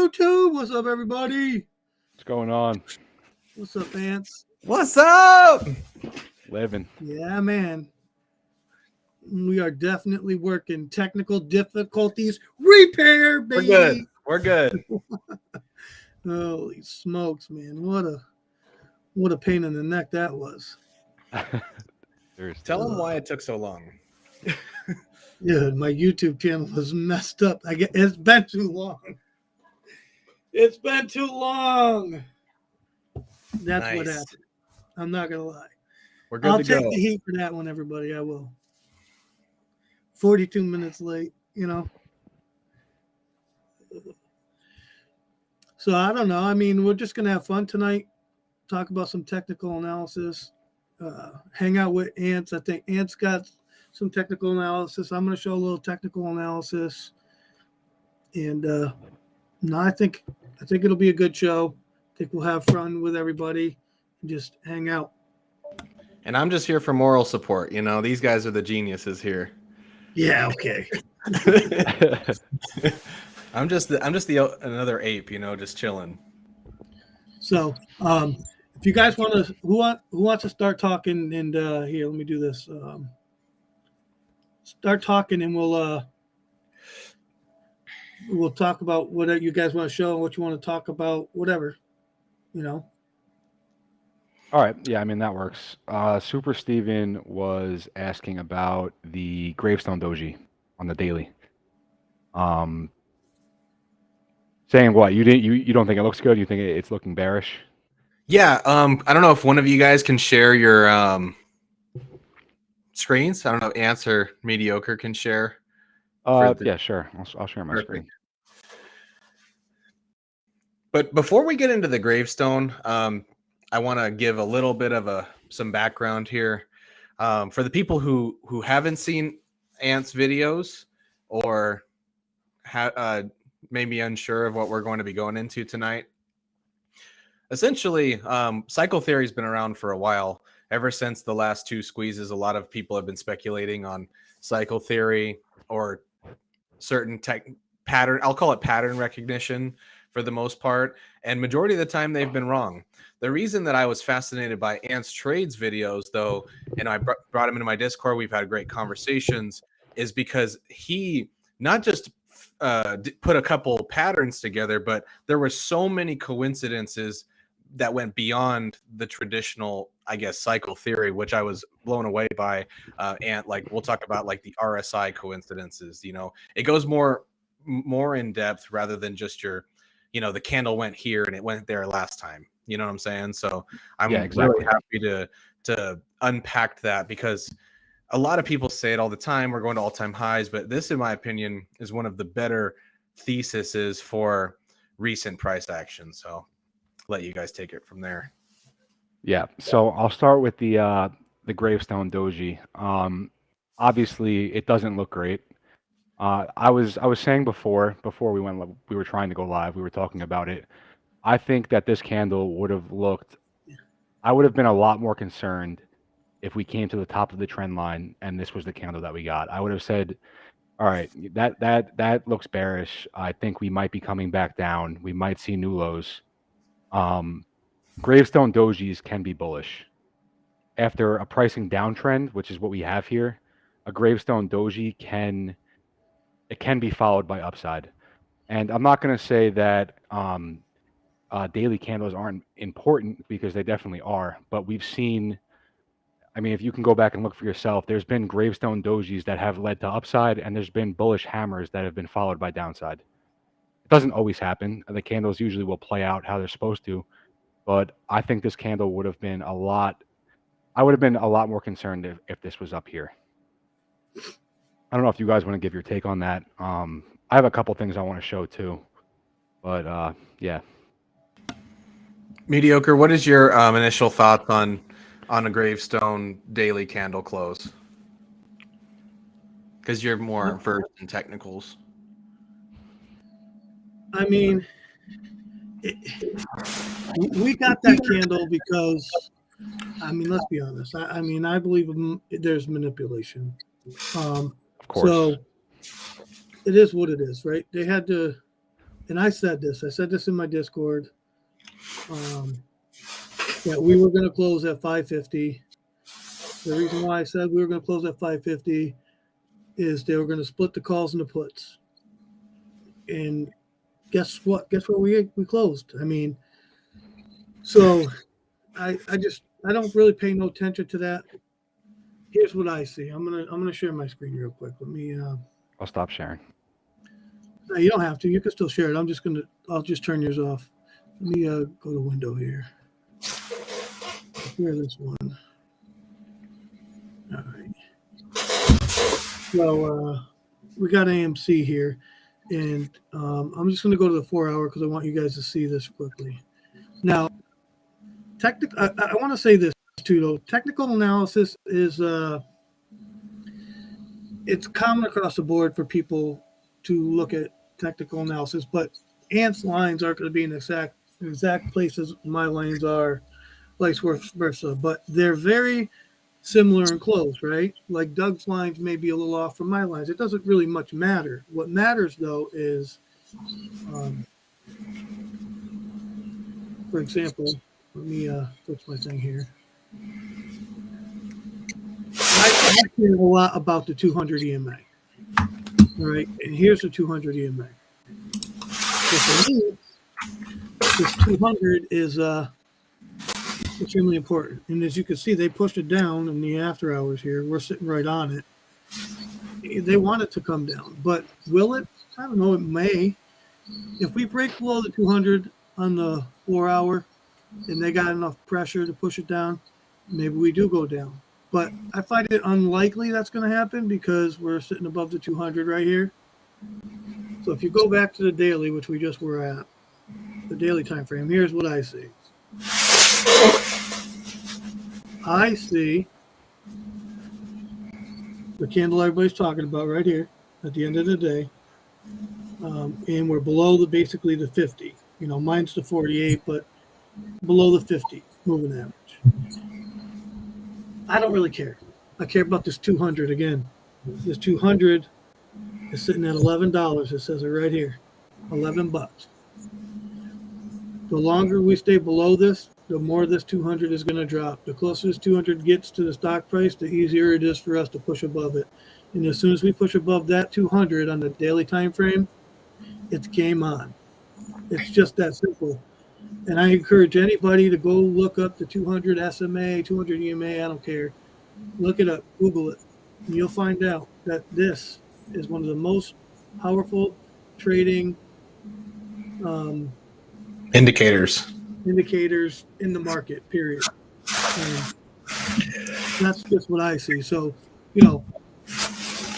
YouTube? What's up, everybody? What's going on? What's up, Ants? What's up? Living. Yeah, man. We are definitely working technical difficulties. Repair, baby. We're good. Holy smokes, man. What a pain in the neck that was. Tell them why it took so long. Yeah, my YouTube channel was messed up. It's been too long. It's been too long. That's Nice. what happened. I'm not gonna lie. We're good I'll to take go. the heat for that one, everybody. I will. 42 minutes late, you know. So I don't know. I mean, we're just gonna have fun tonight. Talk about some technical analysis. Hang out with Ants. I think Ants got some technical analysis. I'm gonna show a little technical analysis. And no, I think it'll be a good show. I think we'll have fun with everybody and just hang out. And I'm just here for moral support. You know, these guys are the geniuses here. Yeah, okay. I'm just another ape, you know, just chilling. So, if you guys want to, who wants to start talking? And here, let me do this. Start talking, and we'll talk about whatever you guys want to show and what you want to talk about, whatever, you know. All right. Yeah, I mean, that works. Super Steven was asking about the Gravestone Doji on the daily. Saying what? You don't think it looks good? You think it's looking bearish? Yeah. I don't know if one of you guys can share your screens. I don't know if Ants or Mediocre can share. Yeah, sure. I'll share my screen. But before we get into the gravestone, I want to give a little bit of some background here for the people who haven't seen Ant's videos or maybe unsure of what we're going to be going into tonight. Essentially, cycle theory has been around for a while. Ever since the last two squeezes, a lot of people have been speculating on cycle theory or certain pattern. I'll call it pattern recognition for the most part. And majority of the time, they've been wrong. The reason that I was fascinated by Ant's Trades videos, though, and I brought him into my Discord, we've had great conversations, is because he not just put a couple patterns together, but there were so many coincidences that went beyond the traditional, I guess, cycle theory, which I was blown away by. And like, we'll talk about like the RSI coincidences, you know, it goes more in depth rather than just your, you know, the candle went here and it went there last time. You know what I'm saying? So I'm really happy to unpack that, because a lot of people say it all the time. We're going to all-time highs, but this, in my opinion, is one of the better theses for recent price action. So let you guys take it from there. Yeah. So I'll start with the Gravestone Doji. Obviously, it doesn't look great. I was saying before we were trying to go live, we were talking about it. I think that this candle would have looked. I would have been a lot more concerned if we came to the top of the trend line and this was the candle that we got. I would have said, all right, that looks bearish. I think we might be coming back down. We might see new lows. Gravestone dojis can be bullish. After a pricing downtrend, which is what we have here, a Gravestone doji can be followed by upside. And I'm not going to say that daily candles aren't important, because they definitely are. But we've seen, I mean, if you can go back and look for yourself, there's been Gravestone dojis that have led to upside, and there's been bullish hammers that have been followed by downside. It doesn't always happen. The candles usually will play out how they're supposed to. But I think this candle would have been I would have been a lot more concerned if this was up here. I don't know if you guys want to give your take on that. I have a couple things I want to show too. But yeah. Mediocre, what is your initial thoughts on a Gravestone daily candle close? Because you're more versed in technicals. I mean, we got that candle because, I mean, let's be honest. I mean, I believe there's manipulation. Of course. So it is what it is, right? They had to and I said this in my Discord, that we were going to close at 550. The reason why I said we were going to close at 550 is they were going to split the calls and the puts. And guess what? Guess what we closed? I mean, so I don't really pay no attention to that. Here's what I see. I'm gonna share my screen real quick. Let me. I'll stop sharing. No, you don't have to. You can still share it. I'll just turn yours off. Let me go to window here. Share this one. All right. So we got AMC here, and I'm just gonna go to the 4 hour because I want you guys to see this quickly. Now, I want to say this too, though. Technical analysis is it's common across the board for people to look at technical analysis, but Ant's lines aren't going to be in exact places my lines are, vice versa. But they're very similar and close, right? Like Doug's lines may be a little off from my lines. It doesn't really much matter. What matters though is, for example, let me fix my thing here. I care a lot about the 200 EMA. All right, and here's the 200 EMA. So for me, this 200 is extremely important. And as you can see, they pushed it down in the after hours here. We're sitting right on it. They want it to come down, but will it? I don't know. It may. If we break below the 200 on the 4 hour and they got enough pressure to push it down, maybe we do go down. But I find it unlikely that's going to happen because we're sitting above the 200 right here. So if you go back to the daily, which we just were at, the daily time frame, here's what I see. I see the candle everybody's talking about right here at the end of the day. And we're below basically the 50. You know, mine's the 48, but below the 50 moving average. I don't really care. I care about this 200 again. This 200 is sitting at $11. It says it right here, $11. The longer we stay below this, the more this 200 is going to drop. The closer this 200 gets to the stock price, the easier it is for us to push above it. And as soon as we push above that 200 on the daily time frame, it's game on. It's just that simple. And I encourage anybody to go look up the 200 SMA, 200 EMA, I don't care. Look it up, Google it, and you'll find out that this is one of the most powerful trading indicators in the market, period. And that's just what I see. So, you know,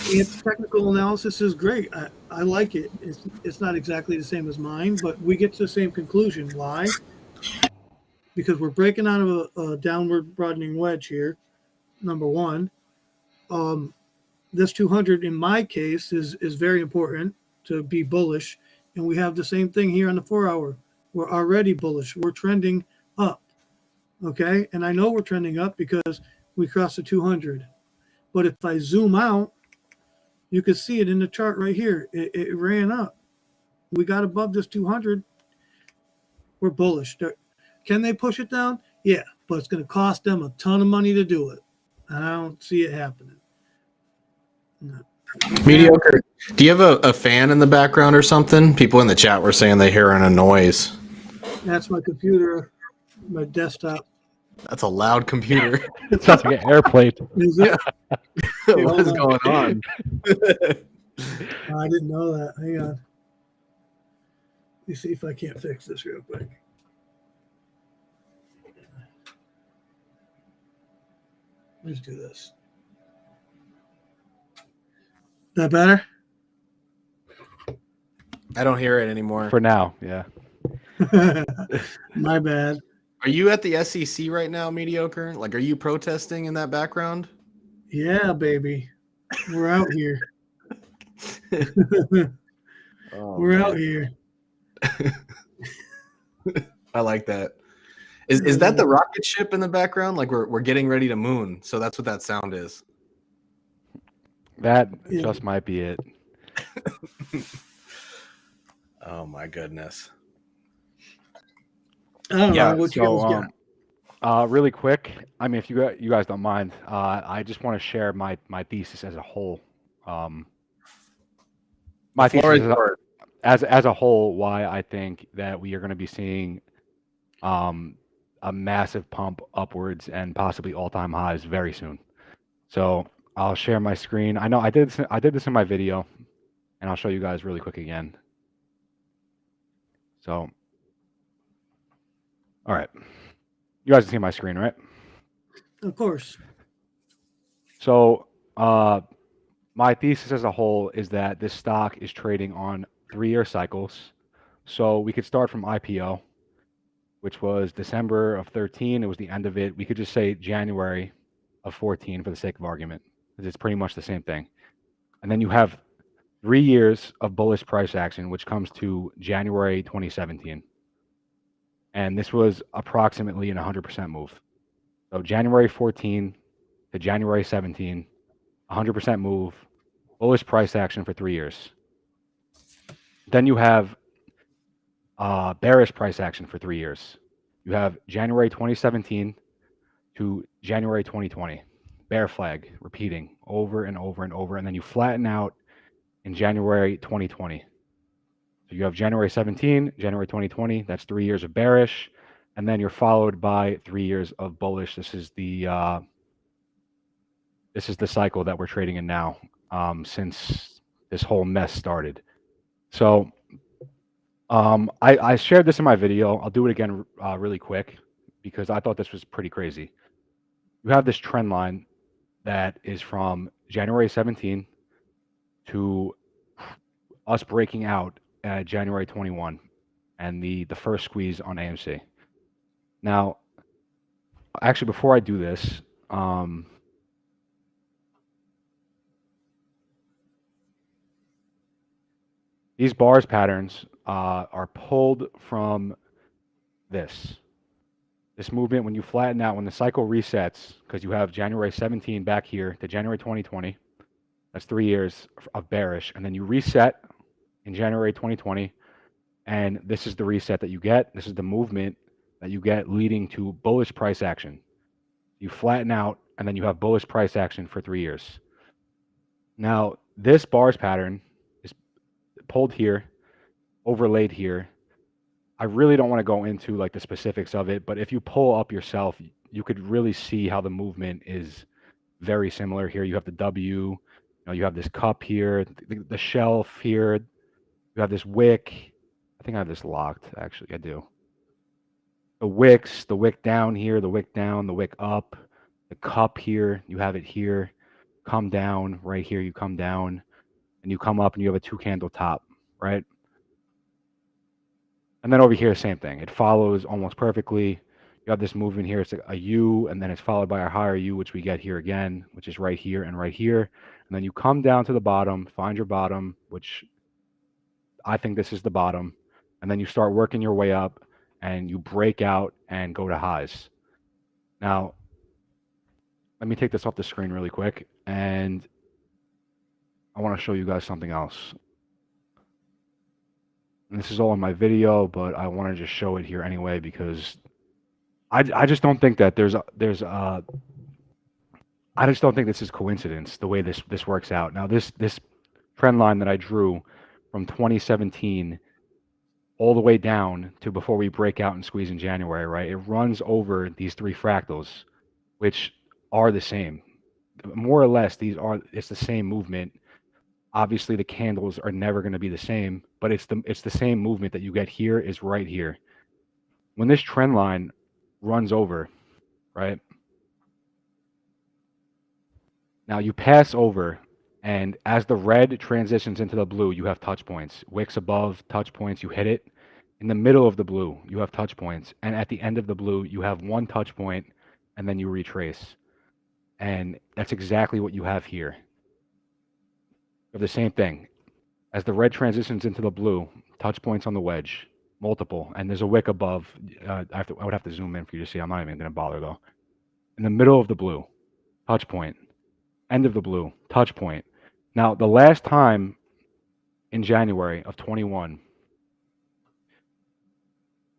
its technical analysis is great. I like it. It's not exactly the same as mine, but we get to the same conclusion. Why? Because we're breaking out of a downward broadening wedge here, number one. This 200 in my case is very important to be bullish. And we have the same thing here on the 4 hour. We're already bullish. We're trending up. Okay. And I know we're trending up because we crossed the 200. But if I zoom out, you can see it in the chart right here. It ran up. We got above this 200. We're bullish. Can they push it down? Yeah, but it's going to cost them a ton of money to do it. I don't see it happening. No. Mediocre. Do you have a fan in the background or something? People in the chat were saying they hear a noise. That's my computer, my desktop. That's a loud computer. It sounds like an airplane. Is it? What is going on? I didn't know that. Hang on. Let me see if I can't fix this real quick. Let's do this. That better? I don't hear it anymore. For now, yeah. My bad. Are you at the SEC right now, Mediocre? Like, are you protesting in that background? Yeah, baby. We're out here. We're out here. I like that. Is that the rocket ship in the background? Like we're getting ready to moon. So that's what that sound is. That just might be it. Oh my goodness. I don't Yeah. know what you guys got. Really quick. I mean, if you guys don't mind, I just want to share my thesis as a whole. My The floor thesis is yours. as a whole, why I think that we are going to be seeing um, a massive pump upwards and possibly all-time highs very soon. So I'll share my screen. I know I did this in my video, and I'll show you guys really quick again. So, all right, you guys can see my screen, right? Of course. So, my thesis as a whole is that this stock is trading on 3-year cycles. So we could start from IPO, which was December of 13. It was the end of it. We could just say January of 14 for the sake of argument, because it's pretty much the same thing. And then you have 3 years of bullish price action, which comes to January 2017. And this was approximately an 100% move. So January 14 to January 17, 100% move, bullish price action for 3 years. Then you have bearish price action for 3 years. You have January 2017 to January 2020. Bear flag repeating over and over and over. And then you flatten out in January 2020. So you have January 17, January 2020. That's 3 years of bearish. And then you're followed by 3 years of bullish. This is the cycle that we're trading in now, since this whole mess started. So I shared this in my video. I'll do it again really quick because I thought this was pretty crazy. You have this trend line that is from January 17 to us breaking out at January 21 and the first squeeze on AMC. Now, actually, before I do this, these bars patterns are pulled from this movement. When you flatten out, when the cycle resets, because you have January 17 back here to January 2020, that's 3 years of bearish, and then you reset in January 2020, and this is the reset that you get. This is the movement that you get leading to bullish price action. You flatten out, and then you have bullish price action for 3 years. Now, this bars pattern is pulled here, overlaid here. I really don't want to go into like the specifics of it, but if you pull up yourself, you could really see how the movement is very similar here. You have the W, you have this cup here, the shelf here. You have this wick. I think I have this locked, actually. I do. The wicks, the wick down here, the wick down, the wick up, the cup here, you have it here. Come down, right here, you come down, and you come up and you have a 2-candle top, right? And then over here, same thing. It follows almost perfectly. You have this movement here. It's a U, and then it's followed by a higher U, which we get here again, which is right here and right here. And then you come down to the bottom, find your bottom, which I think this is the bottom. And then you start working your way up, and you break out and go to highs. Now, let me take this off the screen really quick, and I want to show you guys something else. And this is all in my video, but I want to just show it here anyway because I just don't think that I just don't think this is coincidence the way this works out. Now this trend line that I drew from 2017 all the way down to before we break out and squeeze in January, right? It runs over these 3 fractals, which are the same. More or less, it's the same movement. Obviously, the candles are never going to be the same, but it's the same movement that you get here is right here. When this trend line runs over, right? Now you pass over, and as the red transitions into the blue, you have touch points. Wicks above, touch points, you hit it. In the middle of the blue, you have touch points. And at the end of the blue, you have one touch point, and then you retrace. And that's exactly what you have here. You have the same thing. As the red transitions into the blue, touch points on the wedge, multiple, and there's a wick above. I would have to zoom in for you to see. I'm not even going to bother, though. In the middle of the blue, touch point. End of the blue, touch point. Now, the last time in January of 21,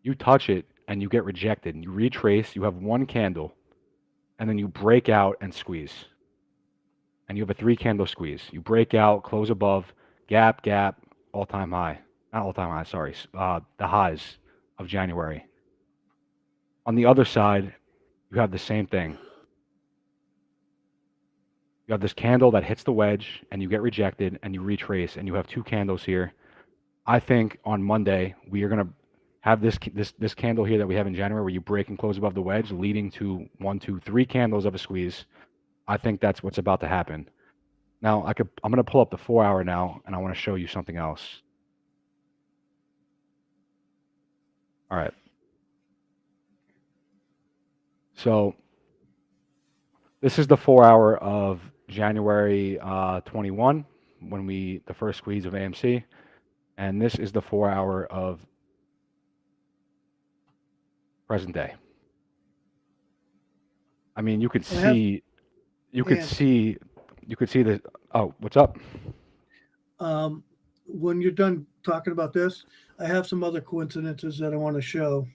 You touch it and you get rejected, and you retrace. You have one candle, and then you break out and squeeze. And you have a 3-candle squeeze. You break out, close above, gap, gap, all-time high. Not all-time high, sorry. The highs of January. On the other side, you have the same thing. You have this candle that hits the wedge, and you get rejected, and you retrace, and you have 2 candles here. I think on Monday we are going to have this candle here that we have in January, where you break and close above the wedge, leading to 1, 2, 3 candles of a squeeze. I think that's what's about to happen. Now I'm going to pull up the 4-hour now, and I want to show you something else. All right. So this is the 4-hour of January 21, when the first squeeze of AMC, and this is the 4-hour of present day. I mean, you could see the. Oh, what's up? When you're done talking about this, I have some other coincidences that I want to show.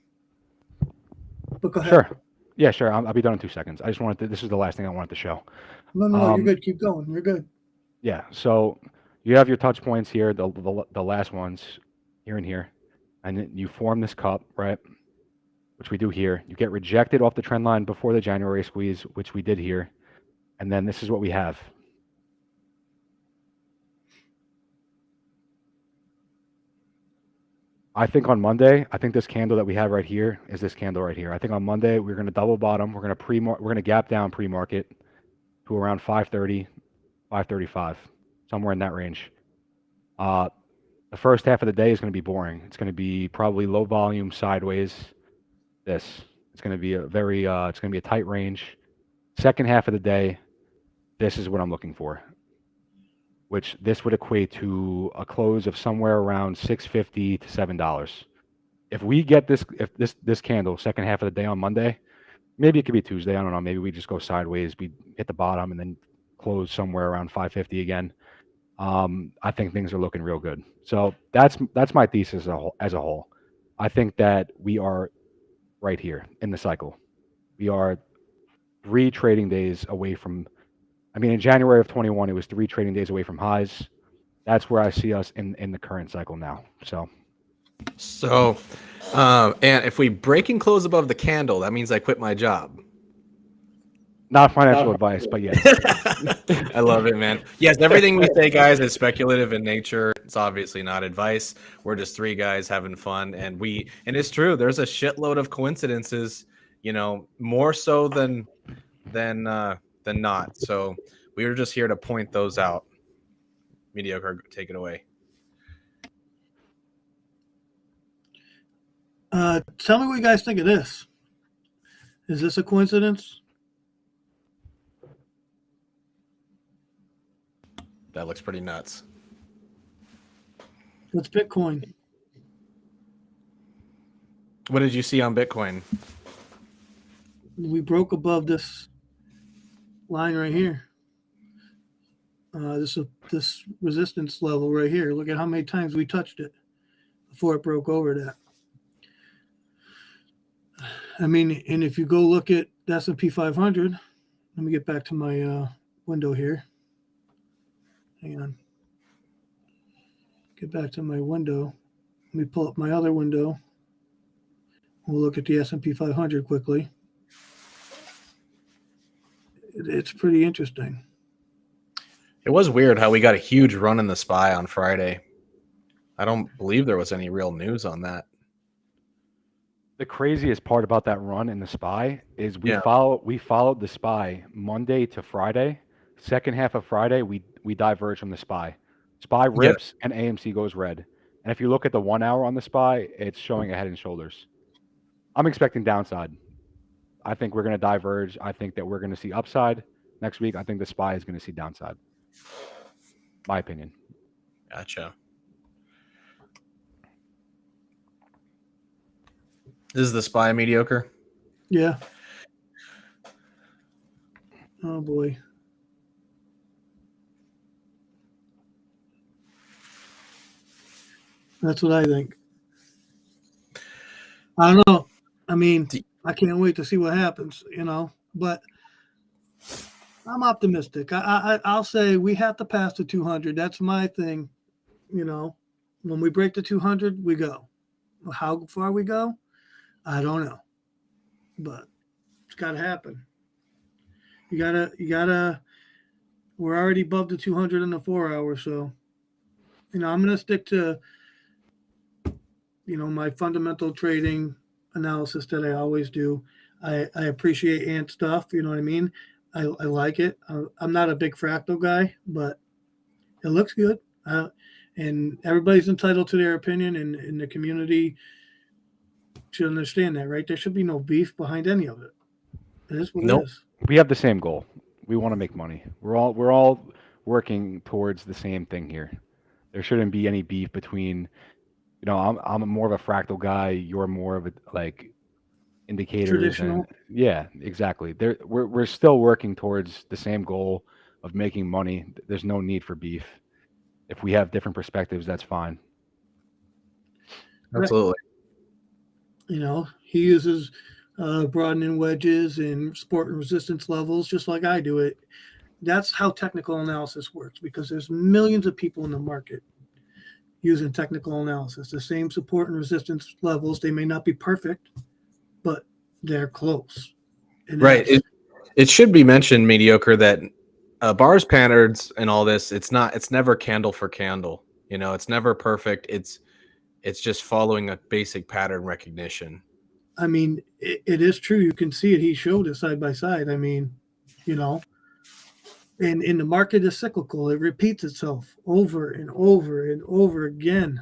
But go ahead. Sure. Yeah, sure. I'll be done in 2 seconds. I just wanted to. This is the last thing I wanted to show. No, you're good. Keep going. You're good. Yeah. So you have your touch points here, the last ones here and here, and then you form this cup, right? Which we do here. You get rejected off the trend line before the January squeeze, which we did here, and then this is what we have. I think on Monday, this candle that we have right here is this candle right here. I think on Monday we're going to double bottom. We're going to gap down pre-market to around 530, 535, somewhere in that range. The first half of the day is going to be boring. It's going to be probably low volume sideways. It's going to be it's going to be a tight range. Second half of the day, this is what I'm looking for, which this would equate to a close of somewhere around $6.50 to $7. If we get this candle second half of the day on Monday, maybe it could be Tuesday. I don't know. Maybe we just go sideways. We hit the bottom and then close somewhere around 550 again. I think things are looking real good. So that's my thesis as a whole. I think that we are right here in the cycle. We are 3 trading days away from. I mean, in January of 21, it was 3 trading days away from highs. That's where I see us in the current cycle now. So, and if we break and close above the candle, that means I quit my job. Not financial advice, but yes. I love it, man. Yes, everything we say, guys, is speculative in nature. It's obviously not advice. We're just 3 guys having fun, and it's true. There's a shitload of coincidences, more so than not. So we were just here to point those out. Mediocre, take it away. Tell me what you guys think of this. Is this a coincidence? That looks pretty nuts. It's Bitcoin. What did you see on Bitcoin? We broke above this line right here. This resistance level right here. Look at how many times we touched it before it broke over that. I mean, and if you go look at the S&P 500, let me get back to my window here. Hang on. Get back to my window. Let me pull up my other window. We'll look at the S&P 500 quickly. It's pretty interesting. It was weird how we got a huge run in the SPY on Friday. I don't believe there was any real news on that. The craziest part about that run in the SPY is we followed the SPY Monday to Friday. Second half of Friday, we diverged from the SPY. SPY rips and AMC goes red. And if you look at the 1 hour on the SPY, it's showing a head and shoulders. I'm expecting downside. I think we're going to diverge. I think that we're going to see upside next week. I think the SPY is going to see downside. My opinion. Gotcha. This is the SPY mediocre? Yeah. Oh, boy. That's what I think. I don't know. I mean, D- I can't wait to see what happens, but I'm optimistic. I'll say we have to pass the 200. That's my thing. When we break the 200, we go. How far we go, I don't know, but it's got to happen. You gotta. We're already above the 200 in the 4 hour, so I'm gonna stick to my fundamental trading analysis that I always do. I appreciate ant stuff. You know what I mean? I like it. I'm not a big fractal guy, but it looks good. And everybody's entitled to their opinion, and the community should understand that, right? There should be no beef behind any of it. It is what it Nope. is. We have the same goal. We want to make money. We're all working towards the same thing here. There shouldn't be any beef between, I'm more of a fractal guy. You're more of a like indicators and Traditional. yeah, exactly. We're still working towards the same goal of making money. There's no need for beef. If we have different perspectives, that's fine. Right. Absolutely. He uses broadening wedges and support and resistance levels just like I do it. That's how technical analysis works because there's millions of people in the market using technical analysis. The same support and resistance levels, they may not be perfect, but they're close. And Right. It should be mentioned, mediocre, that bars patterns and all this, it's never candle for candle. It's never perfect. It's just following a basic pattern recognition. I mean, it is true. You can see it. He showed it side by side. I mean, you know, and the market is cyclical. It repeats itself over and over and over again.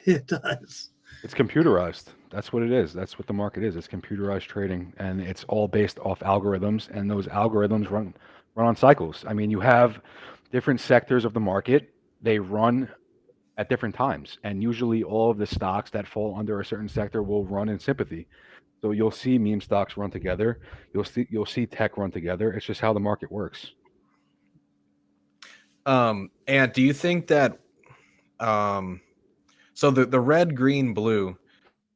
It does. It's computerized. That's what it is. That's what the market is. It's computerized trading, and it's all based off algorithms, and those algorithms run on cycles. I mean, you have different sectors of the market. They run at different times, and usually all of the stocks that fall under a certain sector will run in sympathy. So you'll see meme stocks run together. You'll see tech run together. It's just how the market works. And do you think that so the red, green, blue,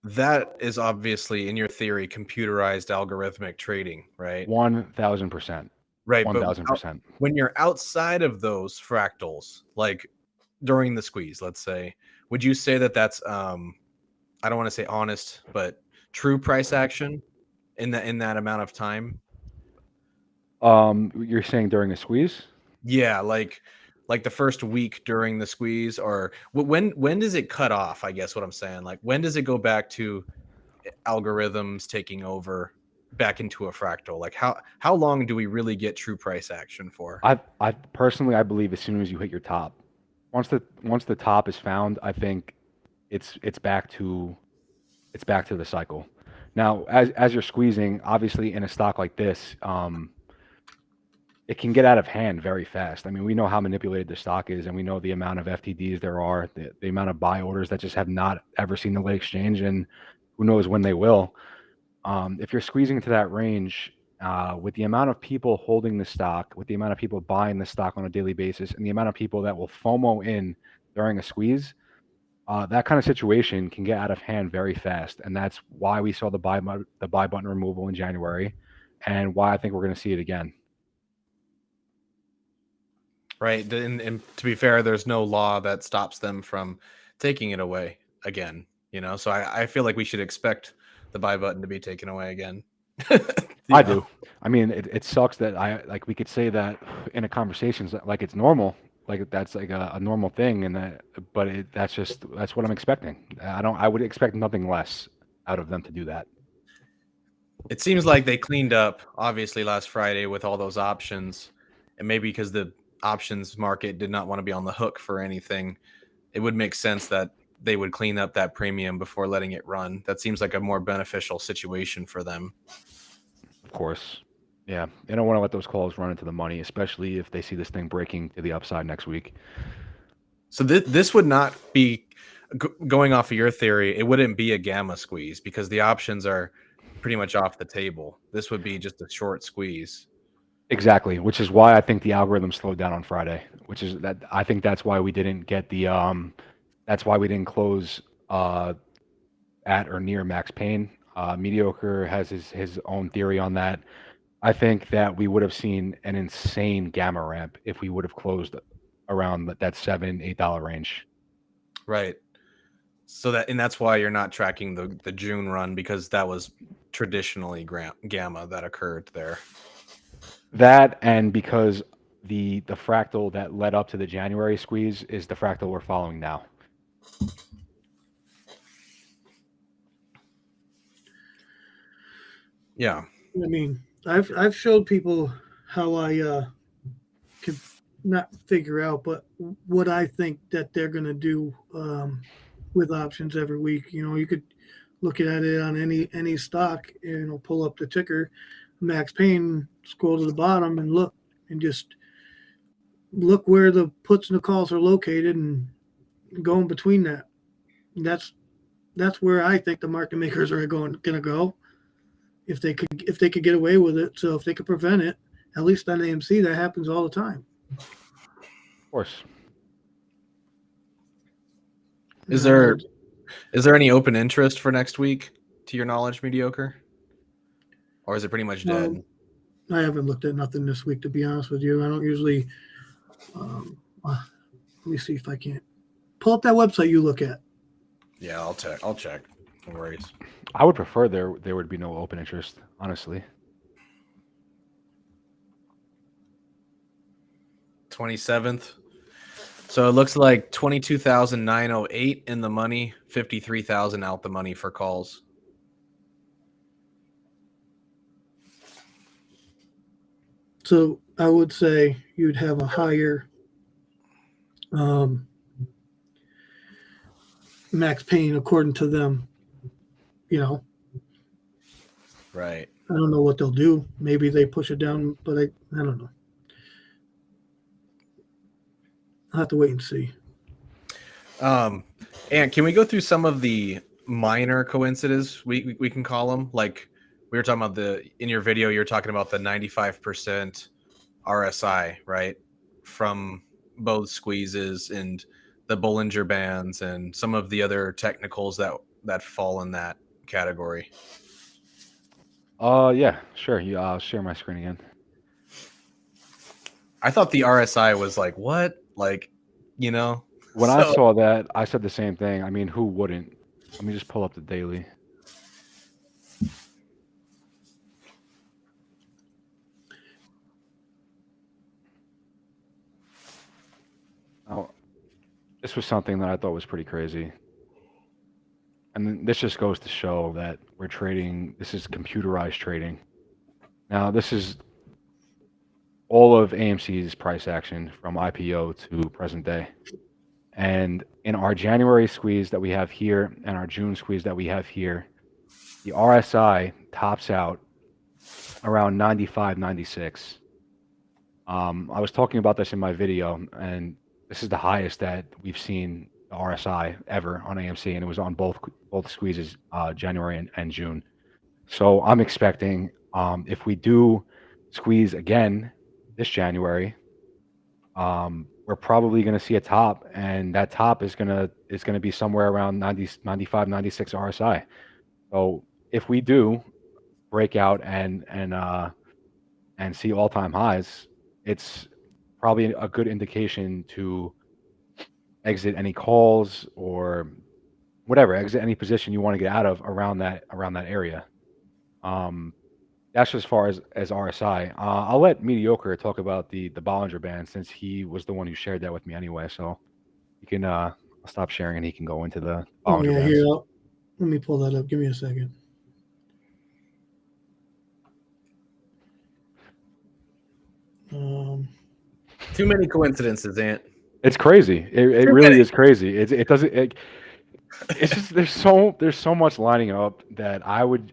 that is obviously in your theory computerized algorithmic trading, right? 1,000%. Right, One but thousand percent. when you're outside of those fractals, like during the squeeze, let's say, would you say that that's I don't want to say honest, but true price action in that amount of time? You're saying during a squeeze? Yeah, like the first week during the squeeze, or when does it cut off? I guess what I'm saying, like when does it go back to algorithms taking over back into a fractal? Like how long do we really get true price action for? I personally I believe as soon as you hit your top, once the top is found, I think it's back to the cycle. Now, as you're squeezing, obviously in a stock like this, it can get out of hand very fast. I mean, we know how manipulated the stock is, and we know the amount of FTDs there are, the amount of buy orders that just have not ever seen the lit exchange, and who knows when they will. If you're squeezing to that range, with the amount of people holding the stock, with the amount of people buying the stock on a daily basis, and the amount of people that will FOMO in during a squeeze, that kind of situation can get out of hand very fast, and that's why we saw the buy button removal in January, and why I think we're going to see it again. Right. And to be fair, there's no law that stops them from taking it away again. So I feel like we should expect the buy button to be taken away again. I do. I mean, it sucks that we could say that in a conversation like it's normal, like that's like a normal thing, and that's what I'm expecting. I would expect nothing less out of them to do that. It seems like they cleaned up obviously last Friday with all those options, and maybe because the options market did not want to be on the hook for anything, it would make sense that they would clean up that premium before letting it run. That seems like a more beneficial situation for them. Of course. Yeah, they don't want to let those calls run into the money, especially if they see this thing breaking to the upside next week. So this would not be going off of your theory. It wouldn't be a gamma squeeze because the options are pretty much off the table. This would be just a short squeeze. Exactly, which is why I think the algorithm slowed down on Friday. Which is that I think that's why we didn't get the that's why we didn't close at or near max pain. Mediocre has his own theory on that. I think that we would have seen an insane gamma ramp if we would have closed around that $7-8 range. Right. So that's why you're not tracking the June run, because that was traditionally gamma that occurred there. That, and because the fractal that led up to the January squeeze is the fractal we're following now. Yeah. I mean, I've showed people how I could not figure out, but what I think that they're going to do with options every week. You know, you could look at it on any stock, and it'll pull up the ticker, max pain, scroll to the bottom, and look, and just look where the puts and the calls are located, and go in between that. And that's where I think the market makers are going to go. If they could get away with it, so if they could prevent it, at least on AMC, that happens all the time. Of course. Is there any open interest for next week, to your knowledge, Mediocre? Or is it pretty much dead? I haven't looked at nothing this week, to be honest with you. I don't usually. Let me see if I can't pull up that website you look at. Yeah, I'll check. No worries. I would prefer there would be no open interest, honestly. 27th. So it looks like 22,908 in the money, 53,000 out the money for calls. So I would say you'd have a higher max pain according to them. You know, Right. I don't know what they'll do. Maybe they push it down, but I don't know. I'll have to wait and see. And can we go through some of the minor coincidences we can call them? Like we were talking about in your video, you're talking about the 95% RSI, right? From both squeezes and the Bollinger Bands and some of the other technicals that fall in that category. Yeah, sure. Yeah, I'll share my screen again. I thought the RSI was like, what? Like, you know? When I saw that, I said the same thing. I mean, who wouldn't? Let me just pull up the daily. Oh, this was something that I thought was pretty crazy. And then this just goes to show that we're trading, this is computerized trading. Now, this is all of AMC's price action from IPO to present day. And in our January squeeze that we have here and our June squeeze that we have here, the RSI tops out around 95, 96. I was talking about this in my video, and this is the highest that we've seen the RSI ever on AMC, and it was on both squeezes, January and June. So I'm expecting, if we do squeeze again this January, we're probably going to see a top, and that top is going to be somewhere around 90, 95, 96 RSI. So if we do break out and see all-time highs, it's probably a good indication to exit any calls or whatever, exit any position you want to get out of around that area. That's as far as RSI. I'll let Mediocre talk about the Bollinger Band, since he was the one who shared that with me anyway. So you can I'll stop sharing and he can go into the Bollinger Bands. Here, let me pull that up. Give me a second. Too many coincidences, Ant. It's crazy. It really is crazy. It doesn't. It's just there's so much lining up that I would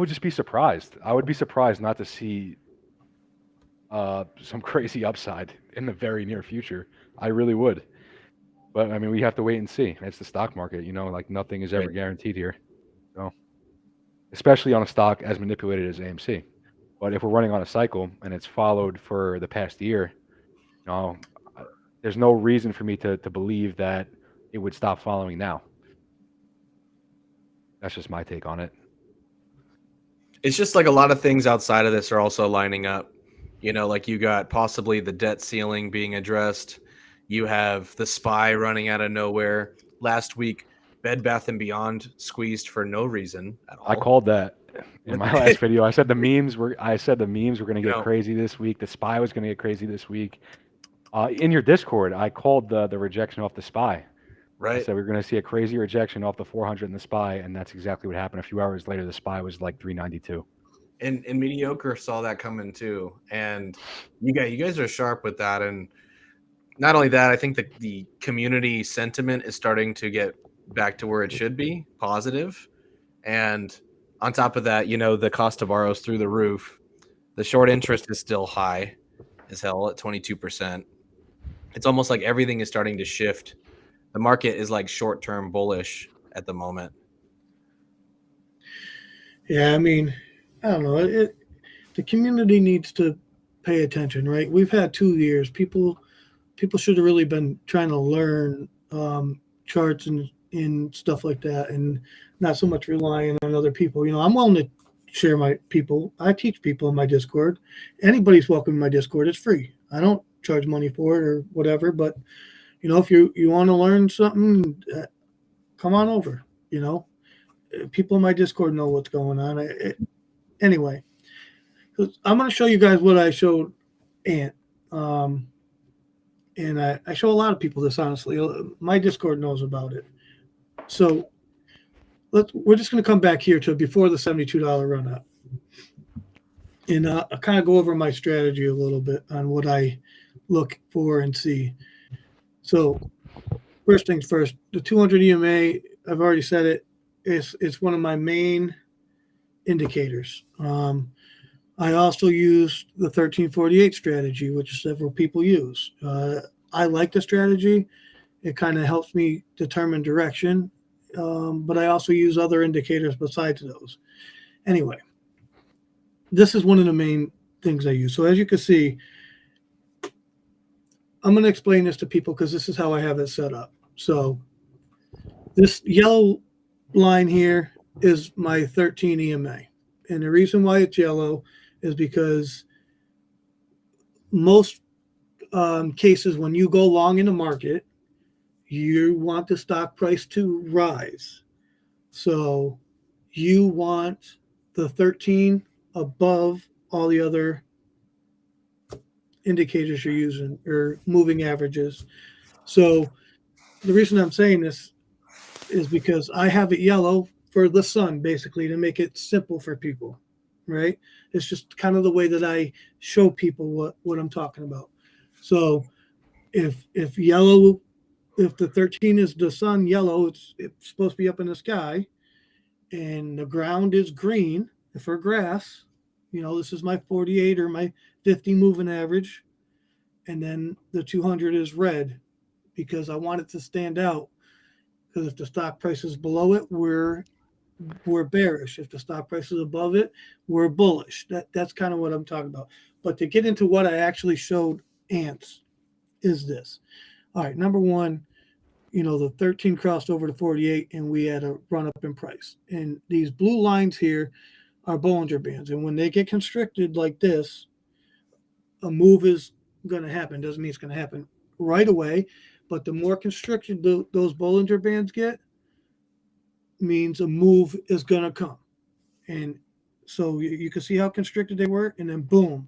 just be surprised. I would be surprised not to see some crazy upside in the very near future. I really would. But I mean, we have to wait and see. It's the stock market, like nothing is ever guaranteed here. So, especially on a stock as manipulated as AMC. But if we're running on a cycle and it's followed for the past year, there's no reason for me to believe that it would stop following now. That's just my take on it. It's just like a lot of things outside of this are also lining up. You know, like you got possibly the debt ceiling being addressed. You have the SPY running out of nowhere. Last week, Bed Bath and Beyond squeezed for no reason at all. I called that in my last video. I said the memes were going to You get know. crazy this week. The SPY was going to get crazy this week. In your Discord, I called the rejection off the SPY. I Right. said we were going to see a crazy rejection off the 400 in the SPY, and that's exactly what happened. A few hours later, the SPY was like 392. And Mediocre saw that coming too. And you guys are sharp with that. And not only that, I think that the community sentiment is starting to get back to where it should be, positive. And on top of that, you know, the cost to borrow is through the roof. The short interest is still high as hell at 22%. It's almost like everything is starting to shift. The market is like short-term bullish at the moment. Yeah, I mean, I don't know. The community needs to pay attention, right? We've had 2 years. People should have really been trying to learn charts and stuff like that, and not so much relying on other people. You know, I'm willing to share my people. I teach people in my Discord. Anybody's welcome in my Discord. It's free. I don't charge money for it or whatever. But you know, if you want to learn something, come on over. You know, people in my Discord know what's going on. Anyway, I'm going to show you guys what I showed Ant. And I show a lot of people this, honestly. My Discord knows about it. So we're just going to come back here to before the $72 run up. And I'll kind of go over my strategy a little bit on what I look for and see. So first things first, the 200 EMA, I've already said it, it's one of my main indicators. I also use the 1348 strategy, which several people use. I like the strategy. It kind of helps me determine direction, but I also use other indicators besides those. Anyway, this is one of the main things I use. So as you can see, I'm going to explain this to people because this is how I have it set up. So this yellow line here is my 13 EMA. And the reason why it's yellow is because most cases when you go long in the market, you want the stock price to rise. So you want the 13 above all the other indicators you're using or moving averages. So the reason I'm saying this is because I have it yellow for the sun, basically, to make it simple for people, right? It's just kind of the way that I show people what I'm talking about. So if yellow, if the 13 is the sun, yellow, it's supposed to be up in the sky, and the ground is green for grass. You know, this is my 48 or my 50 moving average, and then the 200 is red because I want it to stand out. Because if the stock price is below it, we're bearish. If the stock price is above it, we're bullish. That's kind of what I'm talking about. But to get into what I actually showed ants is this. All right, number one, you know, the 13 crossed over to 48 and we had a run up in price. And these blue lines here are Bollinger Bands. And when they get constricted like this, a move is going to happen. Doesn't mean it's going to happen right away. But the more constricted those Bollinger Bands get, means a move is going to come. And so you can see how constricted they were. And then boom,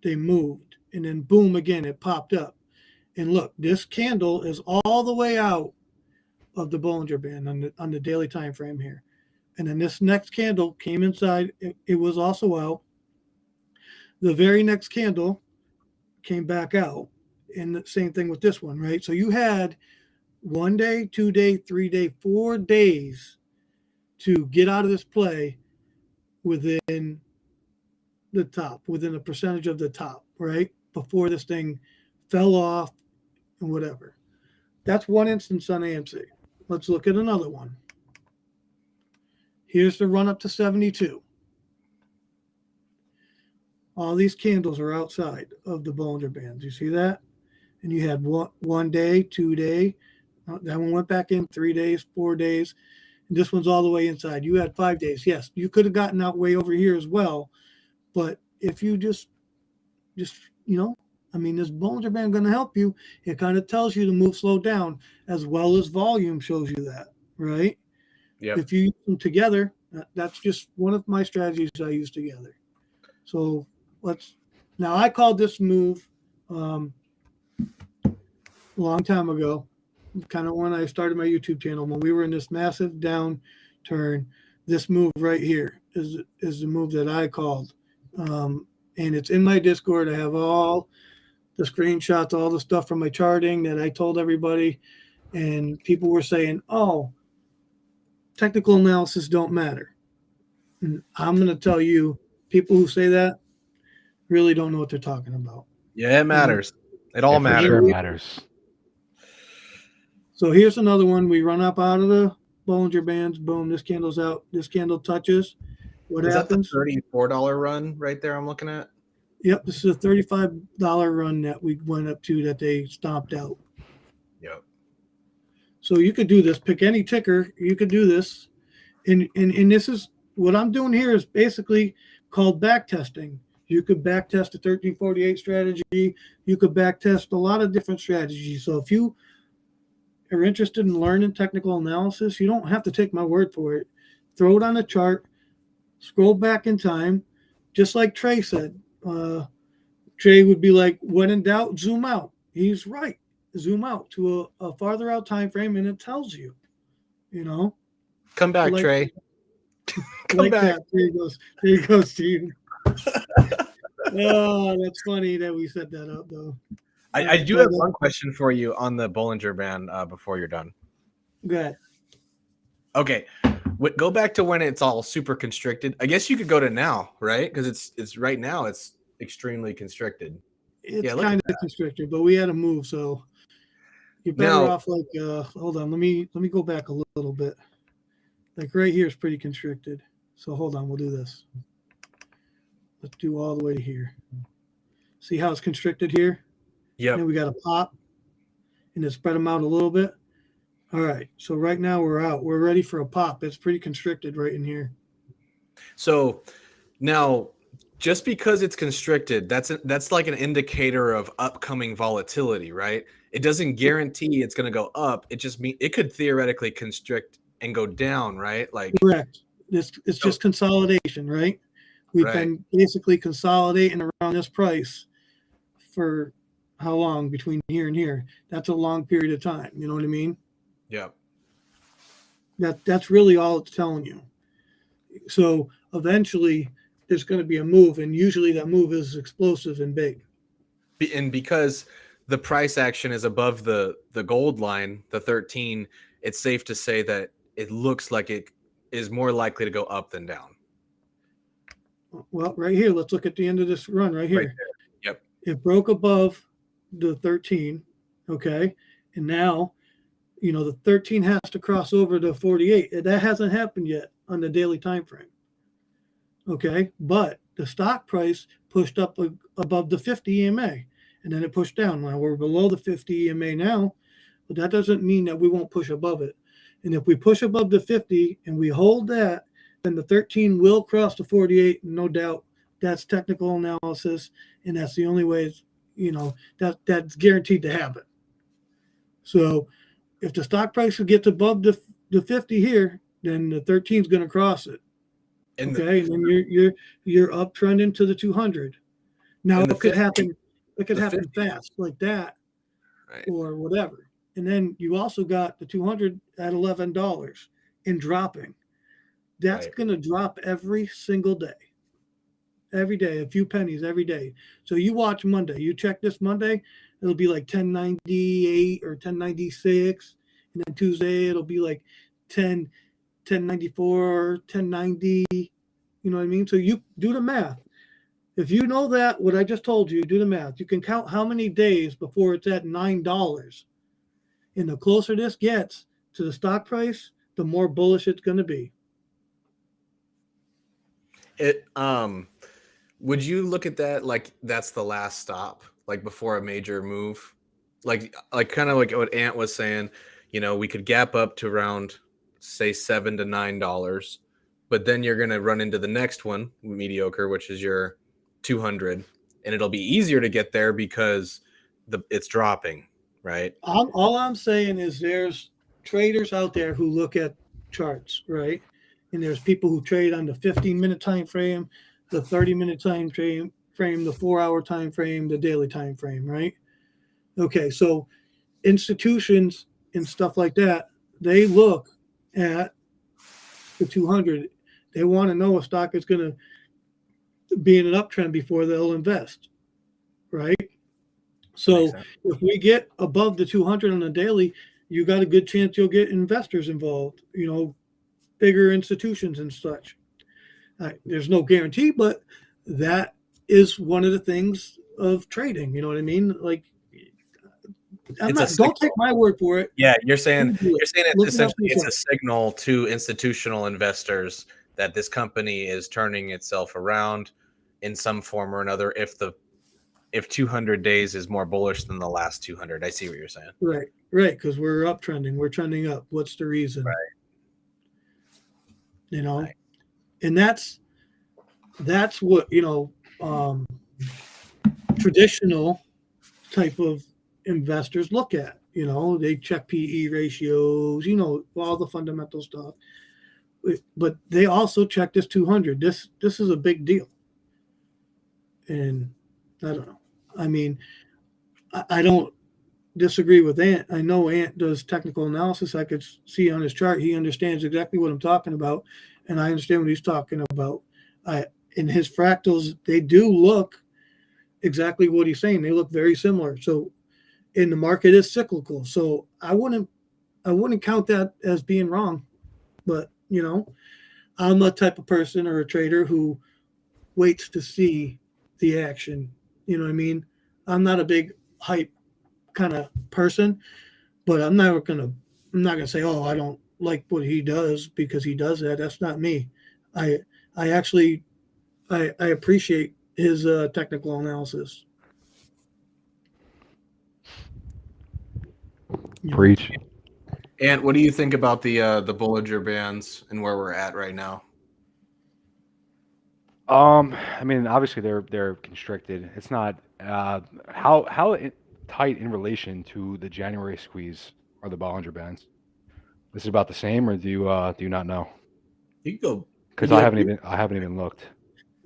they moved. And then boom, again, it popped up. And look, this candle is all the way out of the Bollinger Band on the daily time frame here. And then this next candle came inside. It was also out. The very next candle came back out. And the same thing with this one, right? So you had 1 day, 2 day, 3 day, 4 days to get out of this play within the top, within a percentage of the top, right? Before this thing fell off and whatever. That's one instance on AMC. Let's look at another one. Here's the run up to 72. All these candles are outside of the Bollinger Bands. You see that? And you had 1 day, 2 day. That one went back in 3 days, 4 days. And this one's all the way inside. You had 5 days. Yes, you could have gotten out way over here as well. But if you just I mean, this Bollinger Band going to help you. It kind of tells you to move slow down as well as volume shows you that, right? Yep. If you use them together, that's just one of my strategies I use together. So now I called this move a long time ago, kind of when I started my YouTube channel, when we were in this massive downturn. This move right here is the move that I called. And it's in my Discord. I have all the screenshots, all the stuff from my charting that I told everybody. And people were saying, oh, technical analysis don't matter. And I'm going to tell you, people who say that really don't know what they're talking about. Yeah, it matters. It all It for matters. sure matters. So here's another one. We run up out of the Bollinger Bands. Boom, this candle's out. This candle touches. What happens? That the $34 run right there I'm looking at? Yep, this is a $35 run that we went up to that they stomped out. Yep. So you could do this. Pick any ticker. You could do this. And this is what I'm doing here is basically called back testing. You could back test a 1348 strategy. You could back test a lot of different strategies. So if you are interested in learning technical analysis, you don't have to take my word for it. Throw it on a chart. Scroll back in time. Just like Trey said. Trey would be like, when in doubt, zoom out. He's right. Zoom out to a farther out time frame, and it tells you, Come back, like, Trey. Come like back. that. There you go, Steve. Oh, that's funny that we set that up, though. I do have one question for you on the Bollinger Band before you're done. Go ahead. Okay. Go back to when it's all super constricted. I guess you could go to now, right? Because it's right now it's extremely constricted. It's kind of constricted, but we had to move, so you're better off like hold on, let me go back a little bit. Like right here is pretty constricted. So hold on, we'll do this. Let's do all the way to here. See how it's constricted here? Yeah. Then we got a pop and then spread them out a little bit. All right. So right now we're out. We're ready for a pop. It's pretty constricted right in here. So now just because it's constricted, that's like an indicator of upcoming volatility, right? It doesn't guarantee it's going to go up. It just means it could theoretically constrict and go down, right? Like correct. It's just consolidation, right? We've been basically consolidating around this price for how long between here and here? That's a long period of time. You know what I mean? Yeah. That's really all it's telling you. So eventually there's going to be a move, and usually that move is explosive and big. And because the price action is above the gold line, the 13, it's safe to say that it looks like it is more likely to go up than down. Well, right here, let's look at the end of this run right here. Right there. Yep. It broke above the 13, okay? And now, the 13 has to cross over to 48. That hasn't happened yet on the daily time frame. Okay? But the stock price pushed up above the 50 EMA, and then it pushed down. Now we're below the 50 EMA now, but that doesn't mean that we won't push above it. And if we push above the 50 and we hold that, then the 13 will cross the 48, no doubt. That's technical analysis, and that's the only way, that's guaranteed to happen. So if the stock price gets above the 50 here, then the 13 is going to cross it. And then you're uptrending to the 200. Now it could happen. It could happen fast like that, right, or whatever. And then you also got the 200 at $11 and dropping. That's going to drop every single day. Every day, a few pennies every day. So you watch Monday. You check this Monday, it'll be like 1098 or 1096. And then Tuesday, it'll be like 1094, 1090. You know what I mean? So you do the math. If you know that, what I just told you, do the math. You can count how many days before it's at $9. And the closer this gets to the stock price, the more bullish it's going to be. Would you look at that like that's the last stop, like before a major move? Like kind of like what Ant was saying, we could gap up to around say $7 to $9, but then you're going to run into the next one, mediocre, which is your 200, and it'll be easier to get there because it's dropping, right? All I'm saying is there's traders out there who look at charts, right? And there's people who trade on the 15-minute time frame, the 30-minute time frame, the 4-hour time frame, the daily time frame, right? Okay, so institutions and stuff like that, they look at the 200. They want to know a stock is going to be in an uptrend before they'll invest, right? So if we get above the 200 on the daily, you got a good chance you'll get investors involved, bigger institutions and such. There's no guarantee, but that is one of the things of trading. You know what I mean? Like, don't take my word for it. Yeah, you're saying it's essentially a signal to institutional investors that this company is turning itself around in some form or another. If 200 days is more bullish than the last 200, I see what you're saying. Right, because we're uptrending. We're trending up. What's the reason? Right. Right. And that's what traditional type of investors look at. They check PE ratios, all the fundamental stuff. But they also check this 200. This is a big deal. And I don't know. I mean, I don't disagree with Ant. I know Ant does technical analysis. I could see on his chart he understands exactly what I'm talking about, and I understand what he's talking about. In his fractals, they do look exactly what he's saying. They look very similar. So, in the market is cyclical. So I wouldn't count that as being wrong. But I'm a type of person or a trader who waits to see the action. You know what I mean? I'm not a big hype kind of person, but I'm not gonna say, oh, I don't like what he does because he does that. That's not me. I actually appreciate his technical analysis. Preach. And what do you think about the Bollinger Bands and where we're at right now? I mean, obviously they're constricted. It's not how tight in relation to the January squeeze are the Bollinger Bands. This is about the same, or do you not know? You can go because I haven't even looked.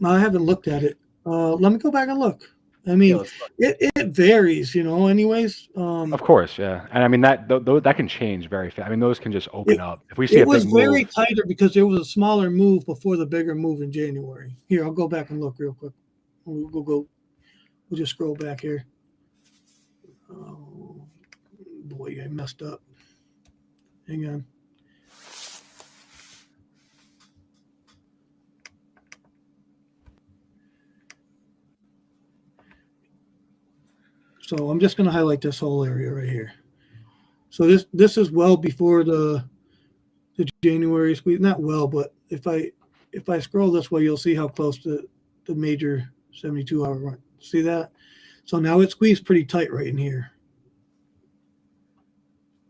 I haven't looked at it. Let me go back and look. I mean, it varies, anyways. Of course, yeah. And I mean, that can change very fast. I mean, those can just open up. If we see it a big was very move, tighter because there was a smaller move before the bigger move in January. Here, I'll go back and look real quick. We'll just scroll back here. Oh, boy, I messed up. Hang on. So I'm just going to highlight this whole area right here. So this is well before the January squeeze. Not well, but if I scroll this way, you'll see how close to the major 72-hour run. See that? So now it's squeezed pretty tight right in here.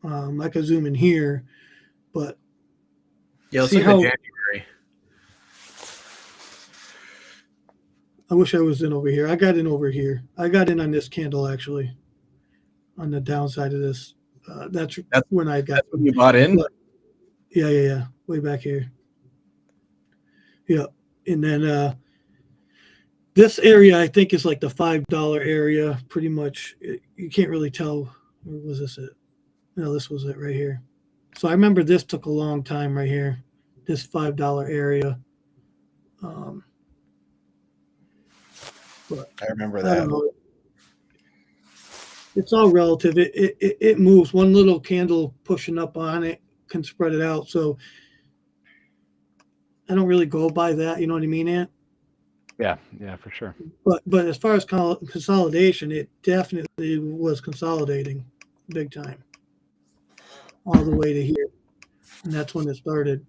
I could zoom in here, but yeah, let's see how January. I wish I was in over here. I got in over here. I got in on this candle actually, on the downside of this. That's when I got. That's when you bought in. But, yeah, way back here. Yeah, and then this area I think is like the $5 area, pretty much. You can't really tell. Where was this at? No, this was it right here. So I remember this took a long time right here. This $5 area. But I remember that. I don't know. It's all relative. It moves. One little candle pushing up on it can spread it out. So I don't really go by that. You know what I mean, Ant? Yeah, for sure. But as far as consolidation, it definitely was consolidating big time, all the way to here, and that's when it started.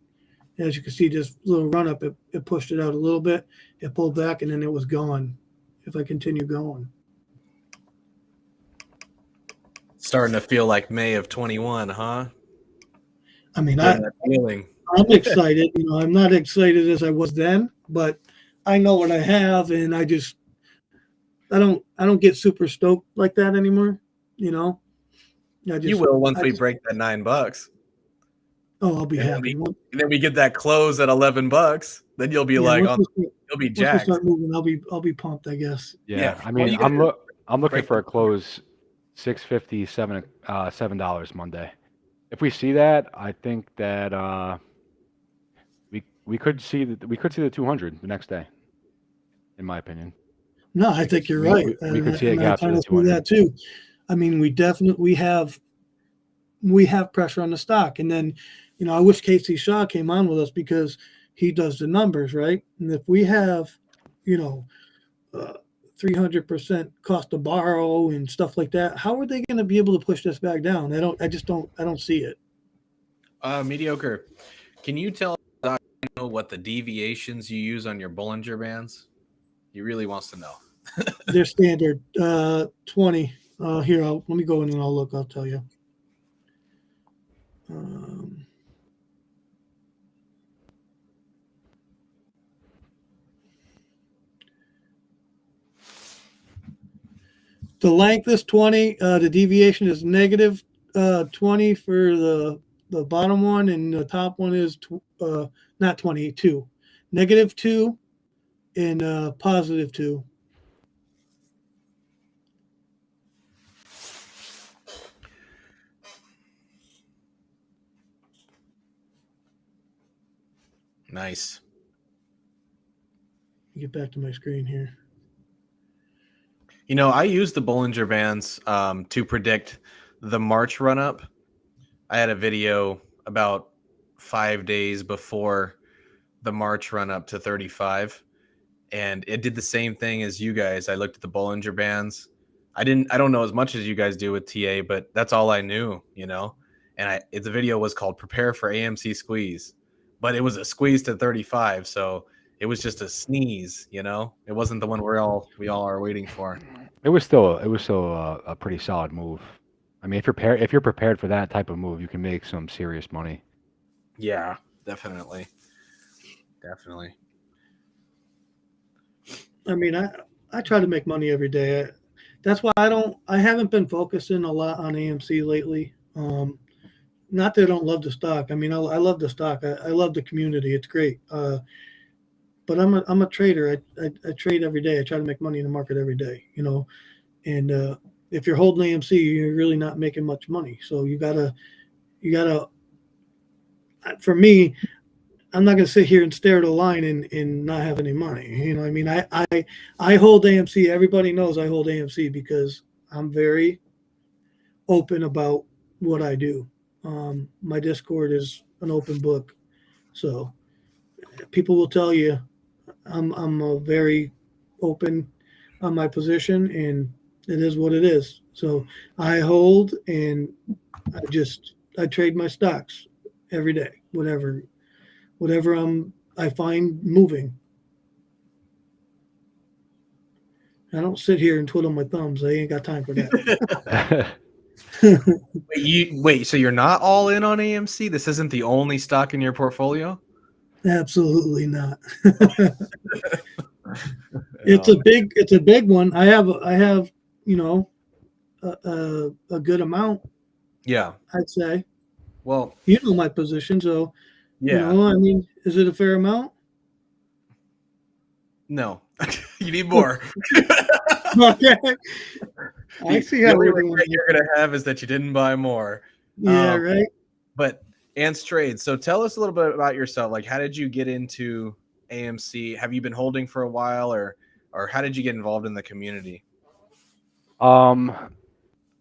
As you can see, this little run up, it pushed it out a little bit, it pulled back, and then it was gone. If I continue going, starting to feel like May of 21, huh? I mean, Getting that feeling. I'm excited. You know, I'm not excited as I was then, but I know what I have, and I don't get super stoked like that anymore. You know, You will once I we just break that $9. I'll be And then happy. we get that close at $11. Then you'll be Yeah, like, oh, you'll be once we jacked. start moving, I'll be pumped. I guess. Yeah, Yeah. I Well, mean, you gotta I'm looking break for the a close 650, $7 Monday. If we see that, I think that we could see the 200 the next day, in my opinion. No, I think you're right, We could see a and I gap to kind the of see 200. that too. I mean, we have pressure on the stock, and then, you know, I wish Casey Shaw came on with us because he does the numbers, right? And if we have, you know, 300% cost to borrow and stuff like that, how are they going to be able to push this back down? I don't see it. mediocre. Can you tell Doc what the deviations you use on your Bollinger Bands? He really wants to know. Their standard 20. Here, let me go in and I'll look. I'll tell you. The length is 20. The deviation is negative 20 for the bottom one, and the top one is not 22. Negative 2 and positive 2. Nice. Get back to my screen here. You know, I use the Bollinger Bands to predict the March run up. I had a video about 5 days before the March run up to 35, and it did the same thing as you guys. I looked at the Bollinger Bands. I don't know as much as you guys do with TA, but that's all I knew, you know. And the video was called "Prepare for AMC Squeeze," but it was a squeeze to 35, so it was just a sneeze, you know. It wasn't the one we all are waiting for. It was still a pretty solid move. I mean, if you're prepared for that type of move, you can make some serious money. Yeah, definitely. Definitely. I mean, I try to make money every day. That's why I haven't been focusing a lot on AMC lately. Not that I don't love the stock. I mean, I love the stock. I love the community. It's great. But I'm a trader. I trade every day. I try to make money in the market every day, you know. And if you're holding AMC, you're really not making much money. So you gotta. For me, I'm not gonna sit here and stare at a line and not have any money. You know, I mean, I hold AMC. Everybody knows I hold AMC because I'm very open about what I do. My Discord is an open book, so people will tell you I'm a very open on my position, and it is what it is. So I hold, and I trade my stocks every day, whatever I find moving. I don't sit here and twiddle my thumbs. I ain't got time for that. Wait, so you're not all in on AMC? This isn't the only stock in your portfolio? Absolutely not. It's a big one. I have, you know, a good amount, Yeah. I'd say. Well, You know my position, so yeah. you know, I mean, is it a fair amount? No. You need more. Okay. I see how the only we're doing. regret you're gonna have is that you didn't buy more. Yeah, right. But Ants Trade. So tell us a little bit about yourself. Like, how did you get into AMC? Have you been holding for a while, or how did you get involved in the community?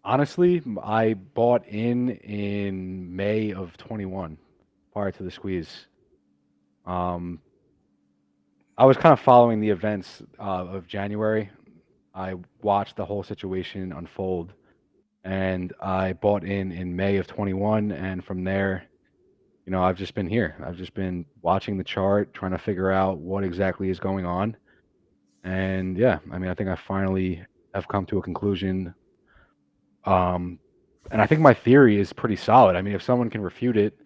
Honestly, I bought in May of 21, prior to the squeeze. I was kind of following the events of January. I watched the whole situation unfold, and I bought in May of 21, and from there, you know, I've just been here. I've just been watching the chart, trying to figure out what exactly is going on. And yeah, I mean, I think I finally have come to a conclusion. And I think my theory is pretty solid. I mean, if someone can refute it,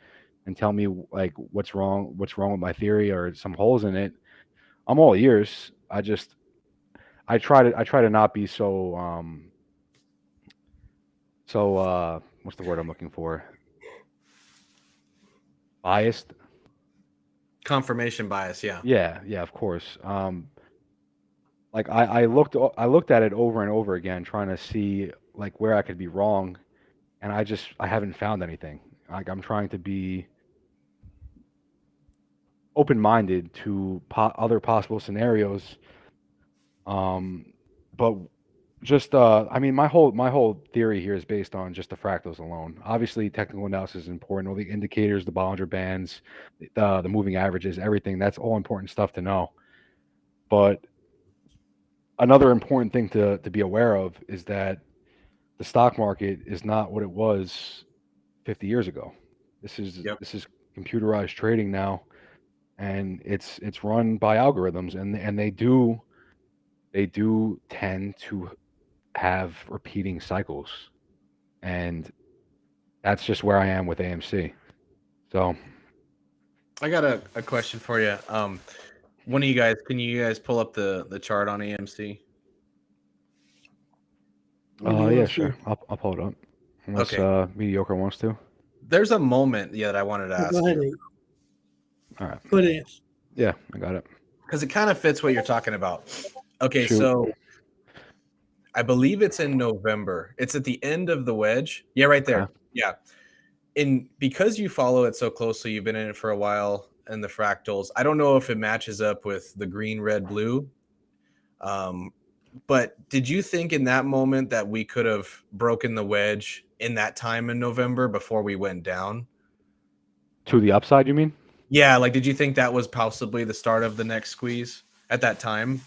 and tell me like what's wrong with my theory or some holes in it, I'm all ears. I try to not be so what's the word I'm looking for? Biased. Confirmation bias, yeah. Yeah, yeah, of course. Like I looked at it over and over again, trying to see like where I could be wrong, and I haven't found anything. Like I'm trying to be open-minded to other possible scenarios. But just I mean, my whole theory here is based on just the fractals alone. Obviously, technical analysis is important. All the indicators, the Bollinger Bands, the moving averages, everything. That's all important stuff to know. But another important thing to be aware of is that the stock market is not what it was 50 years ago. Yep. This is computerized trading now, and it's run by algorithms, and they do tend to have repeating cycles, and that's just where I am with AMC. So I got a question for you. One of you guys, can you guys pull up the chart on AMC? What do you yeah, want to see? sure, I'll pull it up unless Okay. mediocre wants to. There's a moment, that I wanted to Oh, ask go ahead, you, Nate. All right, Go ahead, Ants. yeah, I got it. because it kind of fits what you're talking about. Okay, Shoot. so I believe it's in November. It's at the end of the wedge. Yeah, right there. Okay. Yeah. And because you follow it so closely, you've been in it for a while, and the fractals, I don't know if it matches up with the green, red, blue. But did you think in that moment that we could have broken the wedge in that time in November before we went down? To the upside, you mean? Yeah, like did you think that was possibly the start of the next squeeze at that time?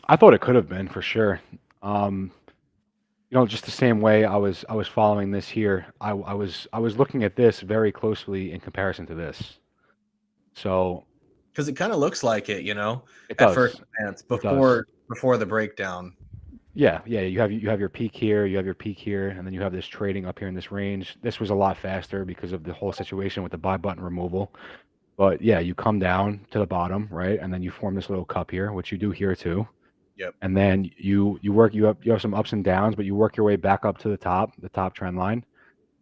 I thought it could have been for sure. Just the same way I was following this here. I was looking at this very closely in comparison to this. So Because it kind of looks like it, it at first does. glance It does. before the breakdown. Yeah, yeah. You have your peak here, you have your peak here, and then you have this trading up here in this range. This was a lot faster because of the whole situation with the buy button removal. But yeah, you come down to the bottom, right, and then you form this little cup here, which you do here too. Yep. And then you have some ups and downs, but you work your way back up to the top trend line,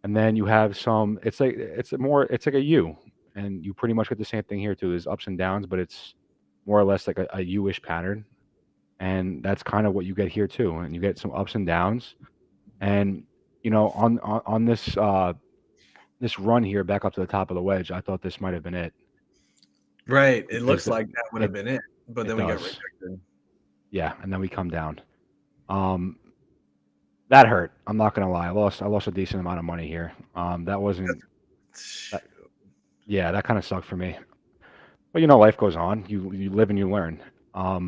and then you have some. It's like a U, and you pretty much get the same thing here too. There's ups and downs, but it's more or less like a U-ish pattern, and that's kind of what you get here too. And you get some ups and downs, and on this this run here back up to the top of the wedge, I thought this might have been it. Right. It looks Because like that would have been it, but it then we got does. rejected. Yeah, and then we come down. That hurt. I'm not gonna lie. I lost a decent amount of money here. That wasn't. That, yeah, that kind of sucked for me. But life goes on. You live and you learn. A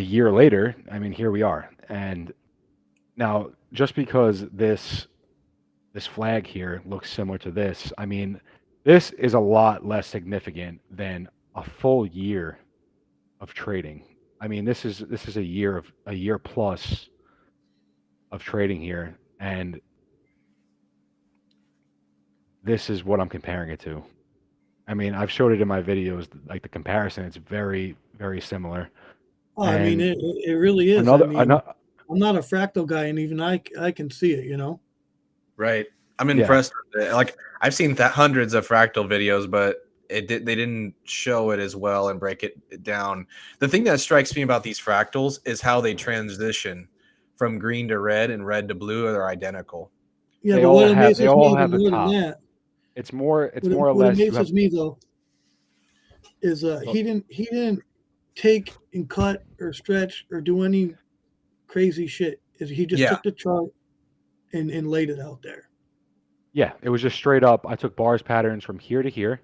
year later, I mean, here we are. And now, just because this flag here looks similar to this, I mean, this is a lot less significant than a full year of trading. I mean, this is a year plus of trading here, and this is what I'm comparing it to. I mean, I've showed it in my videos, like the comparison. It's very, very similar. Oh, I mean, And it really is. another, I mean, another, I'm not a fractal guy, and even I can see it. Right. I'm yeah, impressed with it. Like I've seen hundreds of fractal videos, but they didn't show it as well and break it down. The thing that strikes me about these fractals is how they transition from green to red and red to blue. They're identical. Yeah, but what they amazes me all even have a more than top. that, It's more or what less you have. amazes me though, is he didn't take and cut or stretch or do any crazy shit. He just Yeah. took the chart and laid it out there. Yeah, it was just straight up. I took bars patterns from here to here.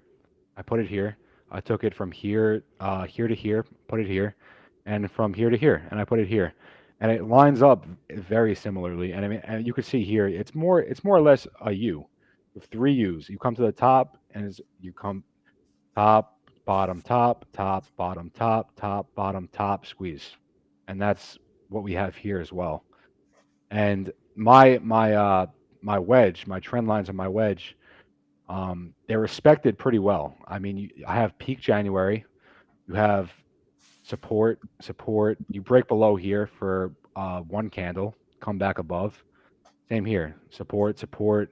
I put it here. I took it from here, here to here, put it here, and from here to here, and I put it here, and it lines up very similarly. And I mean, and you can see here, it's more or less a U, with three U's. You come to the top, and you come top, bottom, top, top, bottom, top, top, bottom, top, squeeze, and that's what we have here as well. And my wedge, my trend lines on my wedge, They're respected pretty well. I mean, I have peak January. You have support. You break below here for one candle, come back above. Same here, support,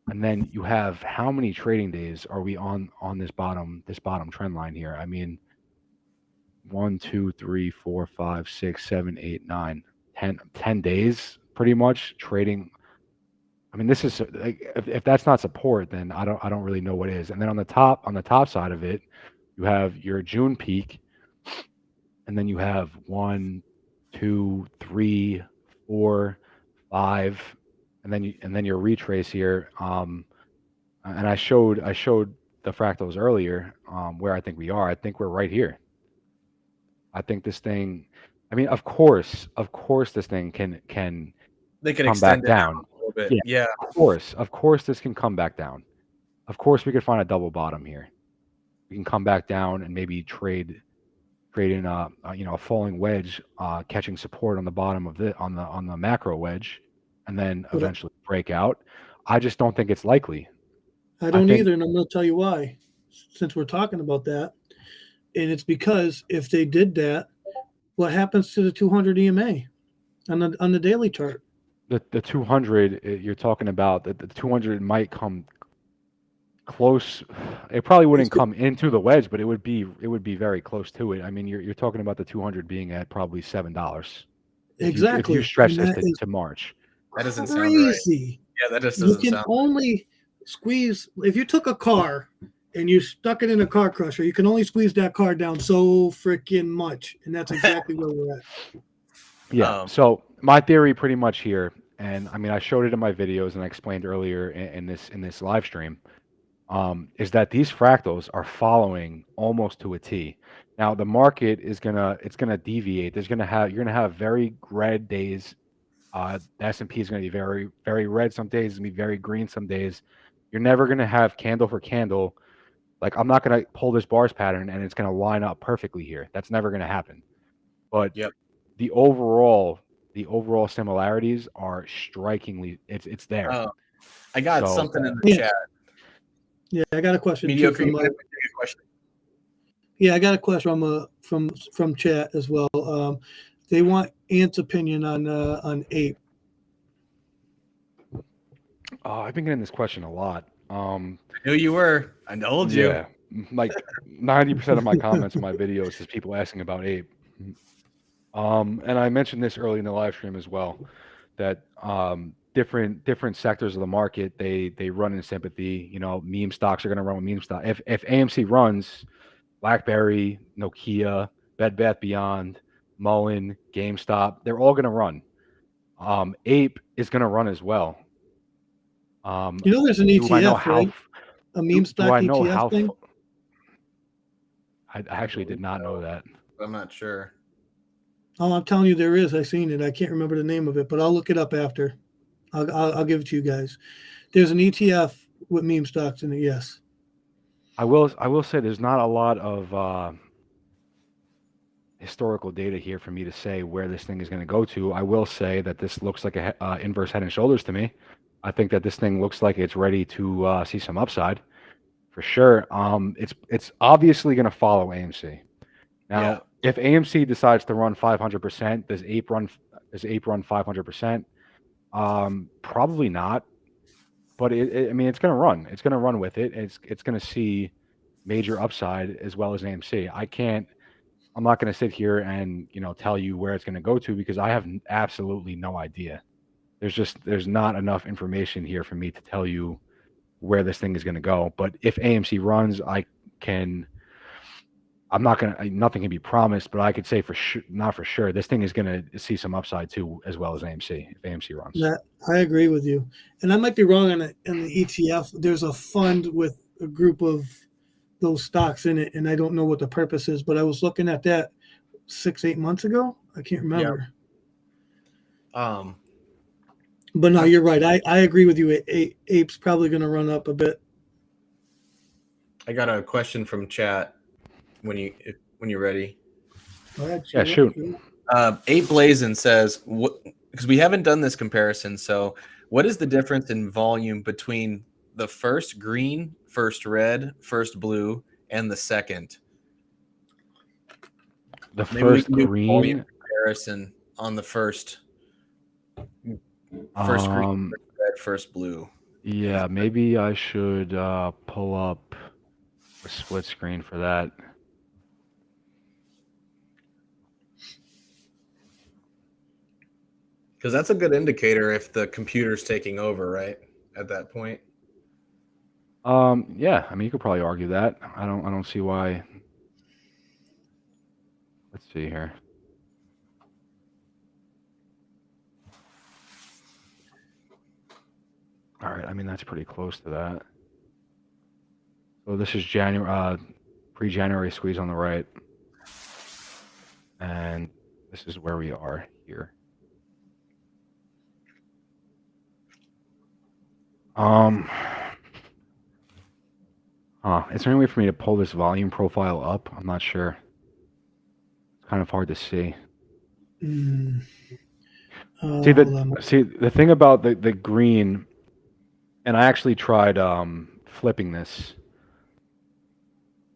and then you have how many trading days are we on this bottom trend line here? I mean, 1, 2, 3, 4, 5, 6, 7, 8, 9, 10 days pretty much trading. I mean, this is like, if that's not support, then I don't really know what is. And then on the top side of it, you have your June peak, and then you have 1, 2, 3, 4, 5, and then your retrace here. And I showed the fractals earlier, where I think we are. I think we're right here. I think this thing. I mean, of course, this thing can They could come back extend it out down. a little bit. Yeah, Yeah. of course, this can come back down. Of course, we could find a double bottom here. We can come back down and maybe trade in a falling wedge, catching support on the bottom of on the macro wedge, and then But eventually break out. I just don't think it's likely. I don't think- either, and I'm going to tell you why. Since we're talking about that, and it's because if they did that, what happens to the 200 EMA on the daily chart? The 200 you're talking about, the 200 might come close. It probably wouldn't come into the wedge, but it would be very close to it. I mean, you're talking about the 200 being at probably $7. Exactly. If you stretch And this that is to March. That doesn't sound right. crazy. Yeah, that just You doesn't can sound only squeeze if you took a car and you stuck it in a car crusher. You can only squeeze that car down so freaking much, and that's exactly where we're at. Yeah. So my theory, pretty much here, and I mean, I showed it in my videos and I explained earlier in this live stream, is that these fractals are following almost to a T. Now the market is gonna deviate. You're gonna have very red days. The S&P is gonna be very, very red some days. It's gonna be very green some days. You're never gonna have candle for candle. Like, I'm not gonna pull this bars pattern and it's gonna line up perfectly here. That's never gonna happen. But Yep. the overall similarities are strikingly. It's there. I got So- something in the Yeah. chat. Yeah, I got a question Mediocre. too. You might have a question. Yeah, I got a question from chat as well. They want Ant's opinion on ape. I've been getting this question a lot. I knew you were. I told you. Yeah, like 90% of my comments on my videos is people asking about ape. And I mentioned this early in the live stream as well, that different sectors of the market, they run in sympathy. You know, meme stocks are going to run with meme stock. If AMC runs, BlackBerry, Nokia, Bed Bath Beyond, Mullen, GameStop, they're all going to run. Ape is going to run as well. You know, there's an do I know ETF, how? right? A meme stock do I know ETF how? thing. I actually did not know that. I'm not sure. Oh, I'm telling you, there is. I seen it. I can't remember the name of it, but I'll look it up after. I'll give it to you guys. There's an ETF with meme stocks in it. Yes. I will say there's not a lot of historical data here for me to say where this thing is going to go to. I will say that this looks like a inverse head and shoulders to me. I think that this thing looks like it's ready to see some upside for sure. It's obviously going to follow AMC. Now, if AMC decides to run 500%, does Ape run 500%? Probably not. But I mean, it's going to run. It's going to run with it. It's going to see major upside as well as AMC. I'm not going to sit here and tell you where it's going to go to, because I have absolutely no idea. There's not enough information here for me to tell you where this thing is going to go. But if AMC runs, nothing can be promised, but I could say not for sure, this thing is going to see some upside too, as well as AMC, if AMC runs. Yeah, I agree with you. And I might be wrong on the ETF. There's a fund with a group of those stocks in it, and I don't know what the purpose is, but I was looking at that 6-8 months ago. I can't remember. But no, you're right. I agree with you. Ape's probably going to run up a bit. I got a question from chat when you're ready. Go ahead, Yeah, shoot. Ape Blazin says, because we haven't done this comparison, so what is the difference in volume between the first green, first red, first blue, and the second. The Maybe we first can do volume green. comparison on the first green, first red, first blue. Yeah, maybe I should pull up a split screen for that. Because that's a good indicator if the computer's taking over, right? At that point. Yeah, I mean you could probably argue that. I don't see why. Let's see here. All right, I mean that's pretty close to that. So this is January, pre-January squeeze on the right, and this is where we are here. Is there any way for me to pull this volume profile up? I'm not sure. It's kind of hard to see. See the thing about the green, and I actually tried flipping this,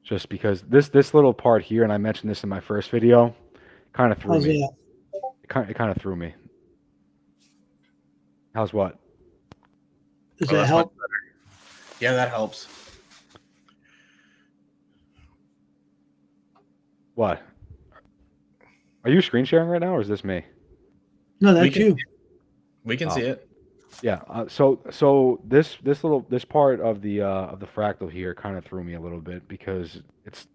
just because this little part here, and I mentioned this in my first video, kind of threw me. It kind of threw me. How's what? Does that help? Yeah, that helps. What? Are you screen sharing right now, or is this me? No, that's you. We can see it. Yeah. So this part of the fractal here kind of threw me a little bit, because it's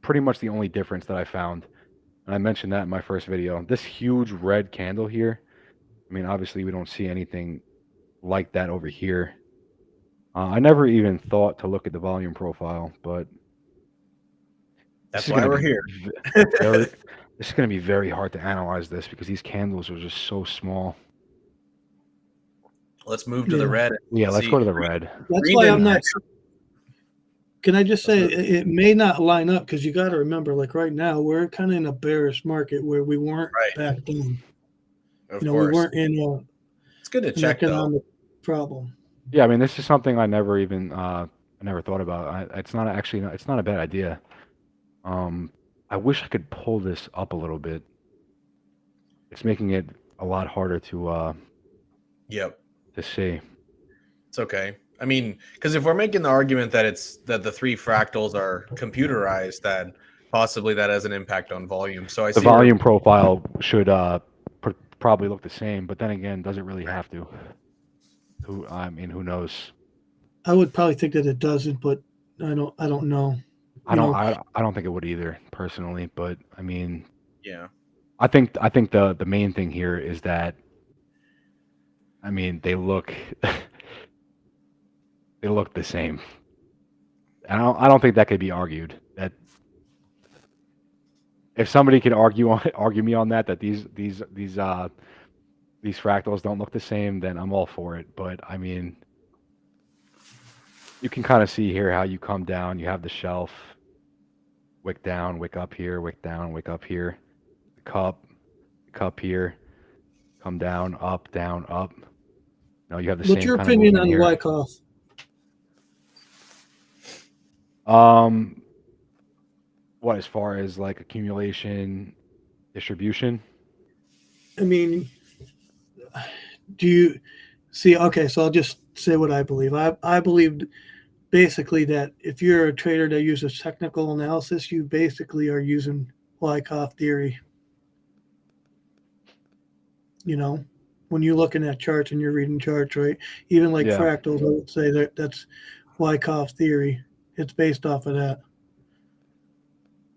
pretty much the only difference that I found, and I mentioned that in my first video. This huge red candle here. I mean, obviously we don't see anything like that over here. I never even thought to look at the volume profile, but that's why we're here. This is going to be very hard to analyze this, because these candles are just so small. Let's move to the red. Yeah, let's go to the red. That's why I'm not. Can I just say it may not line up, because you got to remember, like right now, we're kind of in a bearish market where we weren't back then. Of course. We weren't in it's good to check economic problem. Yeah, I mean, this is something I never even I never thought about. It's not a bad idea. I wish I could pull this up a little bit. It's making it a lot harder to to see. It's okay. I mean, because if we're making the argument that the three fractals are computerized, that possibly that has an impact on volume. So I see the volume profile should probably look the same, but then again, does it really have to? Who knows? I would probably think that it doesn't, but I don't know. I don't think it would either, personally, but I mean, yeah. I think the main thing here is that, I mean, they look they look the same. And I don't think that could be argued. That if somebody could argue me on that these fractals don't look the same, then I'm all for it. But I mean, you can kind of see here how you come down. You have the shelf, wick down, wick up here, wick down, wick up here, the cup here, come down, up. No, you have the same. What's your opinion on Wyckoff? What, as far as like accumulation, distribution? I mean, do you see? Okay, so I'll just say what I believe. I believe basically that if you're a trader that uses technical analysis, you basically are using Wyckoff theory. You know, when you're looking at charts and you're reading charts, right? Even like fractals, I would say that's Wyckoff theory. It's based off of that.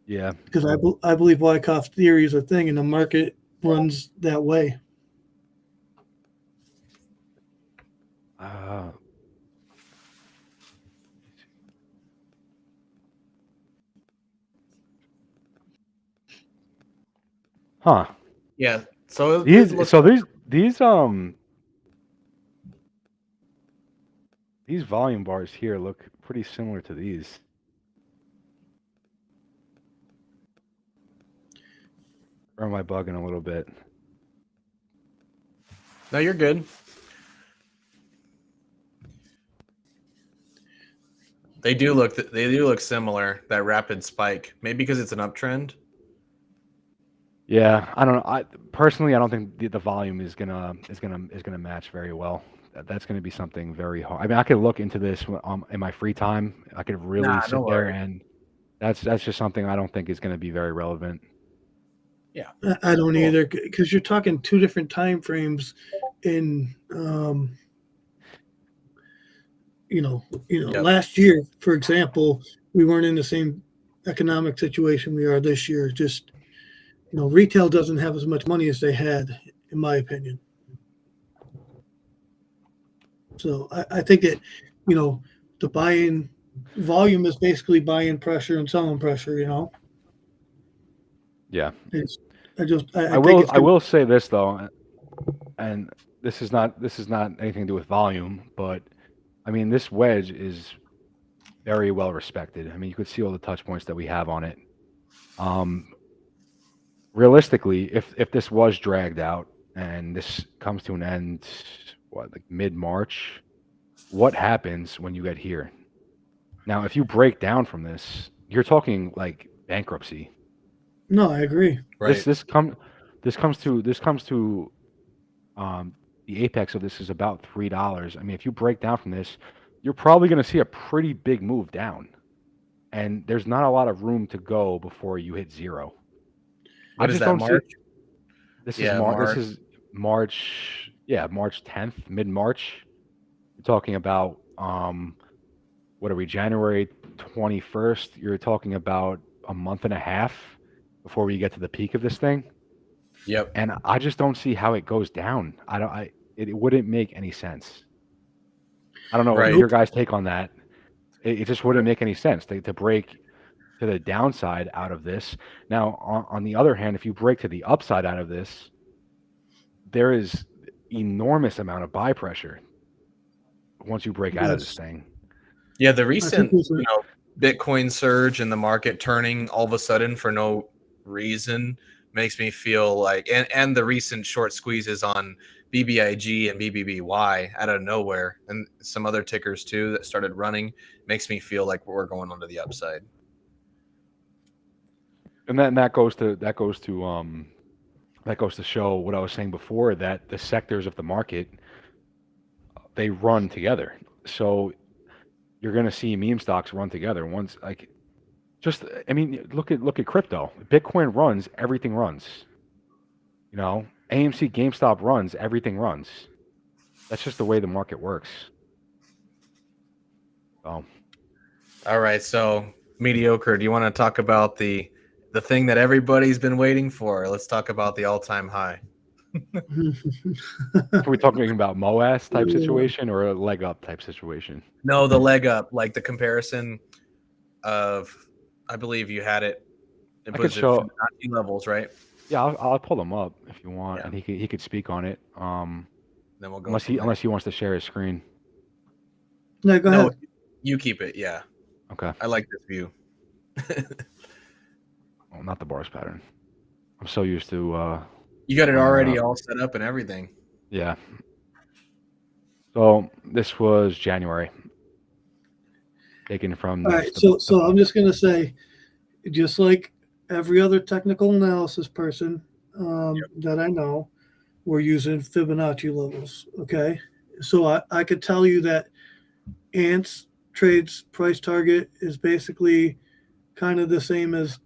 Yeah. Because I believe Wyckoff theory is a thing, and the market runs that way. Huh. Yeah. So these volume bars here look pretty similar to these. Or am I bugging a little bit? No, you're good. They do look similar. That rapid spike, maybe because it's an uptrend. Yeah, I don't know. I personally, I don't think the volume is gonna match very well. That's gonna be something very hard. I mean, I could look into this in my free time. I could really Nah, don't sit there, worry. and that's just something I don't think is gonna be very relevant. Yeah, I don't cool. either, because you're talking two different time frames in Yep. last year, for example, we weren't in the same economic situation we are this year. Just retail doesn't have as much money as they had, in my opinion. So I think that the buying volume is basically buying pressure and selling pressure. Yeah, It's, I I think will it's I going. will say this though, and this is not anything to do with volume, but I mean this wedge is very well respected. I mean, you could see all the touch points that we have on it. Um, Realistically, if this was dragged out and this comes to an end, what, like mid-March, what happens when you get here? Now, if you break down from this, you're talking like bankruptcy. No, I agree. This Right. this come this comes to the apex of this is about $3. I mean, if you break down from this, you're probably going to see a pretty big move down, and there's not a lot of room to go before you hit zero. I What is just that, don't see. March? This is Yeah, Mar. This March. is March. Yeah, March 10th, mid-March. You're talking about what are we? January 21st. You're talking about a month and a half before we get to the peak of this thing, Yep. and I just don't see how it goes down. I don't. It wouldn't make any sense. I don't know Right. your Nope. guys' take on that. It just wouldn't make any sense to break to the downside out of this. Now, on the other hand, if you break to the upside out of this, there is enormous amount of buy pressure once you break out of this Yes, thing. Yeah, the I think recent, there's a Bitcoin surge and the market turning all of a sudden for no reason makes me feel like, and the recent short squeezes on BBIG and BBBY out of nowhere, and some other tickers too that started running, makes me feel like we're going onto the upside. And that goes to show what I was saying before, that the sectors of the market, they run together. So you're going to see meme stocks run together once, like, just, I mean, look at crypto. Bitcoin runs, everything runs. AMC, GameStop runs, everything runs. That's just the way the market works. So All right, so mediocre. Do you want to talk about the thing that everybody's been waiting for? Let's talk about the all-time high. are we talking about MOAS type situation or a leg up type situation? No, the leg up, like the comparison of, I believe you had it. It I could was at show. Fibonacci levels, right? Yeah, I'll pull them up if you want, Yeah. and he could speak on it. Then we'll go Unless from there. he wants to share his screen. no, go No, ahead. you keep it. Yeah, Okay. I like this view. Well, not the bars pattern. I'm so used to. You got it pulling that already up. all set up and everything. Yeah. So this was January, taken from All this. right, so I'm just going to say, just like every other technical analysis person that I know, we're using Fibonacci levels. Okay, so I could tell you that Ants trades price target is basically kind of the same as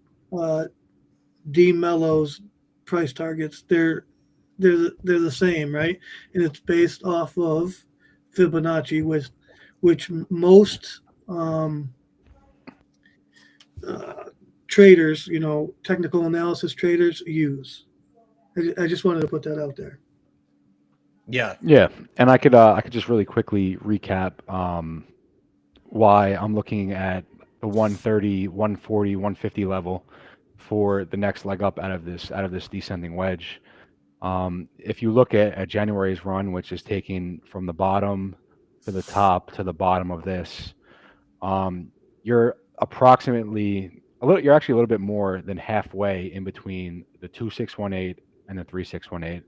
D Mello's price targets. They're the same, right? And it's based off of Fibonacci, which most uh, traders, technical analysis traders use. I just wanted to put that out there. Yeah. Yeah, and I could just really quickly recap why I'm looking at the 130, 140, 150 level for the next leg up out of this descending wedge. If you look at January's run, which is taking from the bottom to the top to the bottom of this, you're approximately you're actually a little bit more than halfway in between the 2618 and the 3618.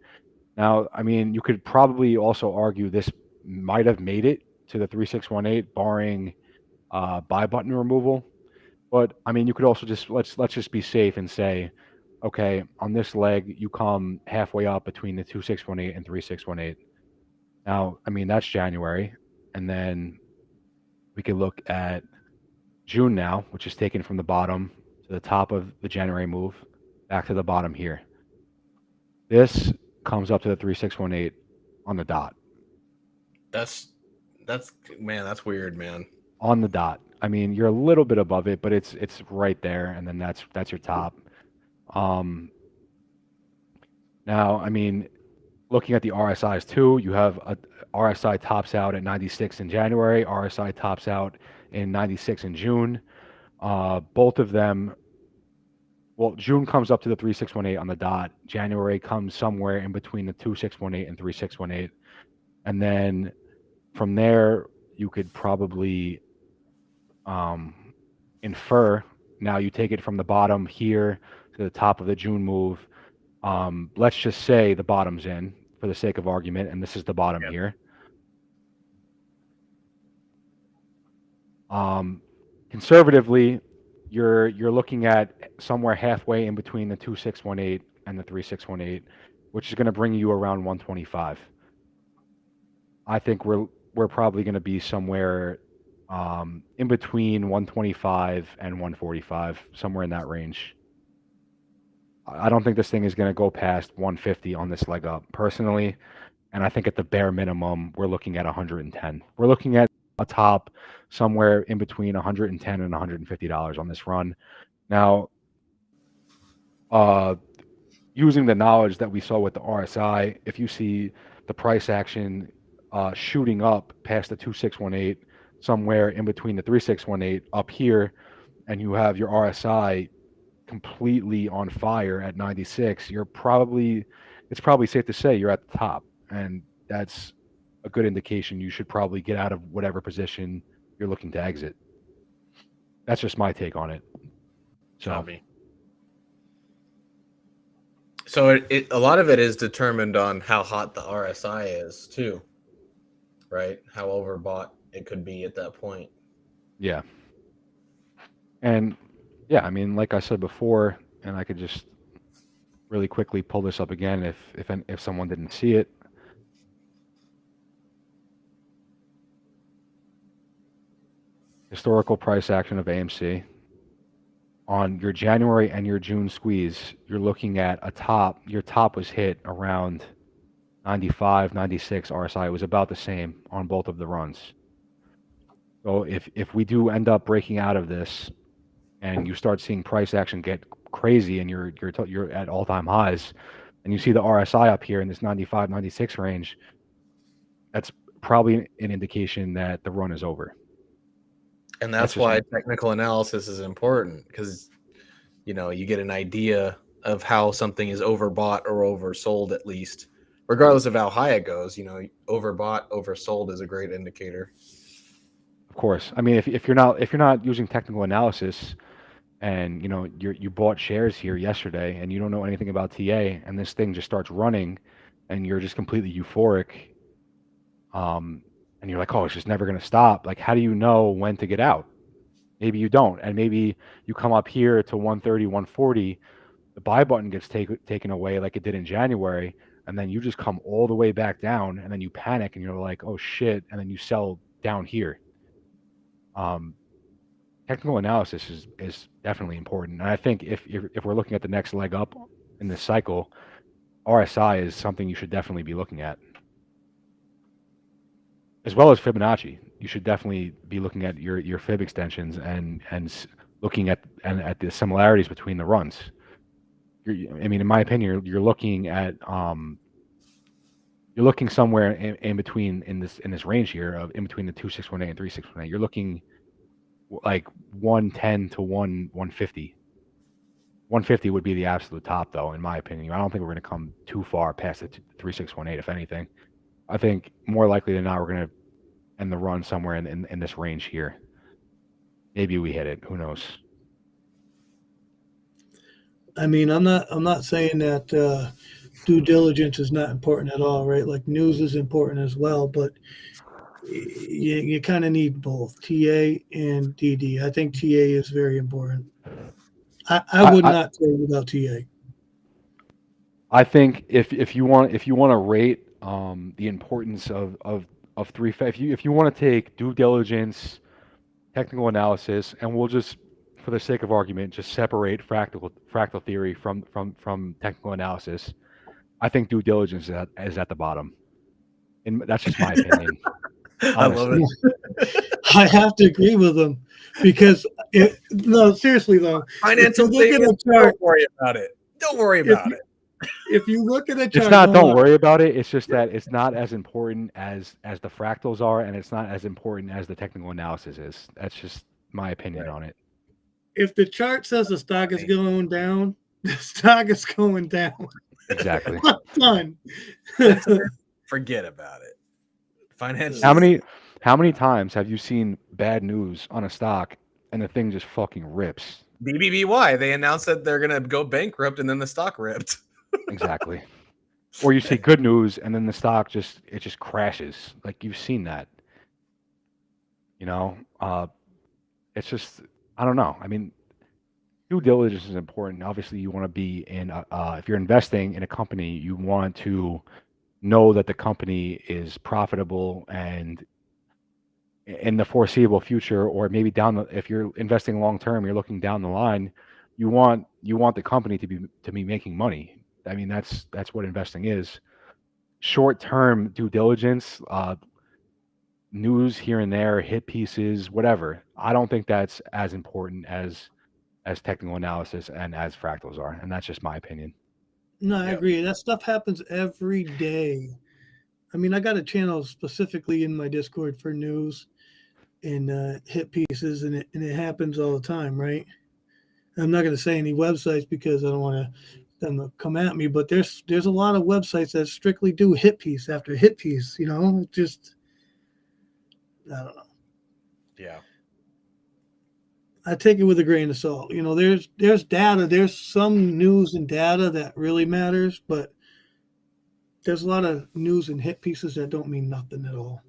Now, I mean, you could probably also argue this might have made it to the 3618, barring buy button removal. But I mean, you could also just let's just be safe and say, okay, on this leg you come halfway up between the 2618 and 3618. Now, I mean that's January, and then we could look at June now, which is taken from the bottom to the top of the January move, back to the bottom here. This comes up to the 3618 on the dot. That's man, that's weird, man. On the dot. I mean, you're a little bit above it, but it's right there, and then that's your top. Now, I mean, looking at the RSIs too, you have a RSI tops out at 96 in January, RSI tops out in 96 in June. Both of them, well, June comes up to the 3618 on the dot. January comes somewhere in between the 2618 and 3618. And then from there, you could probably infer. Now you take it from the bottom here to the top of the June move. Let's just say the bottom's in for the sake of argument, and this is the bottom here. Conservatively, you're looking at somewhere halfway in between the 2618 and the 3618, which is going to bring you around 125. I think we're probably going to be somewhere in between 125 and 145, somewhere in that range. I don't think this thing is going to go past 150 on this leg up, personally. And I think at the bare minimum, we're looking at 110. We're looking at a top somewhere in between 110 and $150 on this run. Now, using the knowledge that we saw with the RSI, if you see the price action shooting up past the 2618, somewhere in between the 3618 up here, and you have your RSI completely on fire at 96, it's probably safe to say you're at the top, and that's a good indication you should probably get out of whatever position you're looking to exit. That's just my take on it. So a lot of it is determined on how hot the RSI is too, right? How overbought it could be at that point. Yeah. And yeah, I mean, like I said before, and I could just really quickly pull this up again if someone didn't see it. Historical price action of AMC. On your January and your June squeeze, you're looking at a top. Your top was hit around 95, 96 RSI. It was about the same on both of the runs. So if we do end up breaking out of this, and you start seeing price action get crazy, and you're at all-time highs, and you see the RSI up here in this 95, 96 range, that's probably an indication that the run is over. And that's why technical analysis is important, because you get an idea of how something is overbought or oversold, at least, regardless of how high it goes. Overbought, oversold is a great indicator. Of course. I mean, if you're not using technical analysis, and you bought shares here yesterday, and you don't know anything about TA, and this thing just starts running, and you're just completely euphoric, and you're like, oh, it's just never going to stop. Like, how do you know when to get out? Maybe you don't, and maybe you come up here to 130, 140, the buy button gets taken away like it did in January, and then you just come all the way back down, and then you panic, and you're like, oh shit, and then you sell down here. Technical analysis is definitely important, and I think if we're looking at the next leg up in this cycle, RSI is something you should definitely be looking at, as well as Fibonacci. You should definitely be looking at your fib extensions and looking at the similarities between the runs. I mean, in my opinion, you're looking at you're looking somewhere in between in this range here of in between the 2618 and 3618. You're looking like 110 to 150. 150 would be the absolute top, though, in my opinion. I don't think we're going to come too far past the 3618, if anything. I think more likely than not, we're going to end the run somewhere in this range here. Maybe we hit it. Who knows? I mean, I'm not saying that due diligence is not important at all, right? Like, news is important as well, but you kind of need both TA and DD. I think TA is very important. I would not trade without TA. I think if you want to rate the importance of three if you want to take due diligence, technical analysis, and we'll just for the sake of argument just separate fractal theory from technical analysis. I think due diligence is at the bottom, and that's just my opinion. I love it. I have to agree with them because no, seriously though, Financial if you look at statements, a chart, don't worry about it. Don't worry about it. if you look at a chart, It's not. Don't worry about it. It's just that it's not as important as the fractals are, and it's not as important as the technical analysis is. That's just my opinion on it. If the chart says the stock is going down, the stock is going down. Exactly. Done. Forget about it. Financial. How many times have you seen bad news on a stock and the thing just fucking rips? BBBY, they announced that they're gonna go bankrupt, and then the stock ripped. Exactly. Or you see good news and then the stock just crashes. Like you've seen that. You know, it's just I don't know. I mean, due diligence is important. Obviously, you want to be in if you're investing in a company, you want to know that the company is profitable and in the foreseeable future, or maybe if you're investing long term, you're looking down the line, you want the company to be making money. I mean, that's what investing is. Short term due diligence, news here and there, hit pieces, whatever. I don't think that's as important as technical analysis and as fractals are, and that's just my opinion. No, I agree. That stuff happens every day. I mean, I got a channel specifically in my Discord for news and hit pieces, and it happens all the time, right? I'm not going to say any websites because I don't want them to come at me, but there's a lot of websites that strictly do hit piece after hit piece. You know, just I don't know. Yeah. I take it with a grain of salt. You know, there's data. There's some news and data that really matters, but there's a lot of news and hit pieces that don't mean nothing at all.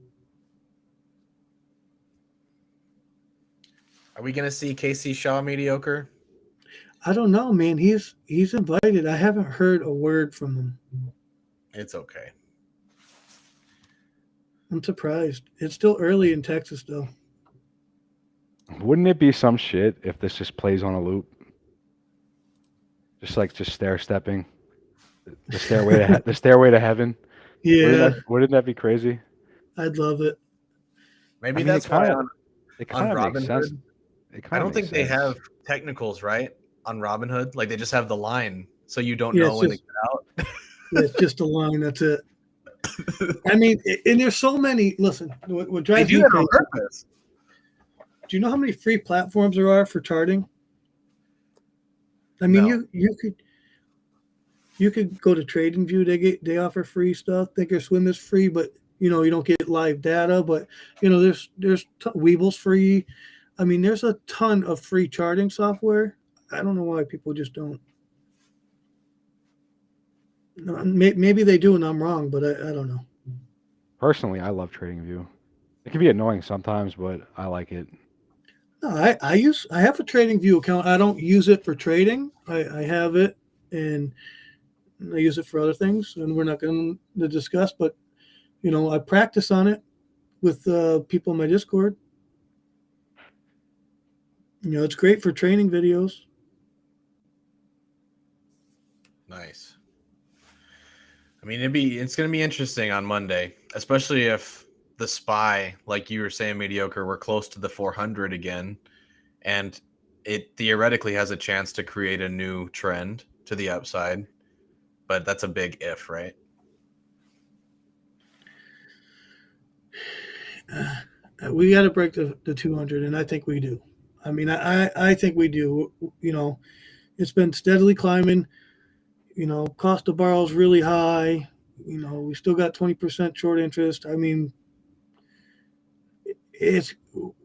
Are we gonna see Casey Shaw mediocre? I don't know, man. He's invited. I haven't heard a word from him. It's okay. I'm surprised. It's still early in Texas, though. Wouldn't it be some shit if this just plays on a loop? Just stair stepping, the stairway to heaven. Yeah, Wouldn't that be crazy? I'd love it. Maybe that's why on Robinhood, I don't think they have technicals, right? On Robinhood, like they just have the line, so you don't know when to get out. Yeah, it's just a line. That's it. I mean, and there's so many. Listen, what drives me crazy. Do you know how many free platforms there are for charting? I mean, No. you could go to TradingView. They offer free stuff. Thinkorswim is free, but you don't get live data. But there's Weeble's free. I mean, there's a ton of free charting software. I don't know why people just don't. Maybe they do, and I'm wrong, but I don't know. Personally, I love TradingView. It can be annoying sometimes, but I like it. No, I have a TradingView account. I don't use it for trading. I have it, and I use it for other things, and we're not going to discuss. But I practice on it with people in my Discord. It's great for training videos. Nice. I mean, it's going to be interesting on Monday, especially if the SPY, like you were saying, mediocre, we're close to the 400 again, and it theoretically has a chance to create a new trend to the upside, but that's a big if, right? We got to break the 200, and I think we do. I mean, I think we do. It's been steadily climbing. Cost to borrow is really high. We still got 20% short interest. I mean,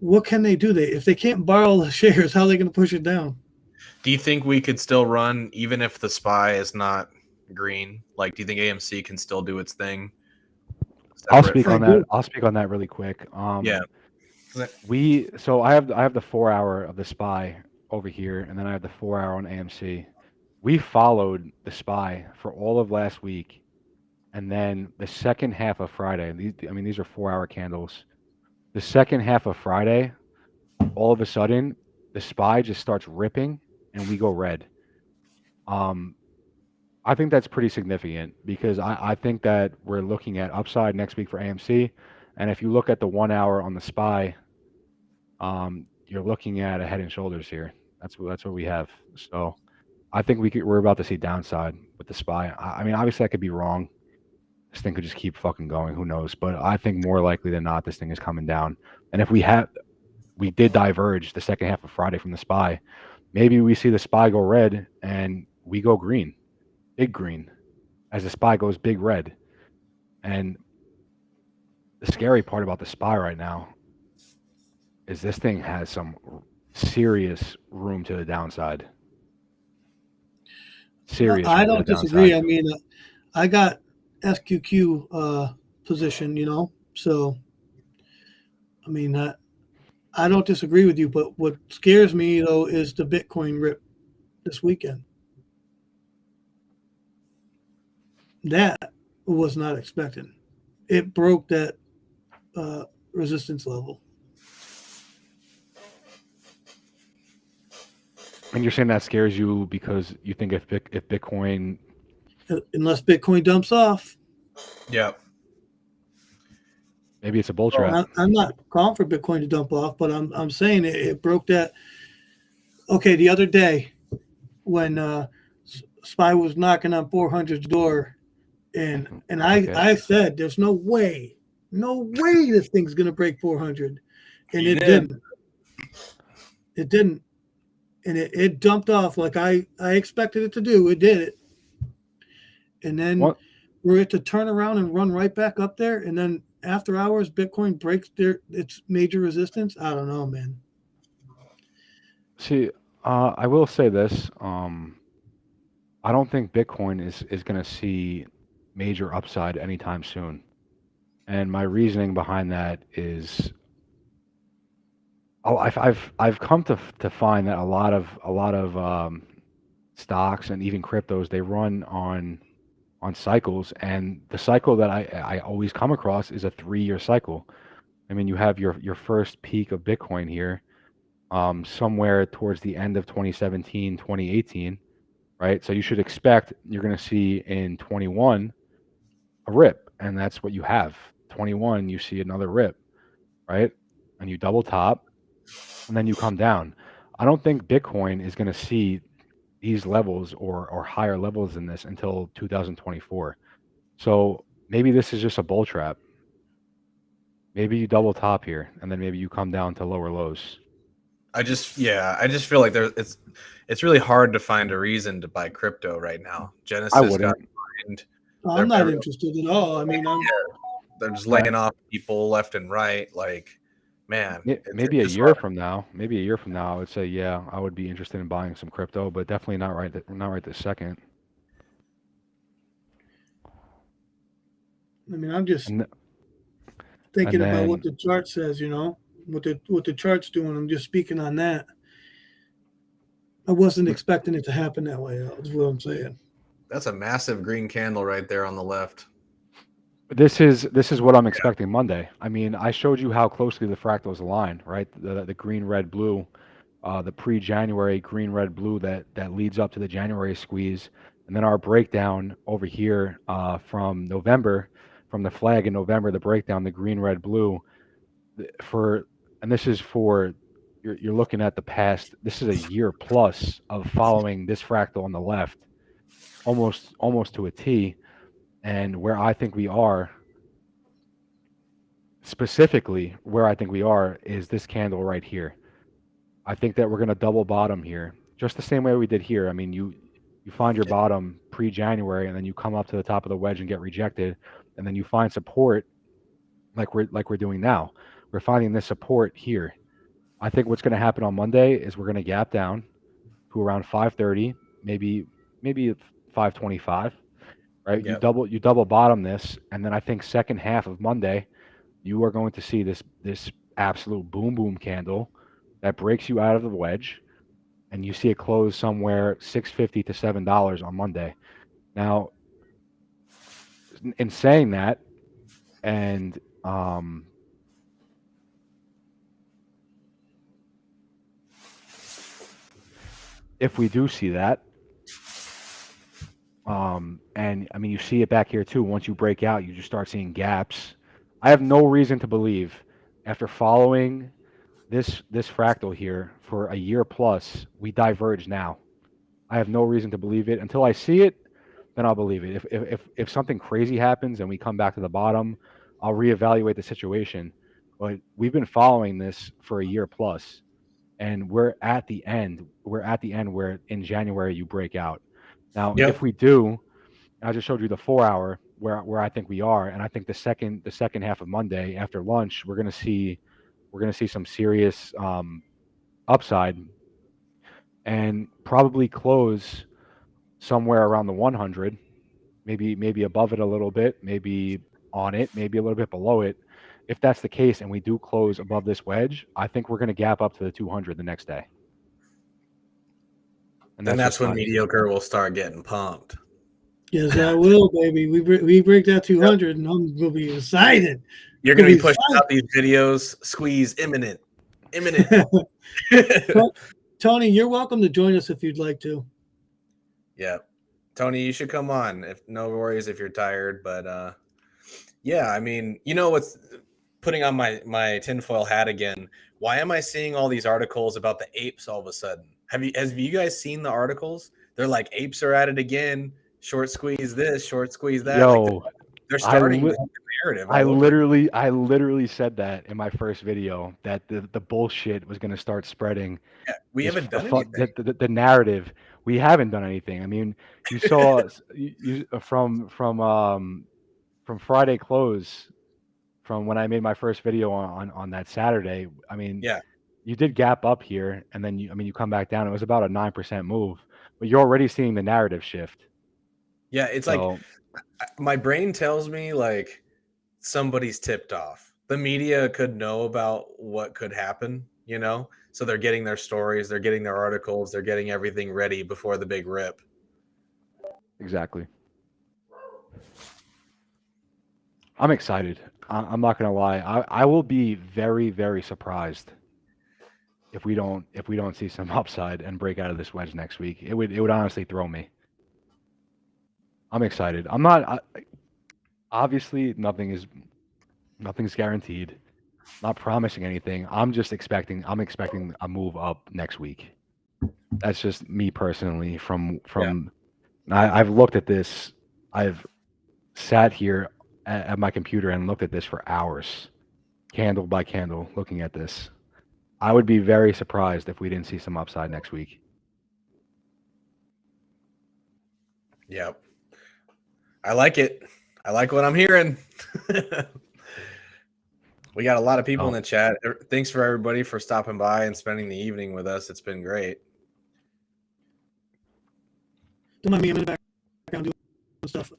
what can they do? If they can't borrow the shares, how are they going to push it down? Do you think we could still run even if the SPY is not green? Like, do you think AMC can still do its thing? I'll separate speak from on I that. do. I'll speak on that really quick. yeah. So I have the 4 hour of the SPY over here, and then I have the 4 hour on AMC. We followed the SPY for all of last week, and then the second half of Friday. These are 4 hour candles. The second half of Friday, all of a sudden, the SPY just starts ripping, and we go red. Um, I think that's pretty significant because I think that we're looking at upside next week for AMC, and if you look at the 1 hour on the SPY, you're looking at a head and shoulders here. That's what we have. So I think we're about to see downside with the SPY. I mean, obviously I could be wrong. This thing could just keep fucking going. Who knows? But I think more likely than not, this thing is coming down. And if we did diverge the second half of Friday from the SPY, maybe we see the SPY go red and we go green, big green, as the SPY goes big red. And the scary part about the SPY right now is this thing has some serious room to the downside. Serious I room to the don't disagree. downside. I mean, I got SQQ position, so I mean, I don't disagree with you. But what scares me though is the Bitcoin rip this weekend. That was not expected. It broke that resistance level. And you're saying that scares you because you think if Bitcoin, Unless Bitcoin dumps off. Yeah. maybe it's a bull trap. I'm not calling for Bitcoin to dump off, but I'm saying it broke that. Okay, the other day when SPY was knocking on 400's door, and Okay. I said there's no way this thing's gonna break 400, and You it did. didn't. It didn't, and it dumped off like I expected it to do. It did it, and then What? we're at to turn around and run right back up there, and then after hours, Bitcoin breaks its major resistance. I don't know, man. See, I will say this. I don't think Bitcoin is going to see major upside anytime soon. And my reasoning behind that is, I've come to find that a lot of stocks and even cryptos, they run on cycles, and the cycle that I always come across is a 3 year cycle. I mean, you have your first peak of Bitcoin here, somewhere towards the end of 2017, 2018, right? So you should expect you're going to see in 21 a rip, and that's what you have. 21, you see another rip, right? And you double top, and then you come down. I don't think Bitcoin is going to see these levels or higher levels than this until 2024. So maybe this is just a bull trap. Maybe you double top here, and then maybe you come down to lower lows. I just feel like it's really hard to find a reason to buy crypto right now. I Genesis got wouldn't. mined. I'm not interested at all. I mean, They're just laying off people left and right. Like, man, Maybe a it's year hard. from now, I would say, yeah, I would be interested in buying some crypto, but definitely not right this second. I mean, I'm just And thinking about then what the chart says. What the chart's doing. I'm just speaking on that. I wasn't expecting it to happen that way. That's what I'm saying. That's a massive green candle right there on the left. this is what I'm expecting Monday. I mean, I showed you how closely the fractals align, right? The green, red, blue, the pre-January green, red, blue that leads up to the January squeeze, and then our breakdown over here from November, from the flag in November, the breakdown, the green, red, blue, and this is for you're looking at the past. This is a year plus of following this fractal on the left, almost to a T, and where I think we are. Specifically, where I think we are is this candle right here. I think that we're going to double bottom here, just the same way we did here. I mean, you find your bottom pre-January, and then you come up to the top of the wedge and get rejected, and then you find support like we're doing now. We're finding this support here. I think what's going to happen on Monday is we're going to gap down to around 530, maybe 525, right? Yep. You double bottom this, and then I think second half of Monday, you are going to see this absolute boom candle that breaks you out of the wedge, and you see it close somewhere $6.50 to $7 on Monday. Now, in saying that, and if we do see that, and I mean, you see it back here too. Once you break out, you just start seeing gaps. I have no reason to believe, after following this fractal here for a year plus, we diverge now. I have no reason to believe it until I see it. Then I'll believe it. If something crazy happens and we come back to the bottom, I'll reevaluate the situation. But we've been following this for a year plus, and we're at the end. We're at the end where in January you break out. Now, Yep. if we do, I just showed you the 4 hour where I think we are, and I think the second half of Monday after lunch we're gonna see some serious upside, and probably close somewhere around the 100, maybe above it a little bit, maybe on it, maybe a little bit below it. If that's the case and we do close above this wedge, I think we're going to gap up to the 200 the next day. And Then that's just when my, mediocre will start getting pumped. Yes, I will, baby. We break that 200, and I'm gonna be excited. You're going to be pushing out these videos. Squeeze imminent. Tony, you're welcome to join us if you'd like to. Yeah, Tony, you should come on. If no worries if you're tired, but yeah, I mean, you know what's putting on my tinfoil hat again? Why am I seeing all these articles about the apes all of a sudden? Have you guys seen the articles? They're like, apes are at it again. Short squeeze this, short squeeze that. Yo, like they're starting the narrative. I literally said that in my first video, that the bullshit was going to start spreading. Yeah, we haven't done anything. The narrative. We haven't done anything. I mean, you saw you from Friday close, from when I made my first video on that Saturday. I mean, yeah, you did gap up here, and then you come back down. It was about a 9% move, but you're already seeing the narrative shift. Yeah, it's like my brain tells me like somebody's tipped off. The media could know about what could happen, you know? So they're getting their stories, they're getting their articles, they're getting everything ready before the big rip. Exactly. I'm excited. I'm not gonna lie. I will be very, very surprised if we don't see some upside and break out of this wedge next week. It would honestly throw me. I'm excited. I'm not. Obviously, nothing's guaranteed. Not promising anything. I'm expecting a move up next week. That's just me personally. I've looked at this. I've sat here at my computer and looked at this for hours, candle by candle, looking at this. I would be very surprised if we didn't see some upside next week. Yep. I like it. I like what I'm hearing. We got a lot of people in the chat. Thanks for everybody for stopping by and spending the evening with us. It's been great. Don't mind me. I'm in the background doing stuff.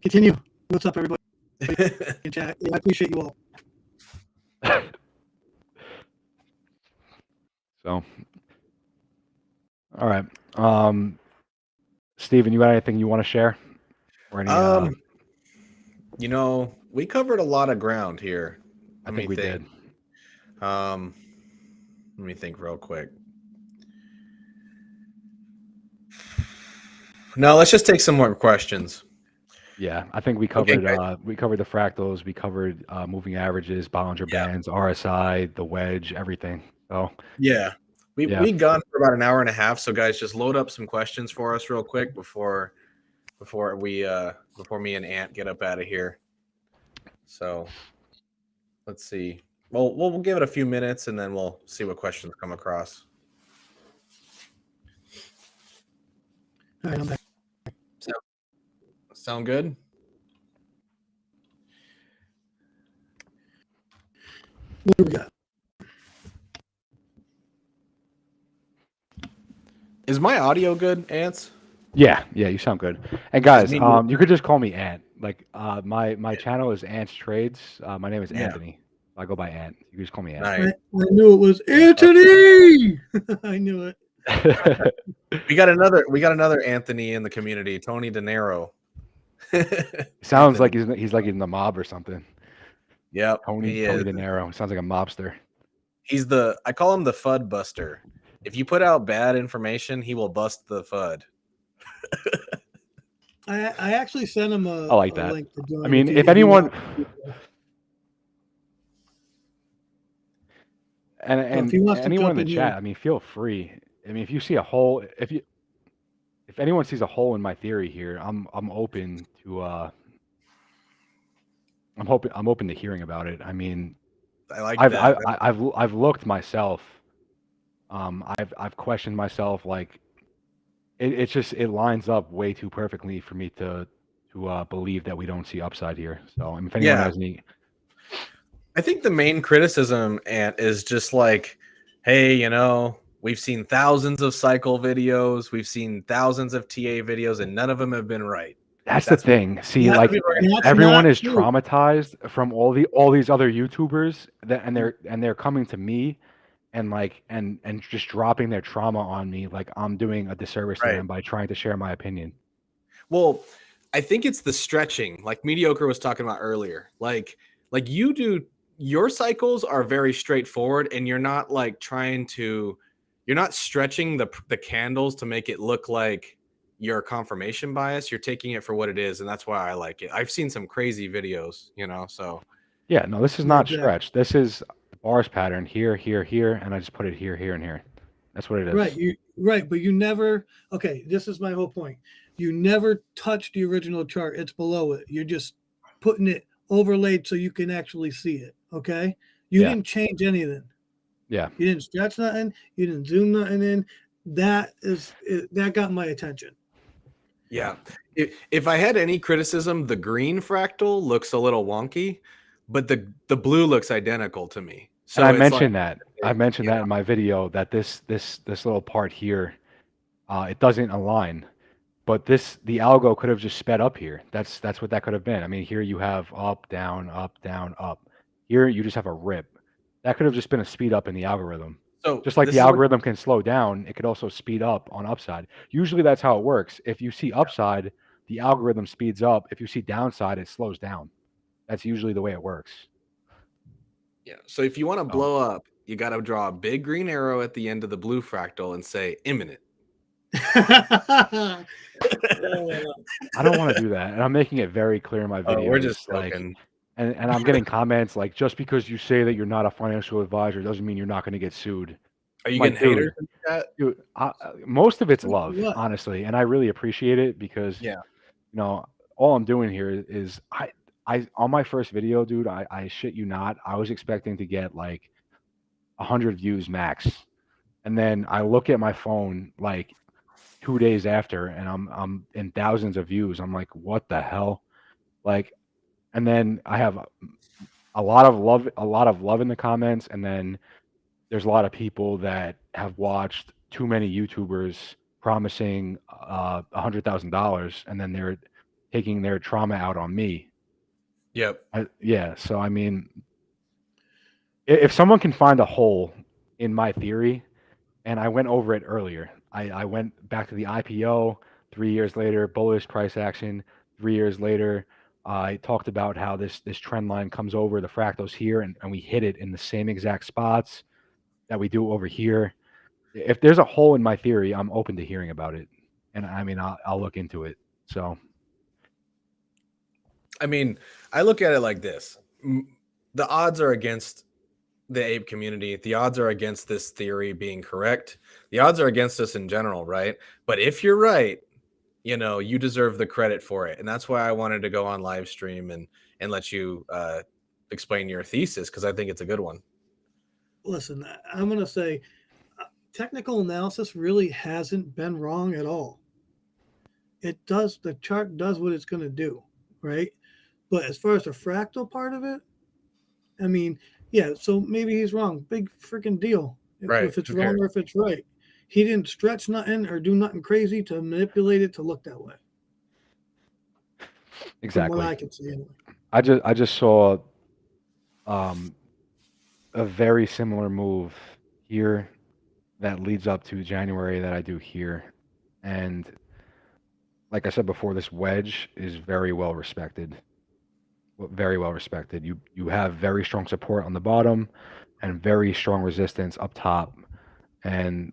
Continue. What's up, everybody? In chat. Yeah, I appreciate you all. So, all right. Steven, you got anything you want to share? Or any, you know, we covered a lot of ground here. I think we did. Let me think real quick. No, let's just take some more questions. Yeah, I think we covered we covered the fractals, we covered moving averages, Bollinger Bands, RSI, the wedge, everything. So yeah, we've gone for about an hour and a half. So guys, just load up some questions for us real quick before me and Ant get up out of here. So let's see. Well, we'll give it a few minutes and then we'll see what questions come across. All right, I'm back. Sound good? What do we got? Is my audio good, Ants? Yeah, you sound good. And Because guys, me, you could just call me Ant. Like, my channel is Ant's Trades. My name is yeah, Anthony. I go by Ant. You can just call me Ant. nice. I knew it was Yeah, Anthony. I knew it. we got another Anthony in the community, Tony De Niro. Sounds Anthony. like he's like in the mob or something. Yep, Tony he is. De Niro. Sounds like a mobster. I call him the FUD buster. If you put out bad information, he will bust the FUD. I actually sent him I like that. link to join. I mean, if you anyone want. and So if he wants to anyone in jump the in chat, here, I mean, feel free. I mean, if you see a hole, if anyone sees a hole in my theory here, I'm open to I'm open to hearing about it. I mean, I like that. I've looked myself. I've questioned myself. Like it's just it lines up way too perfectly for me to believe that we don't see upside here. So if anyone Yeah. has any, I think the main criticism is just like, hey, we've seen thousands of cycle videos, we've seen thousands of TA videos, and none of them have been right. that's the thing. See, That's- like that's everyone not is true. traumatized from all these other YouTubers and they're coming to me and like and just dropping their trauma on me like I'm doing a disservice to Right. them by trying to share my opinion. Well, I think it's the stretching, like Mediocre was talking about earlier. Like you do, your cycles are very straightforward, and you're not like you're not stretching the candles to make it look like your confirmation bias. You're taking it for what it is, and that's why I like it. I've seen some crazy videos, so Yeah, no, this is Yeah, not exactly. stretched. This is bars pattern here, here, here, and I just put it here, here, and here. That's what it is. Right, but you never. Okay, this is my whole point. You never touch the original chart. It's below it. You're just putting it overlaid so you can actually see it. Okay, you Yeah. didn't change anything. Yeah. You didn't stretch nothing. You didn't zoom nothing in. That got my attention. yeah. If I had any criticism, the green fractal looks a little wonky, but the blue looks identical to me. So And I it's mentioned like, that. I mentioned that in my video that this little part here, it doesn't align. But the algo could have just sped up here. That's what that could have been. I mean, here you have up, down, up, down, up. Here you just have a rip. That could have just been a speed up in the algorithm. so Just like this the is what- algorithm can slow down, it could also speed up on upside. Usually that's how it works. If you see upside, the algorithm speeds up. If you see downside, it slows down. That's usually the way it works. yeah. So if you want to blow up, you got to draw a big green arrow at the end of the blue fractal and say imminent. I don't want to do that, and I'm making it very clear in my videos. We're just like, joking. and I'm getting comments like, just because you say that you're not a financial advisor doesn't mean you're not going to get sued. Are you Like, getting haters in the chat? Dude, most of it's love, What? honestly, and I really appreciate it because, Yeah. all I'm doing here is I on my first video, dude, I shit you not, I was expecting to get like 100 views max, and then I look at my phone like 2 days after, and I'm in thousands of views. I'm like, what the hell? Like, and then I have a lot of love in the comments, and then there's a lot of people that have watched too many YouTubers promising $100,000, and then they're taking their trauma out on me. Yep. Yeah, so I mean, if someone can find a hole in my theory, and I went over it earlier, I went back to the IPO 3 years later, bullish price action 3 years later. I talked about how this trend line comes over the fractals here, and we hit it in the same exact spots that we do over here. If there's a hole in my theory, I'm open to hearing about it, and I mean, I'll look into it. So, I mean, I look at it like this: the odds are against the ape community. The odds are against this theory being correct. The odds are against us in general, right? But if you're right, you deserve the credit for it, and that's why I wanted to go on live stream and let you explain your thesis, because I think it's a good one. Listen, I'm going to say technical analysis really hasn't been wrong at all. The chart does what it's going to do, right? But as far as the fractal part of it, I mean, yeah, so maybe he's wrong. Big freaking deal. Right. If it's Who wrong cares? or if it's right. he didn't stretch nothing or do nothing crazy to manipulate it to look that way. From Exactly. what I can see, anyway. I just saw a very similar move here that leads up to January that I do here. And like I said before, this wedge is very well respected. Very well respected. You have very strong support on the bottom and very strong resistance up top. And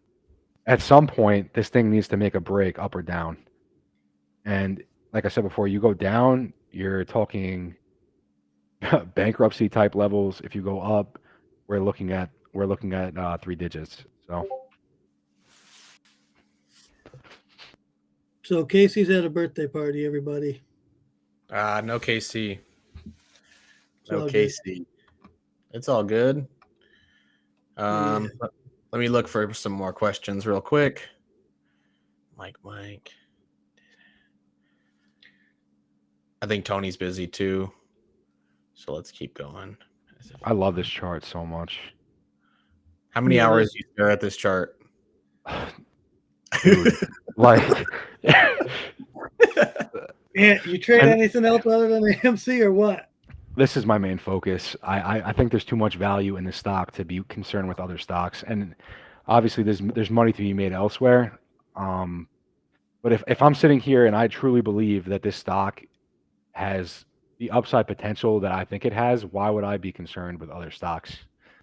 at some point, this thing needs to make a break up or down. And like I said before, you go down, you're talking bankruptcy type levels. If you go up, we're looking at 3 digits. So Casey's at a birthday party, everybody. No KC. No all good. KC. It's all good. Yeah. Let me look for some more questions real quick. Mike. I think Tony's busy too. So let's keep going. I love this chart so much. How many Yeah, hours do you stare at this chart? Dude, like Yeah, you trade And- anything else other than AMC or what? this is my main focus. I think there's too much value in the stock to be concerned with other stocks, and obviously there's money to be made elsewhere. But if I'm sitting here and I truly believe that this stock has the upside potential that I think it has, why would I be concerned with other stocks?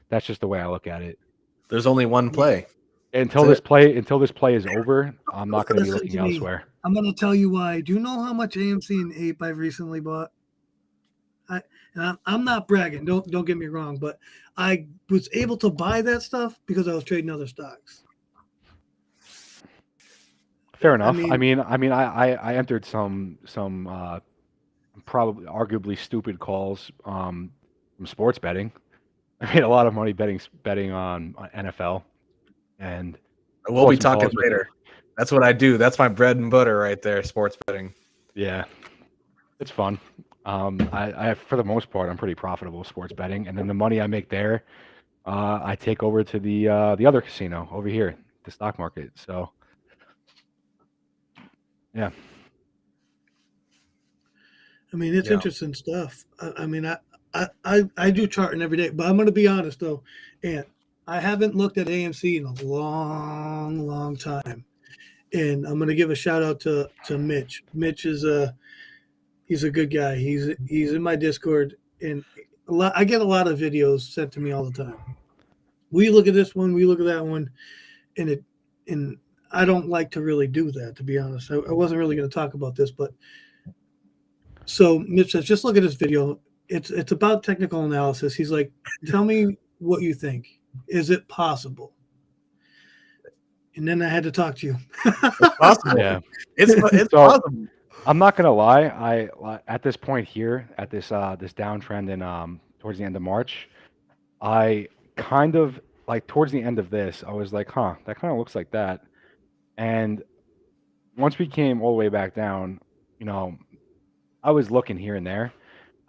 That's just the way I look at it. There's only one play. Until this play is over, I'm not going to be Listen looking to me. elsewhere. I'm going to tell you why. Do you know how much AMC and Ape I've recently bought? I'm not bragging. Don't get me wrong, but I was able to buy that stuff because I was trading other stocks. Fair enough. mean- I entered some probably arguably stupid calls from sports betting. I made a lot of money betting on NFL, and We'll be Awesome talking calls with later. That's what I do. That's my bread and butter right there, sports betting. yeah, it's fun. I for the most part I'm pretty profitable sports betting, and then the money I make there, I take over to the other casino over here, the stock market. So yeah. I mean, it's Yeah. interesting stuff. I do charting every day, but I'm going to be honest though, and I haven't looked at AMC in a long time. And I'm going to give a shout out to Mitch. Mitch is he's a good guy. He's in my Discord, and I get a lot of videos sent to me all the time. We look at this one, we look at that one, and I don't like to really do that, to be honest. I wasn't really going to talk about this, but so Mitch says, just look at this video. It's about technical analysis. He's like, tell me what you think. Is it possible? And then I had to talk to you. It's possible. Yeah. It's So- possible. I'm not gonna lie. I at this point here, at this downtrend in towards the end of March, I kind of like towards the end of this, I was like, huh, that kind of looks like that. And once we came all the way back down, I was looking here and there,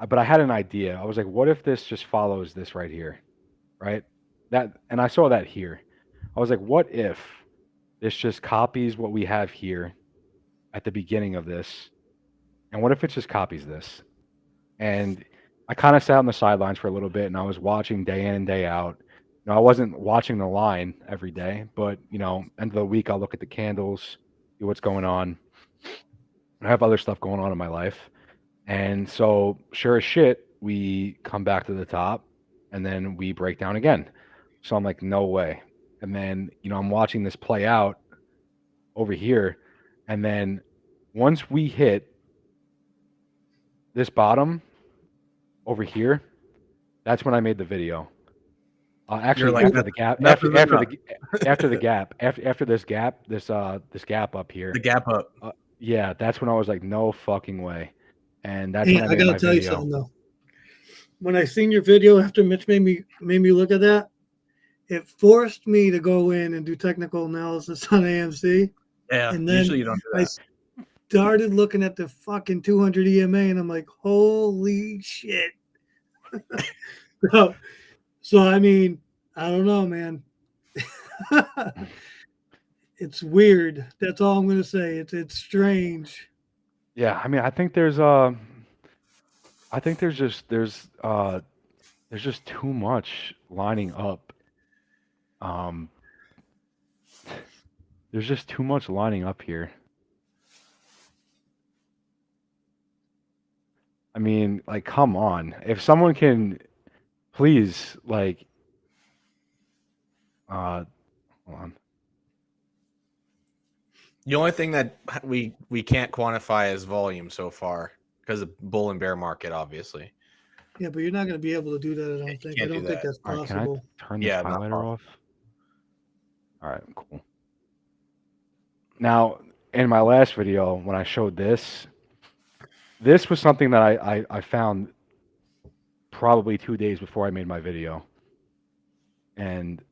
but I had an idea. I was like, what if this just follows this right here, right? And I saw that here. I was like, what if this just copies what we have here at the beginning of this, and what if it just copies this? And I kind of sat on the sidelines for a little bit, and I was watching day in and day out. I wasn't watching the line every day, but end of the week I'll look at the candles, see what's going on. I have other stuff going on in my life, and so sure as shit, we come back to the top, and then we break down again. So I'm like, no way. And then I'm watching this play out over here, and then once we hit this bottom over here, that's when I made the video. Actually, like, after the gap, enough after is enough. after the gap, after this gap, this gap up here, The gap up. yeah, that's when I was like, no fucking way, and that's Hey, when I I made gotta my tell you video. something though. When I seen your video after Mitch made me look at that, it forced me to go in and do technical analysis on AMC. Yeah. And then Usually you don't do I that. started looking at the fucking 200 EMA, and I'm like, holy shit. So I mean, I don't know, man. It's weird. That's all I'm going to say. It's strange. Yeah, I mean, I think there's just too much lining up. Um, there's just too much lining up here. I mean, like, come on. If someone can please, like, hold on. The only thing that we can't quantify is volume so far because of bull and bear market, obviously. Yeah, but you're not going to be able to do that. I don't think. I can't do don't think that. that's All right, can I possible. turn this Yeah, not highlighter possible. off? All right, cool. Now, in my last video, when I showed this was something that I found probably 2 days before I made my video, and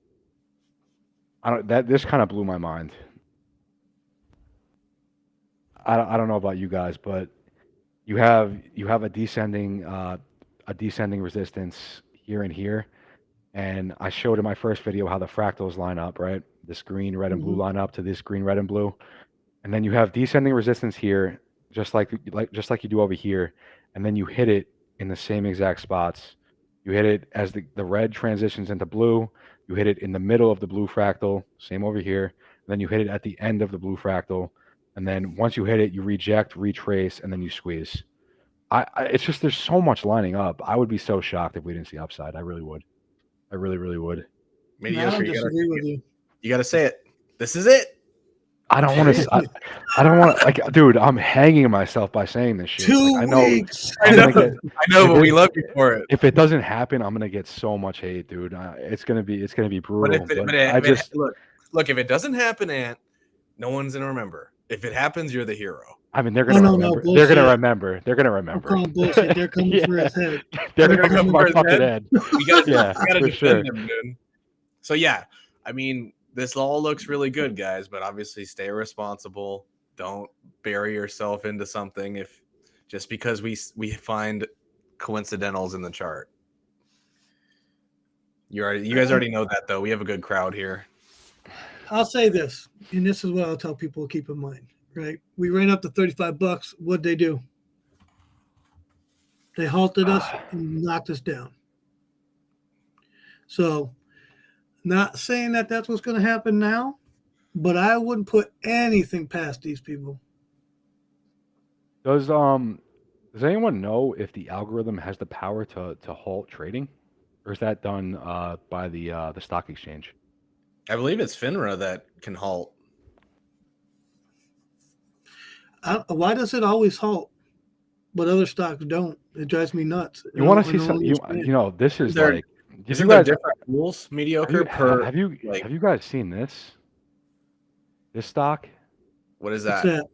this kind of blew my mind. I don't know about you guys, but you have a descending resistance here and here, and I showed in my first video how the fractals line up, right? This green, red, and blue line up to this green, red, and blue, and then you have descending resistance here, just like you do over here, and then you hit it in the same exact spots. You hit it as the red transitions into blue. You hit it in the middle of the blue fractal, same over here. And then you hit it at the end of the blue fractal. And then once you hit it, you reject, retrace, and then you squeeze. It's just there's so much lining up. I would be so shocked if we didn't see upside. I really would. I really, really would. No, I don't disagree with you. You got to say it. This is it. I don't want to. I don't want to. Like, dude, I'm hanging myself by saying this shit. 2 Like, I know. weeks. I'm gonna get, I know, but we love you for it. if it doesn't happen, I'm gonna get so much hate, dude. It's gonna be brutal. Look, if it doesn't happen, Ant, no one's gonna remember. If it happens, you're the hero. I mean, they're gonna remember. They're gonna remember. They're gonna remember. I'm calling bullshit. They're coming for his head. They're gonna come for my fucking head. We gotta for defend sure. him, dude. So yeah, I mean, this all looks really good, guys, but obviously stay responsible. Don't bury yourself into something if just because we find coincidentals in the chart. You guys already know that, though. We have a good crowd here. I'll say this, and this is what I'll tell people to keep in mind, right? We ran up to $35. What'd they do? They halted us and knocked us down. So, not saying that that's what's going to happen now, but I wouldn't put anything past these people. Does anyone know if the algorithm has the power to halt trading, or is that done by the stock exchange? I believe it's FINRA that can halt. Why does it always halt, but other stocks don't? It drives me nuts. You want to see some? This is like. Isn't there different rules? Mediocre per. Have you guys seen this? This stock? What is that? What's that?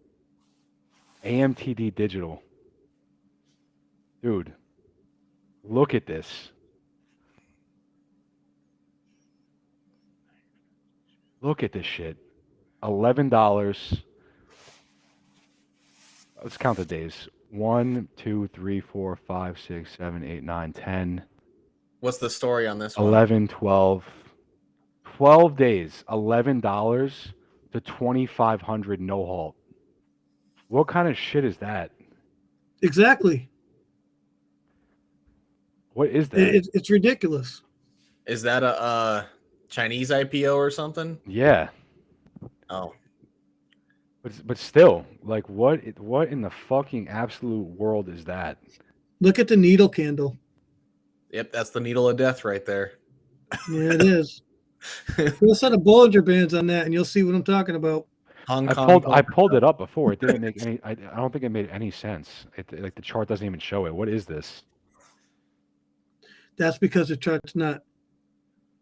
AMTD Digital. Dude, look at this. Look at this shit. $11. Let's count the days. 1, 2, 3, 4, 5, 6, 7, 8, 9, 10. What's the story on this one? 11, 12. 12 days. $11 to 2,500 no halt. What kind of shit is that? Exactly. What is that? It's ridiculous. Is that a Chinese IPO or something? Yeah. Oh. But still, like, what in the fucking absolute world is that? Look at the needle candle. Yep, that's the needle of death right there. Yeah, it is. Put a set of Bollinger Bands on that, and you'll see what I'm talking about. I pulled it up before. It didn't make any. I don't think it made any sense. Like the chart doesn't even show it. What is this? That's because the chart's not.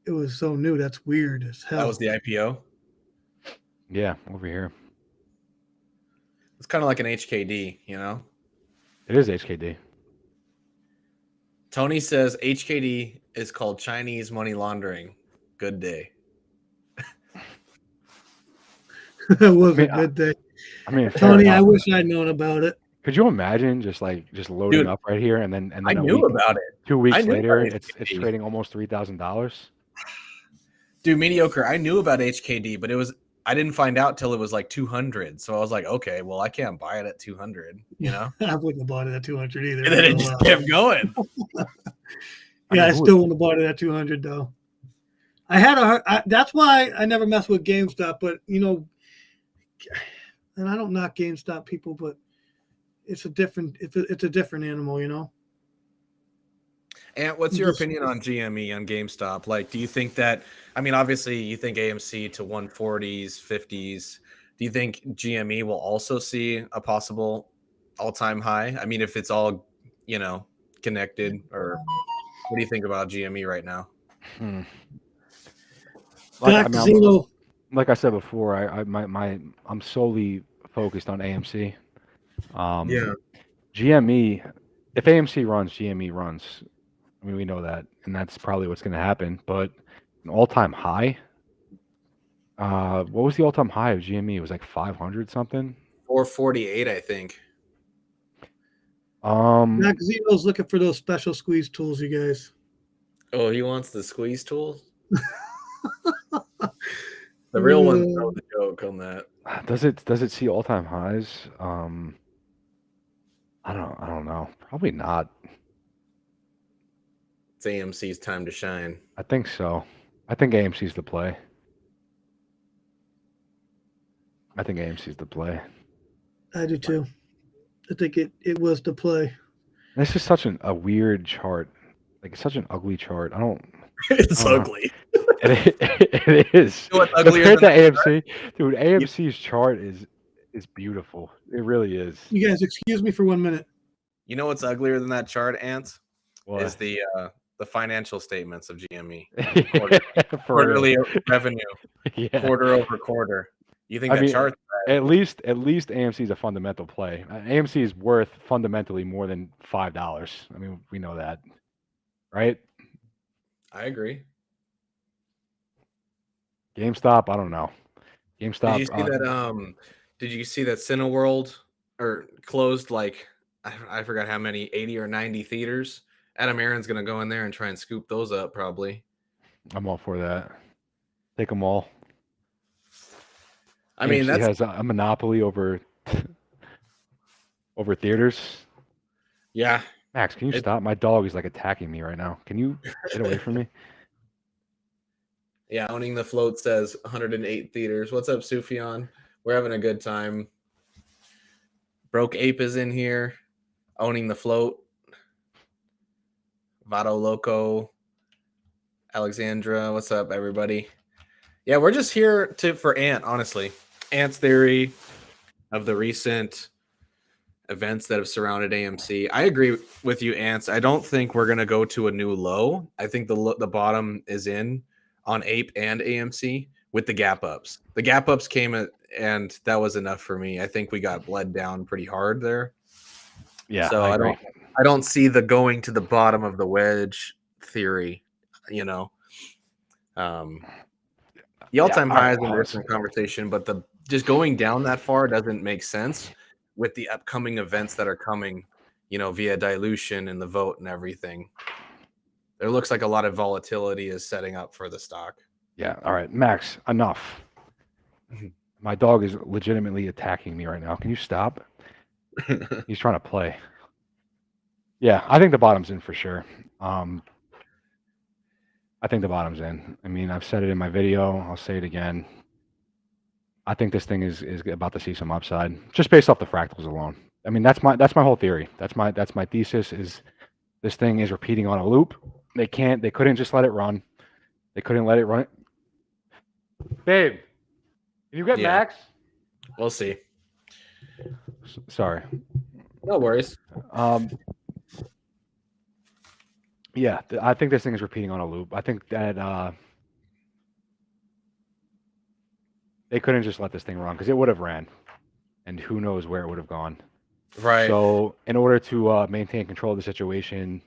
It was so new. That's weird as hell. That was the IPO. Yeah, over here. It's kind of like an HKD, you know. It is HKD. Tony says HKD is called Chinese money laundering. Good day. It was a good day. I mean, Tony, I wish I'd known about it. Could you imagine just loading up right here and then I knew about it. 2 weeks later, it's trading almost $3,000. Dude, mediocre. I knew about HKD, but I didn't find out till it was like 200. So I was like, okay, well, I can't buy it at 200, you know? I wouldn't have bought it at 200 either. And then it just kept going. Yeah, I mean, still wouldn't have bought it at 200 though. I had that's why I never mess with GameStop, but you know, and I don't knock GameStop people, but it's a different animal, you know. And what's your opinion on GME on GameStop? Like, do you think that? I mean, obviously, you think AMC to 140s, 50s. Do you think GME will also see a possible all-time high? I mean, if it's all, you know, connected, or what do you think about GME right now? Like I said before, I'm solely focused on AMC. Yeah. GME, if AMC runs, GME runs. I mean, we know that, and that's probably what's going to happen. But an all-time high, what was the all-time high of GME? It was like 500 something. 448, I think. Zeno's looking for those special squeeze tools, you guys. Oh, he wants the squeeze tool. The real ones know the joke on that. Does it see all-time highs? I don't know. Probably not. It's AMC's time to shine. I think so. I think AMC's the play. I do too. I think it was the play. This is such a weird chart. Like, it's such an ugly chart. It's ugly. It is. You know what's uglier Compared than to AMC, dude, AMC's chart is beautiful. It really is. You guys, excuse me for 1 minute. You know what's uglier than that chart, Ants? What? Is the financial statements of GME. Quarterly revenue. Yeah. Quarter over quarter. You think that chart? At least AMC is a fundamental play. AMC is worth fundamentally more than $5. I mean, we know that, right? I agree. GameStop, I don't know. GameStop. Did you see that? Did you see that Cineworld closed like I forgot how many, 80 or 90 theaters? Adam Aaron's gonna go in there and try and scoop those up, probably. I'm all for that. Take them all. I mean, AMC has a monopoly over theaters. Yeah. Max, can you stop? My dog is like attacking me right now. Can you get away from me? Yeah, owning the float says 108 theaters. What's up, Sufjan? We're having a good time. Broke Ape is in here, owning the float. Vado Loco, Alexandra, what's up, everybody? Yeah, we're just here for Ant, honestly. Ant's theory of the recent events that have surrounded AMC. I agree with you, Ants. I don't think we're going to go to a new low. I think the bottom is in on Ape and AMC with the gap ups. The gap ups came and that was enough for me. I think we got bled down pretty hard there. Yeah, so I don't see the going to the bottom of the wedge theory, you know. The all-time high is a different conversation, but the just going down that far doesn't make sense with the upcoming events that are coming, you know, via dilution and the vote and everything. There looks like a lot of volatility is setting up for the stock. Yeah. All right, Max, enough. My dog is legitimately attacking me right now. Can you stop? He's trying to play. Yeah, I think the bottom's in for sure. I think the bottom's in. I mean, I've said it in my video. I'll say it again. I think this thing is about to see some upside, just based off the fractals alone. I mean, that's my whole theory. That's my thesis. Is this thing is repeating on a loop? They couldn't just let it run. They couldn't let it run. Babe, can you get Max? We'll see. Sorry. No worries. Yeah, I think this thing is repeating on a loop. I think that they couldn't just let this thing run because it would have ran, and who knows where it would have gone. Right. So in order to maintain control of the situation,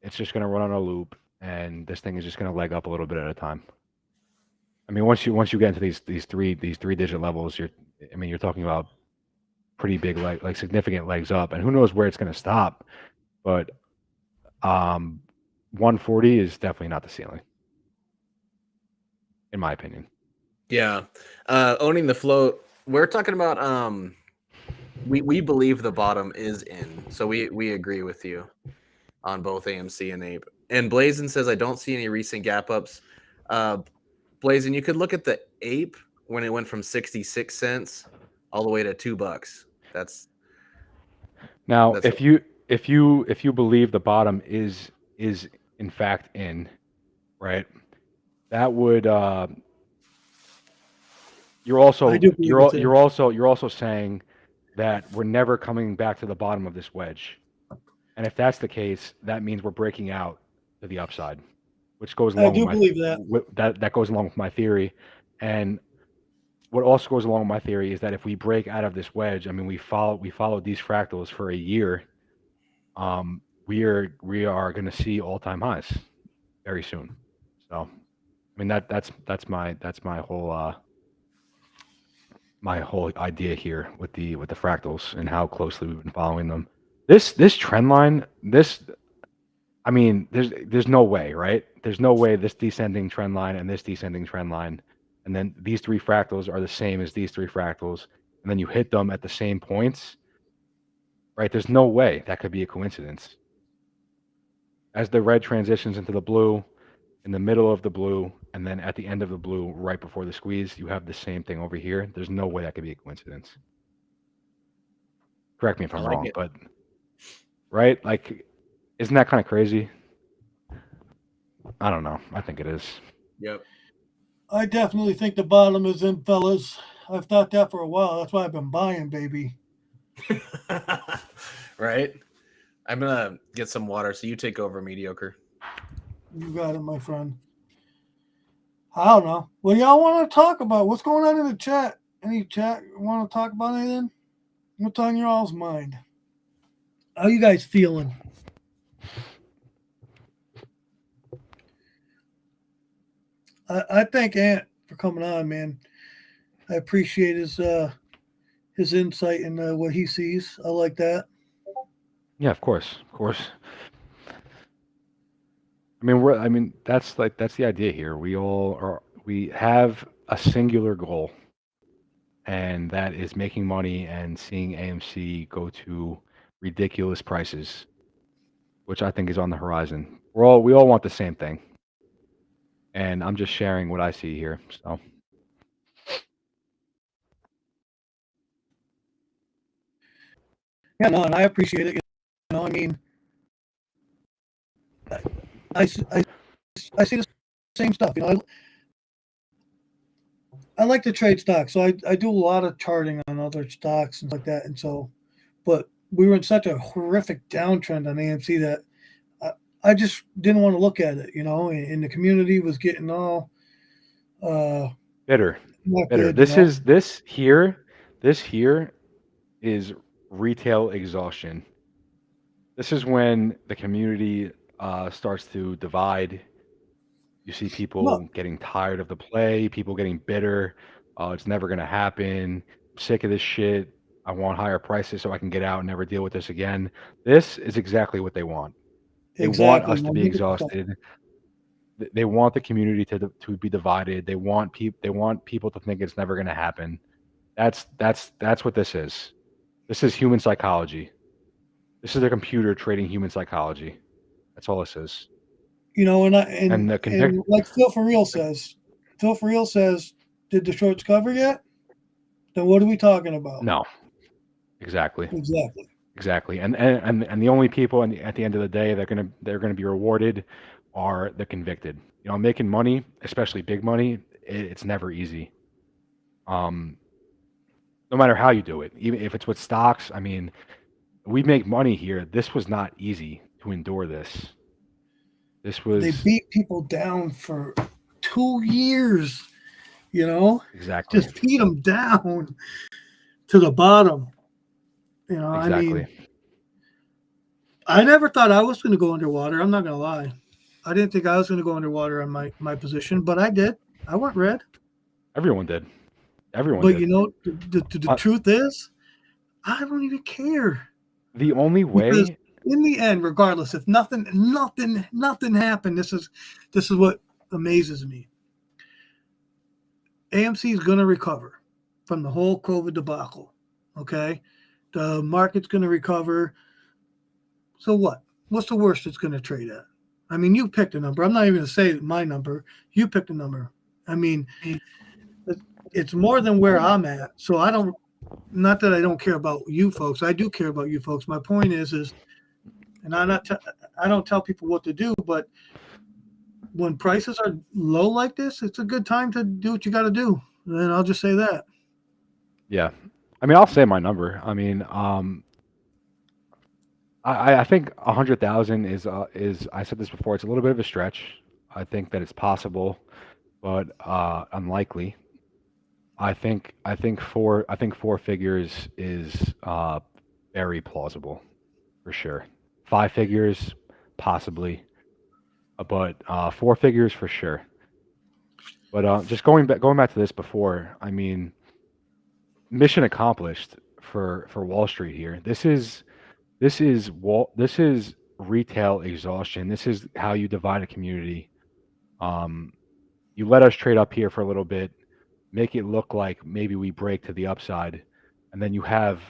it's just going to run on a loop, and this thing is just going to leg up a little bit at a time. I mean, once you get into these three digit levels, you're talking about pretty big like significant legs up, and who knows where it's going to stop. But 140 is definitely not the ceiling, in my opinion. Yeah. Owning the float. We're talking about we believe the bottom is in. So we agree with you on both AMC and Ape. And Blazin says I don't see any recent gap ups. Blazin, you could look at the Ape when it went from 66 cents all the way to $2. That's Now, that's if you believe the bottom is in fact in, right? That would I do believe it's in. you're also saying that we're never coming back to the bottom of this wedge. And if that's the case, that means we're breaking out to the upside, which goes I along do with believe that. that goes along with my theory. And what also goes along with my theory is that if we break out of this wedge, I mean, we followed these fractals for a year. We are going to see all-time highs very soon. So, I mean that's my whole idea here with the fractals and how closely we've been following them. This trend line, I mean, there's no way, right? There's no way this descending trend line and this descending trend line, and then these three fractals are the same as these three fractals, and then you hit them at the same points, right? There's no way that could be a coincidence. As the red transitions into the blue, in the middle of the blue, and then at the end of the blue, right before the squeeze, you have the same thing over here. There's no way that could be a coincidence. Correct me if I I'm like wrong, it. but right? Like, isn't that kind of crazy? I don't know. I think it is. Yep. I definitely think the bottom is in, fellas. I've thought that for a while. That's why I've been buying, baby. Right? I'm gonna get some water, so you take over, mediocre. You got it, my friend. I don't know. What do y'all want to talk about? What's going on in the chat? Any chat want to talk about anything? What's on your all's mind? How you guys feeling? I thank Ant for coming on, man. I appreciate his insight and what he sees. I like that. Yeah, of course, of course. I mean, that's the idea here. We have a singular goal, and that is making money and seeing AMC go to ridiculous prices, which I think is on the horizon. We all want the same thing, and I'm just sharing what I see here. So Yeah, no, and I appreciate it. You know, I mean, I see the same stuff. You know, I like to trade stocks, so I do a lot of charting on other stocks and like that. And so, but we were in such a horrific downtrend on AMC that I just didn't want to look at it. You know, and the community was getting all bitter, not bitter. good. You know, This here is retail exhaustion. This is when the community starts to divide. You see no, people getting tired of the play, people getting bitter. It's never going to happen. I'm sick of this shit. I want higher prices so I can get out and never deal with this again. This is exactly what they want. They want exactly, us to be 100%. exhausted. They want the community to be divided. They want people to think it's never going to happen. That's what this is. This is human psychology. This is a computer trading human psychology. That's all this is. You know, And the convict. and like Phil for real says, did the shorts cover yet? Then what are we talking about? No, exactly. Exactly. Exactly, and the only people at the end of the day they're gonna be rewarded are the convicted. You know, making money, especially big money, it's never easy. No matter how you do it, even if it's with stocks. I mean, we make money here. This was not easy to endure this. This They was beat people down for 2 years. You know, exactly, just beat them down to the bottom. You know, I exactly. mean, I never thought I was going to go underwater. I'm not going to lie. I didn't think I was going to go underwater on my position, but I did. I went red. Everyone did. Everyone But did. you know, the truth is, I don't even care The only because way, in the end, regardless, if nothing happened, this is what amazes me. AMC is going to recover from the whole COVID debacle. Okay, the market's going to recover. So what? What's the worst it's going to trade at? I mean, you picked a number. I'm not even going to say my number. You picked a number. I mean, it's more than where I'm at. So I don't. Not that I don't care about you folks. I do care about you folks. My point is, and I don't tell people what to do, but when prices are low like this, it's a good time to do what you got to do. And I'll just say that. Yeah. I mean, I'll say my number. I mean, I think 100,000 is I said this before. It's a little bit of a stretch. I think that it's possible, but unlikely. I think four figures is very plausible, for sure. 5 figures, possibly, but 4 figures for sure. But just going back to this before, I mean, mission accomplished for Wall Street here. This is retail exhaustion. This is how you divide a community. You let us trade up here for a little bit, make it look like maybe we break to the upside, and then you have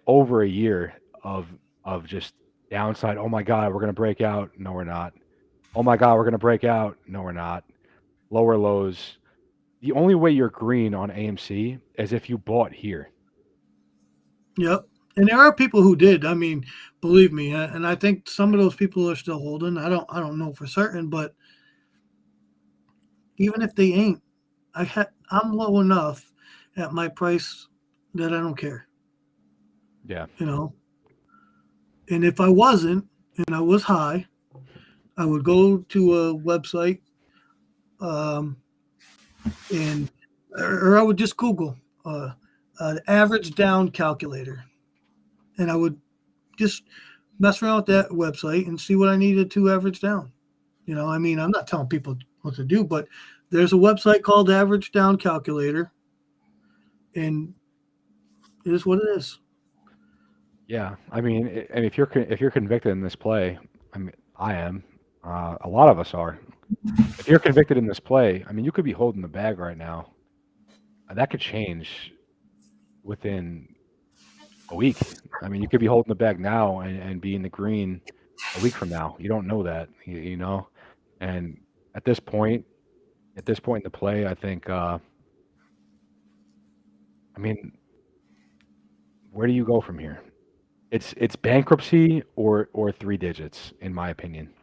over a year of just downside. Oh my God, we're gonna break out. No, we're not. Oh my God, we're gonna break out. No, we're not. Lower lows. The only way you're green on AMC is if you bought here. Yep. And there are people who did. I mean, believe me, and I think some of those people are still holding. I don't know for certain, but even if they ain't, I'm low enough at my price that I don't care. Yeah. You know. And if I wasn't, and I was high, I would go to a website, and or I would just Google an average down calculator, and I would just mess around with that website and see what I needed to average down. You know, I mean, I'm not telling people what to do, but there's a website called Average Down Calculator, and it is what it is. Yeah, I mean, and if you're convicted in this play, I mean, I am. A lot of us are. If you're convicted in this play, I mean, you could be holding the bag right now. That could change within a week. I mean, you could be holding the bag now and be in the green a week from now. You don't know that, you know. And at this point in the play, I think. I mean, where do you go from here? It's bankruptcy or 3 digits, in my opinion.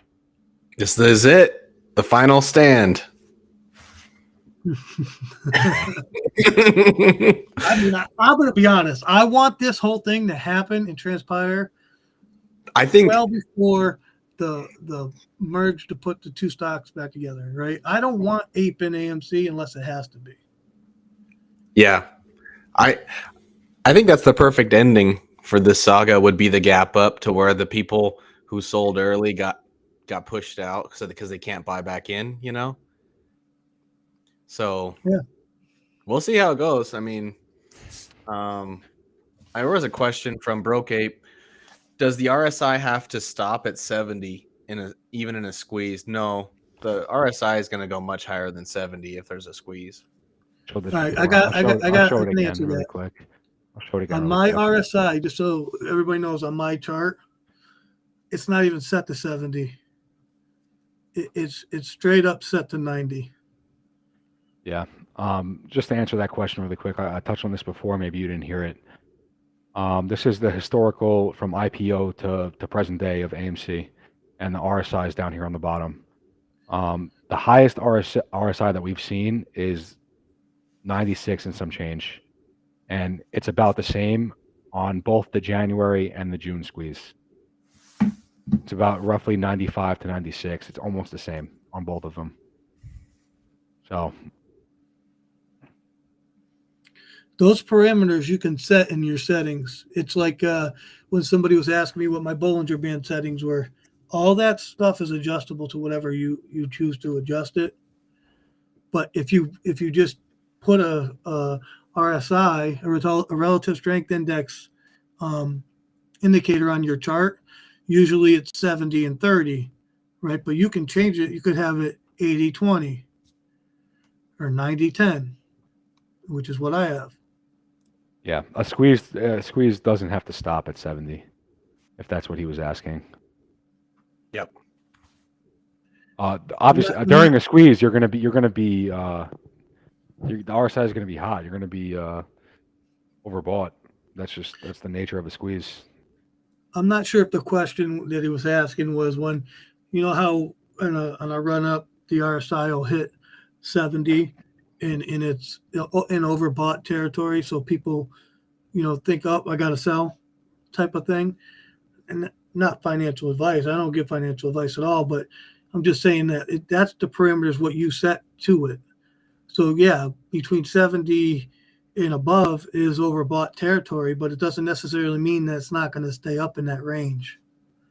This is it. The final stand. I mean, I'm going to be honest. I want this whole thing to happen and transpire. I think well before the merge to put the two stocks back together, right? I don't want Ape in AMC unless it has to be. Yeah, I think that's the perfect ending for this saga. Would be the gap up to where the people who sold early got pushed out because they can't buy back in, you know. So yeah, we'll see how it goes. I mean, there was a question from Broke Ape. Does the RSI have to stop at 70 even in a squeeze? No, the RSI is going to go much higher than 70 if there's a squeeze. All right, I'll show it again really quick. I'll show it again on my RSI, just so everybody knows. On my chart, it's not even set to 70. It's straight up set to 90. Yeah. Just to answer that question really quick, I touched on this before. Maybe you didn't hear it. This is the historical from IPO to present day of AMC, and the RSI is down here on the bottom. The highest RSI that we've seen is 96 and some change, and it's about the same on both the January and the June squeeze. It's about roughly 95 to 96. It's almost the same on both of them. So those parameters you can set in your settings. It's like when somebody was asking me what my Bollinger Band settings were. All that stuff is adjustable to whatever you choose to adjust it. But if you just put a RSI, a relative strength index indicator on your chart, usually it's 70 and 30, right? But you can change it. You could have it 80-20. or 90-10, which is what I have. Yeah, a squeeze doesn't have to stop at 70, if that's what he was asking. Yep. Obviously, during a squeeze, the RSI is going to be hot. You're going to be overbought. That's the nature of a squeeze. I'm not sure if the question that he was asking was when, you know how on a run up the RSI will hit 70 and it's in overbought territory, so people, think, oh, I got to sell, type of thing. And not financial advice. I don't give financial advice at all, but I'm just saying that that's the parameters what you set to it. So yeah, between 70 and above is overbought territory, but it doesn't necessarily mean that it's not going to stay up in that range.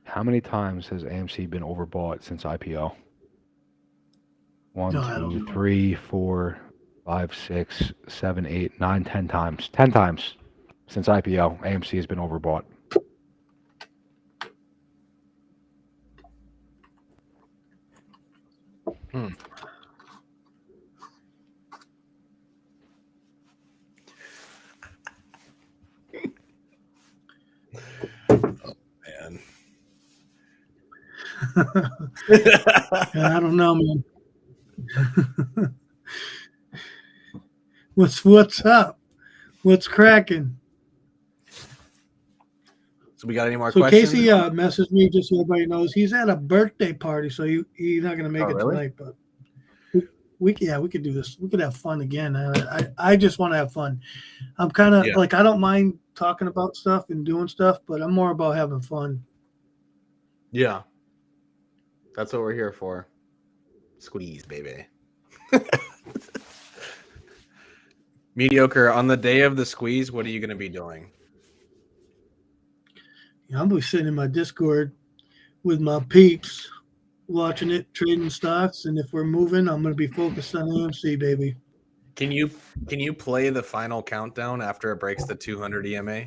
How many times has AMC been overbought since IPO? 1, No, I don't 2, know. 3, 4, 5, 6, 7, 8, 9, 10 times. 10 times since IPO, AMC has been overbought. Man. Yeah, I don't know, man. What's up? What's cracking? So we got any more So questions? Casey messaged me just so everybody knows he's at a birthday party, so he's not gonna make it really? tonight. But we could do this. We could have fun again. I just want to have fun. I'm kind of like, I don't mind talking about stuff and doing stuff, but I'm more about having fun. Yeah. That's what we're here for. Squeeze, baby. Mediocre, on the day of the squeeze, what are you going to be doing? Yeah, I'm gonna be sitting in my Discord with my peeps, watching it, trading stocks, and if we're moving, I'm gonna be focused on AMC, baby. Can you play the final countdown after it breaks the 200 EMA?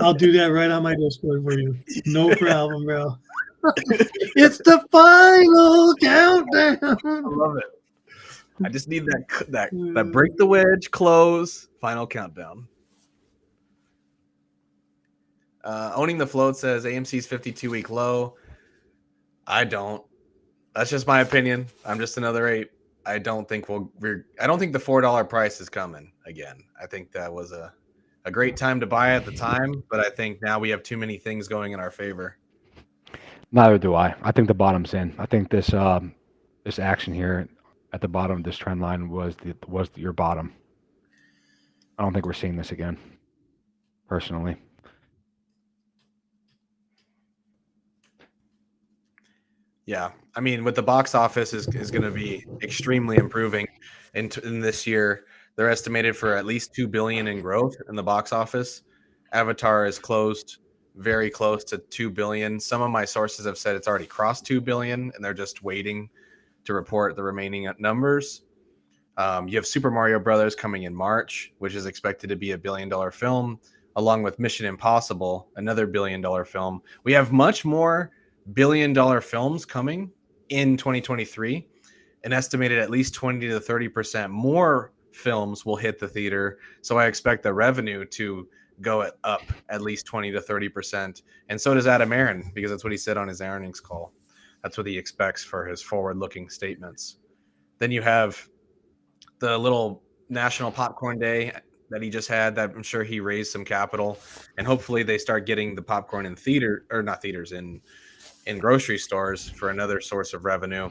I'll do that right on my Discord for you. No problem, bro. It's the final countdown. I love it. I just need that break the wedge, close, final countdown. Owning the float says AMC's 52-week low. I don't. That's just my opinion. I'm just another ape. I don't think the $4 price is coming again. I think that was a great time to buy at the time, but I think now we have too many things going in our favor. Neither do I. I think the bottom's in. I think this action here at the bottom of this trend line was your bottom. I don't think we're seeing this again, personally. Yeah, I mean, with the box office is going to be extremely improving in this year. They're estimated for at least $2 billion in growth in the box office. Avatar is very close to $2 billion. Some of my sources have said it's already crossed $2 billion, and they're just waiting to report the remaining numbers. You have Super Mario Brothers coming in March, which is expected to be $1 billion film, along with Mission Impossible, another $1 billion film. We have much more $1 billion films coming in 2023. An estimated at least 20 to 30% more films will hit the theater. So I expect the revenue to go up at least 20 to 30%. And so does Adam Aaron, because that's what he said on his earnings call. That's what he expects for his forward-looking statements. Then you have the little National Popcorn Day that he just had, that I'm sure he raised some capital, and hopefully they start getting the popcorn in grocery stores for another source of revenue,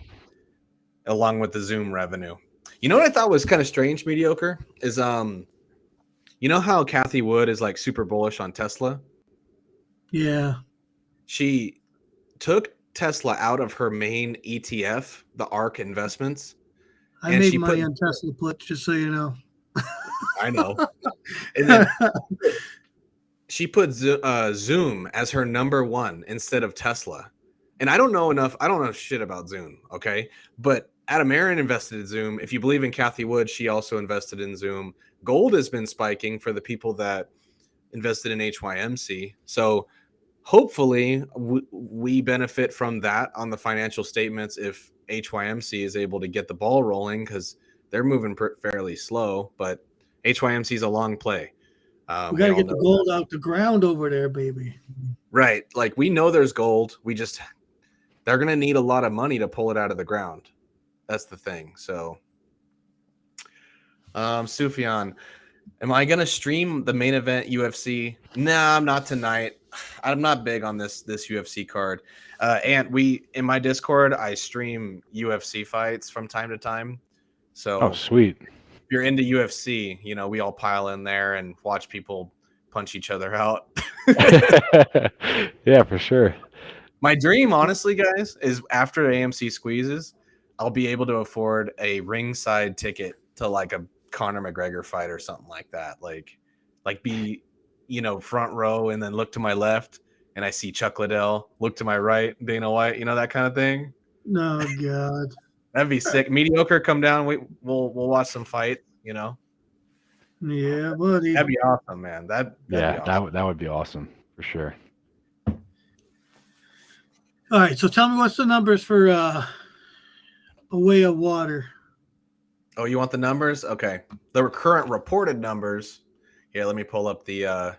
along with the Zoom revenue. You know what I thought was kind of strange, Mediocre, is you know how Cathie Wood is like super bullish on Tesla? Yeah. She took Tesla out of her main ETF, the ARK Investments. I made money on Tesla puts, just so you know. I know. And then she put Zoom as her number one instead of Tesla. And I don't know shit about Zoom, okay? But Adam Aaron invested in Zoom. If you believe in Cathie Wood, she also invested in Zoom. Gold has been spiking for the people that invested in HYMC. So hopefully we benefit from that on the financial statements if HYMC is able to get the ball rolling, because they're moving fairly slow, but HYMC is a long play. We got to all get the know gold that. out the ground over there, baby. Right. Like, we know there's gold. They're going to need a lot of money to pull it out of the ground. That's the thing. So, Sufjan, am I going to stream the main event UFC? Nah, I'm not tonight. I'm not big on this UFC card. And in my Discord, I stream UFC fights from time to time. So Oh, sweet. if you're into UFC, we all pile in there and watch people punch each other out. Yeah, for sure. My dream, honestly, guys, is after AMC squeezes, I'll be able to afford a ringside ticket to like a Conor McGregor fight or something like that. Like be, front row and then look to my left and I see Chuck Liddell, look to my right, Dana White, that kind of thing. No, God. That'd be sick. Mediocre, come down. We'll watch some fight, Yeah, buddy. That'd be awesome, man. That'd be awesome. that would be awesome for sure. All right, so tell me what's the numbers for A Way of Water. Oh, you want the numbers? Okay. The current reported numbers. Here, let me pull up the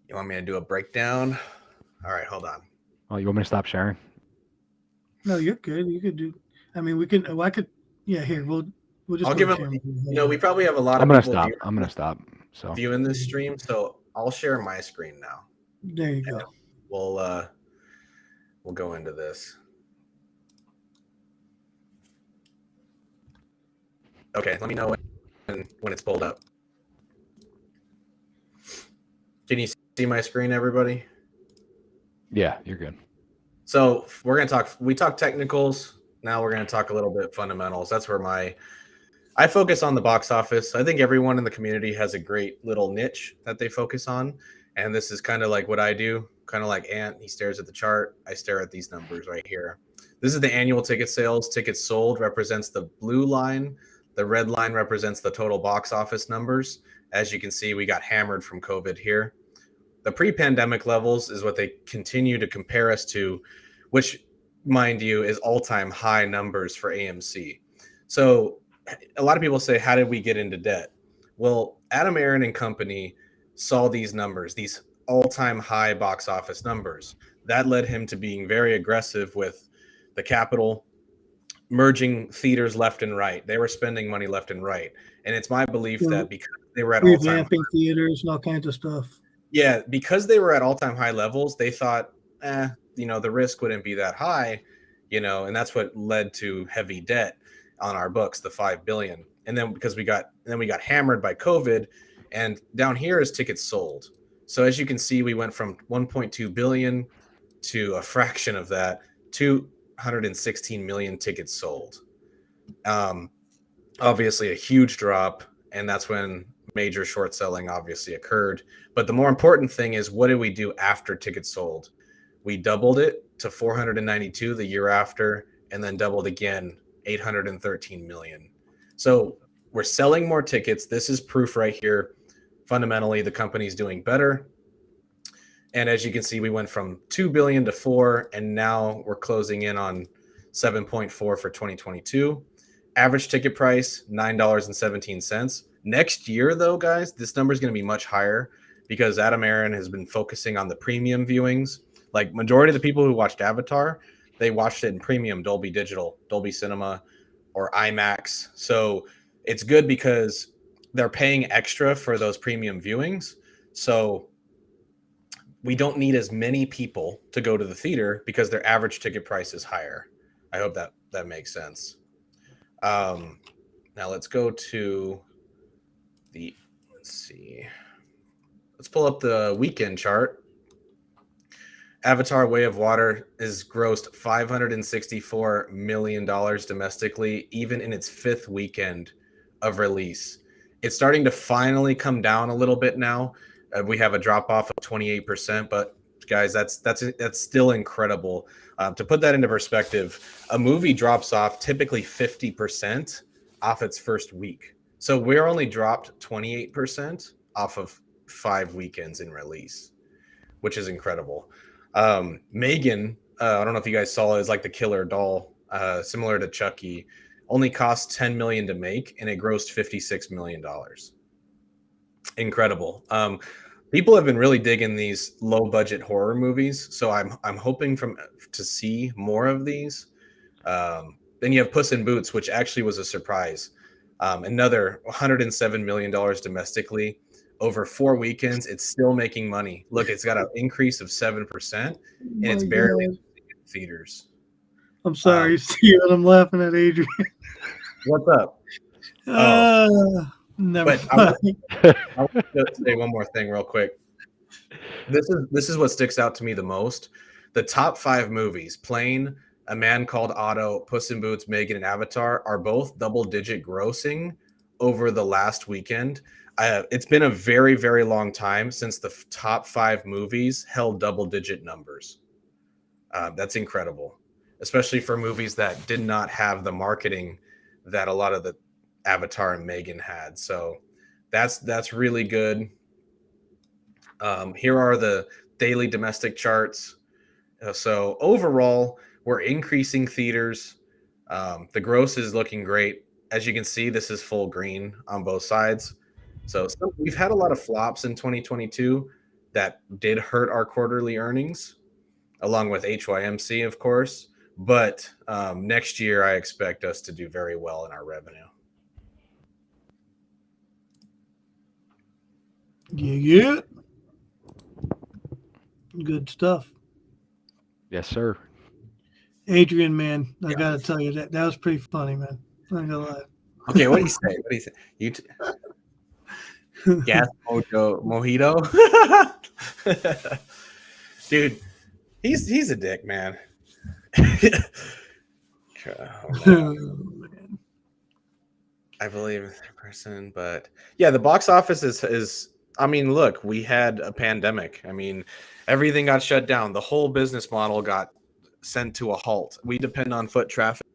you want me to do a breakdown? All right, hold on. Oh, you want me to stop sharing? No, you're good. You could do. I mean, we can. Oh, I could. Yeah, here we'll just. I'll give them. We probably have a lot I'm of gonna people stop. I'm gonna stop. So viewing this stream, so I'll share my screen now. There you go. We'll go into this. Okay, let me know when it's pulled up. Can you see my screen, everybody? yeah, you're good. So we talk technicals. Now we're going to talk a little bit fundamentals. That's where I focus on the box office. I think everyone in the community has a great little niche that they focus on. And this is kind of like what I do, kind of like Ant. He stares at the chart. I stare at these numbers right here. This is the annual ticket sales. Tickets sold represents the blue line. The red line represents the total box office numbers. As you can see, we got hammered from COVID here. The pre-pandemic levels is what they continue to compare us to, which, mind you, is all-time high numbers for AMC. So a lot of people say, how did we get into debt? Well, Adam Aron and company saw these numbers, these all-time high box office numbers. That led him to being very aggressive with the capital, merging theaters left and right. They were spending money left and right. And it's my belief that because they were at all-time revamping theaters and all kinds of stuff. Yeah, because they were at all-time high levels, they thought, the risk wouldn't be that high, and that's what led to heavy debt on our books, the $5 billion. And then because we got hammered by COVID, and down here is tickets sold. So as you can see, we went from 1.2 billion to a fraction of that, 216 million tickets sold. Obviously a huge drop, and that's when major short selling obviously occurred. But the more important thing is, what did we do after tickets sold? We doubled it to 492 the year after, and then doubled again, 813 million. So we're selling more tickets. This is proof right here. Fundamentally, the company's doing better. And as you can see, we went from 2 billion to 4, and now we're closing in on 7.4 for 2022. Average ticket price, $9.17. Next year, though, guys, this number is going to be much higher because Adam Aron has been focusing on the premium viewings. Like, majority of the people who watched Avatar, they watched it in premium Dolby Digital, Dolby Cinema, or IMAX. So it's good because they're paying extra for those premium viewings. So we don't need as many people to go to the theater because their average ticket price is higher. I hope that makes sense. Now let's go to let's pull up the weekend chart. Avatar Way of Water has grossed $564 million domestically, even in its 5th weekend of release. It's starting to finally come down a little bit now. We have a drop off of 28%, but guys, that's still incredible. To put that into perspective, a movie drops off typically 50% off its first week. So we're only dropped 28% off of 5 weekends in release. which is incredible. Megan, I don't know if you guys saw it, is like the killer doll, similar to Chucky. Only cost $10 million to make, and it grossed $56 million. Incredible. People have been really digging these low budget horror movies, so I'm hoping to see more of these. Then you have Puss in Boots, which actually was a surprise. Another $107 million domestically. Over 4 weekends, it's still making money. Look, it's got an increase of 7%, and it's barely in theaters. I'm sorry, Steven. I'm laughing at Adrian. What's up? Never But I want to say one more thing real quick. This is what sticks out to me the most. The top 5 movies, Plane, A Man Called Otto, Puss in Boots, Megan, and Avatar, are both double-digit grossing over the last weekend. It's been a very, very long time since the top 5 movies held double-digit numbers. That's incredible, especially for movies that did not have the marketing that a lot of the Avatar and Megan had. So that's really good. Here are the daily domestic charts. So overall, we're increasing theaters. The gross is looking great. As you can see, this is full green on both sides. So we've had a lot of flops in 2022 that did hurt our quarterly earnings, along with HYMC, of course. But next year, I expect us to do very well in our revenue. Yeah. Good stuff. Yes, sir. Adrian, man, I got to tell you, that was pretty funny, man. I'm not going to lie. Okay, what do you say? Gas Mojito? Dude, he's a dick, man. Man. I believe in that person, but yeah, the box office is I mean, look, we had a pandemic. I mean, everything got shut down. The whole business model got sent to a halt. We depend on foot traffic.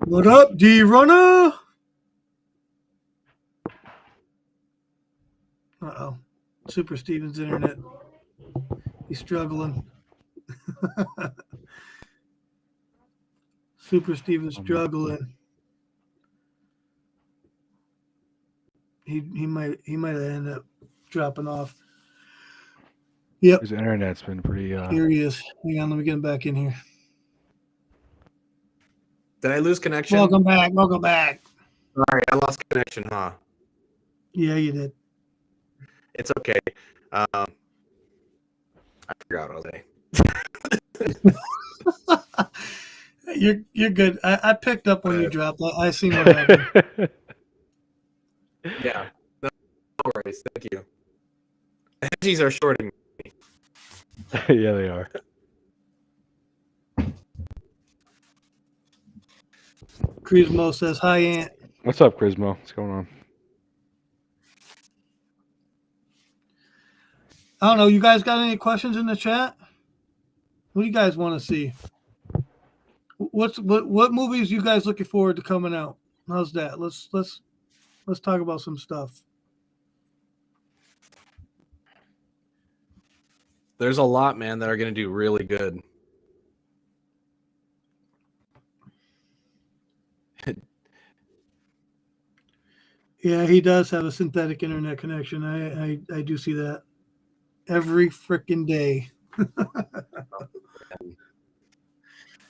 What up, D-Runner? Uh-oh. Super Steven's internet. He's struggling. Super Steven's struggling. He might end up dropping off. Yep. His internet's been pretty. Here he is. Hang on, let me get him back in here. Did I lose connection? Welcome back. Welcome back. Sorry, I lost connection, huh? Yeah, you did. It's okay. I forgot what I was saying. You're good. I picked up when you dropped. I seen what happened. Yeah. No worries. Thank you. Hedgies are shorting me. Yeah, they are. Crismo says, hi, Aunt. What's up, Crismo? What's going on? I don't know. You guys got any questions in the chat? What do you guys want to see? What movies you guys looking forward to coming out? How's that? Let's talk about some stuff. There's a lot, man, that are going to do really good. Yeah, he does have a synthetic internet connection. I do see that every freaking day.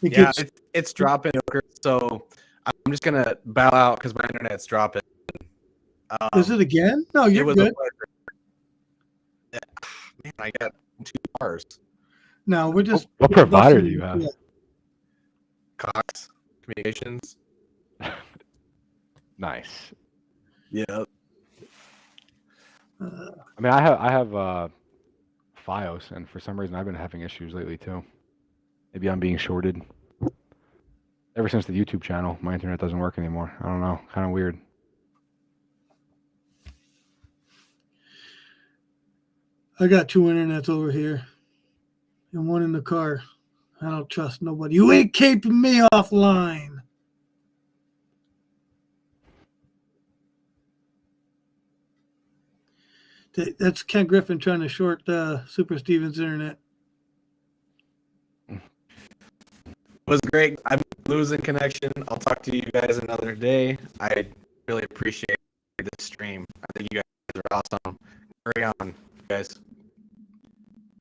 Yeah, it's dropping. So I'm just going to bow out because my internet's dropping. Is it again? No, you're good. Man, I got 2 bars. No, we're just. What provider do you have? Yeah. Cox Communications. Nice. Yeah. I mean, I have FiOS, and for some reason, I've been having issues lately too. Maybe I'm being shorted. Ever since the YouTube channel, my internet doesn't work anymore. I don't know. Kind of weird. I got 2 internets over here and 1 in the car. I don't trust nobody. You ain't keeping me offline. That's Ken Griffin trying to short Super Steven's internet. It was great. I'm losing connection. I'll talk to you guys another day. I really appreciate this stream. I think you guys are awesome. Carry on, guys. See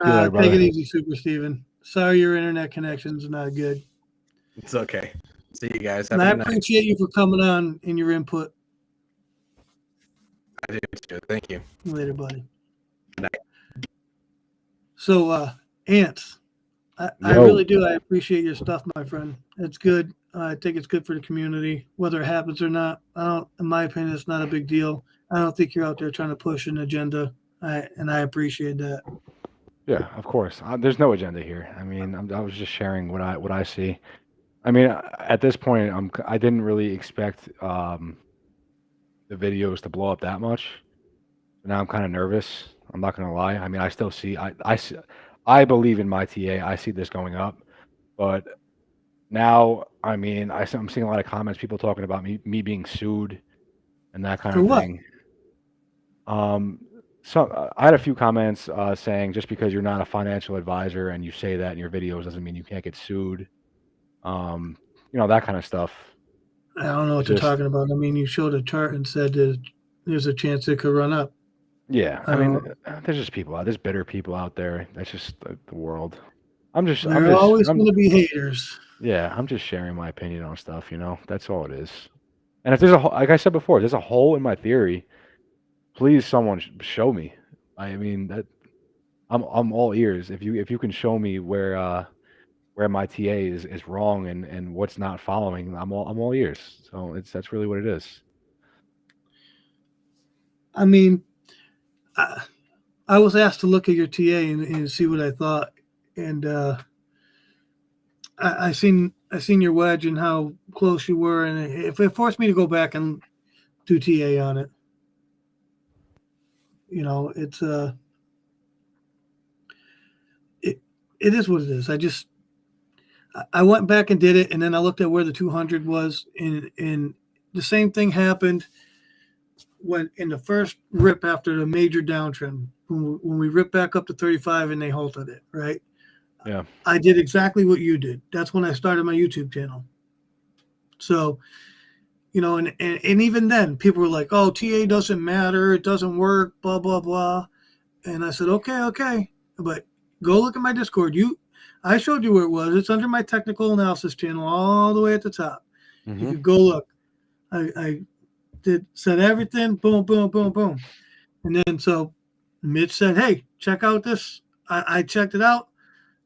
you later, Take brother. it easy, Super Steven. Sorry your internet connection's not good. It's okay. See you guys. And Have I a good night. appreciate you for coming on and your input. I do too. Thank you. Later, buddy. Good night. So, Ants, I Yo. really do. I appreciate your stuff, my friend. It's good. I think it's good for the community, whether it happens or not. In my opinion, it's not a big deal. I don't think you're out there trying to push an agenda, and I appreciate that. Yeah, of course. There's no agenda here. I mean, I was just sharing what I see. I mean, at this point, I didn't really expect the videos to blow up that much. Now I'm kind of nervous. I'm not gonna lie. I mean, I still see. I believe in my TA. I see this going up, but now, I mean, I'm seeing a lot of comments, people talking about me being sued and that kind For of what? thing. So I had a few comments saying just because you're not a financial advisor and you say that in your videos doesn't mean you can't get sued. That kind of stuff. I don't know what Just- they're talking about. I mean, you showed a chart and said that there's a chance it could run up. Yeah, I I mean, don't- there's just there's bitter people out there. That's just the world. There are always going to be haters. Yeah, I'm just sharing my opinion on stuff, That's all it is. And if there's like I said before, there's a hole in my theory, please someone show me. I mean, that I'm all ears. If you can show me where my TA is wrong and what's not following, I'm all ears. So that's really what it is. I mean, I was asked to look at your TA and see what I thought, and I seen your wedge and how close you were, and it forced me to go back and do TA on it. It's it is what it is. I went back and did it, and then I looked at where the 200 was, and the same thing happened when in the first rip after the major downtrend when we ripped back up to 35 and they halted it, right? Yeah. I did exactly what you did. That's when I started my YouTube channel. So, and even then people were like, oh, TA doesn't matter. It doesn't work, blah, blah, blah. And I said, okay. But go look at my Discord. I showed you where it was. It's under my technical analysis channel all the way at the top. Mhm. You could go look. I said everything, boom, boom, boom, boom. And then so Mitch said, hey, check out this. I checked it out.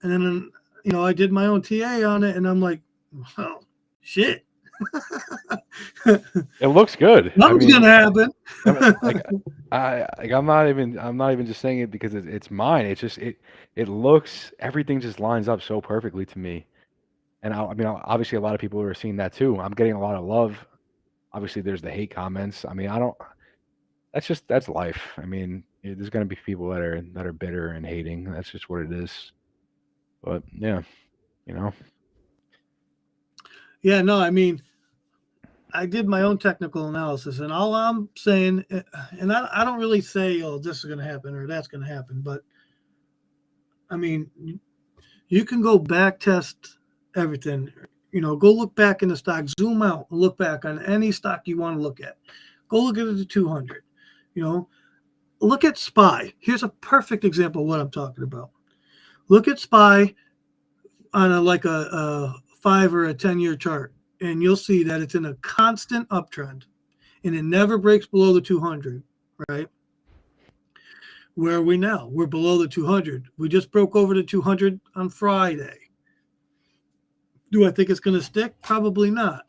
And then, I did my own TA on it. And I'm like, oh, shit. It looks good. Nothing's going to happen. I'm not even just saying it because it's mine. It's just it looks, everything just lines up so perfectly to me. And I mean, obviously a lot of people are seeing that too. I'm getting a lot of love. Obviously there's the hate comments. I mean, that's life. I mean, there's going to be people that are bitter and hating. That's just what it is. But yeah, Yeah, no, I mean, I did my own technical analysis, and all I'm saying, and I don't really say, oh, this is going to happen or that's going to happen, but I mean, you can go back test everything, go look back in the stock, zoom out and look back on any stock you want to look at. Go look at the 200, look at SPY. Here's a perfect example of what I'm talking about. Look at SPY on a 5 or a 10-year chart, and you'll see that it's in a constant uptrend, and it never breaks below the 200, right? Where are we now? We're below the 200. We just broke over the 200 on Friday. Do I think it's going to stick? Probably not.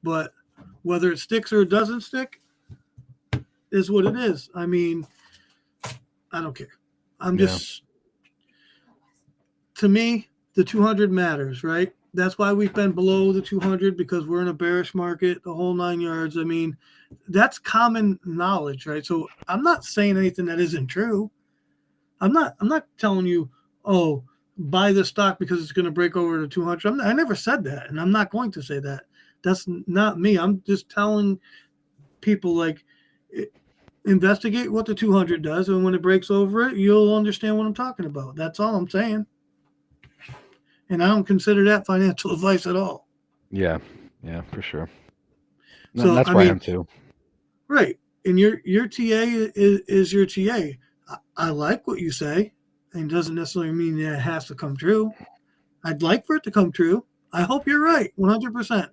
But whether it sticks or it doesn't stick is what it is. I mean, I don't care. To me, the 200 matters, right? That's why we've been below the 200, because we're in a bearish market, the whole 9 yards. I mean, that's common knowledge, right? So I'm not saying anything that isn't true. I'm not telling you, oh, buy the stock because it's going to break over to 200. I never said that, and I'm not going to say that. That's not me. I'm just telling people, like, investigate what the 200 does, and when it breaks over it, you'll understand what I'm talking about. That's all I'm saying. And I don't consider that financial advice at all. Yeah, for sure. So That's I where I mean, am too. right, and your TA is your TA. I like what you say, and doesn't necessarily mean that it has to come true. I'd like for it to come true. I hope you're right, 100%.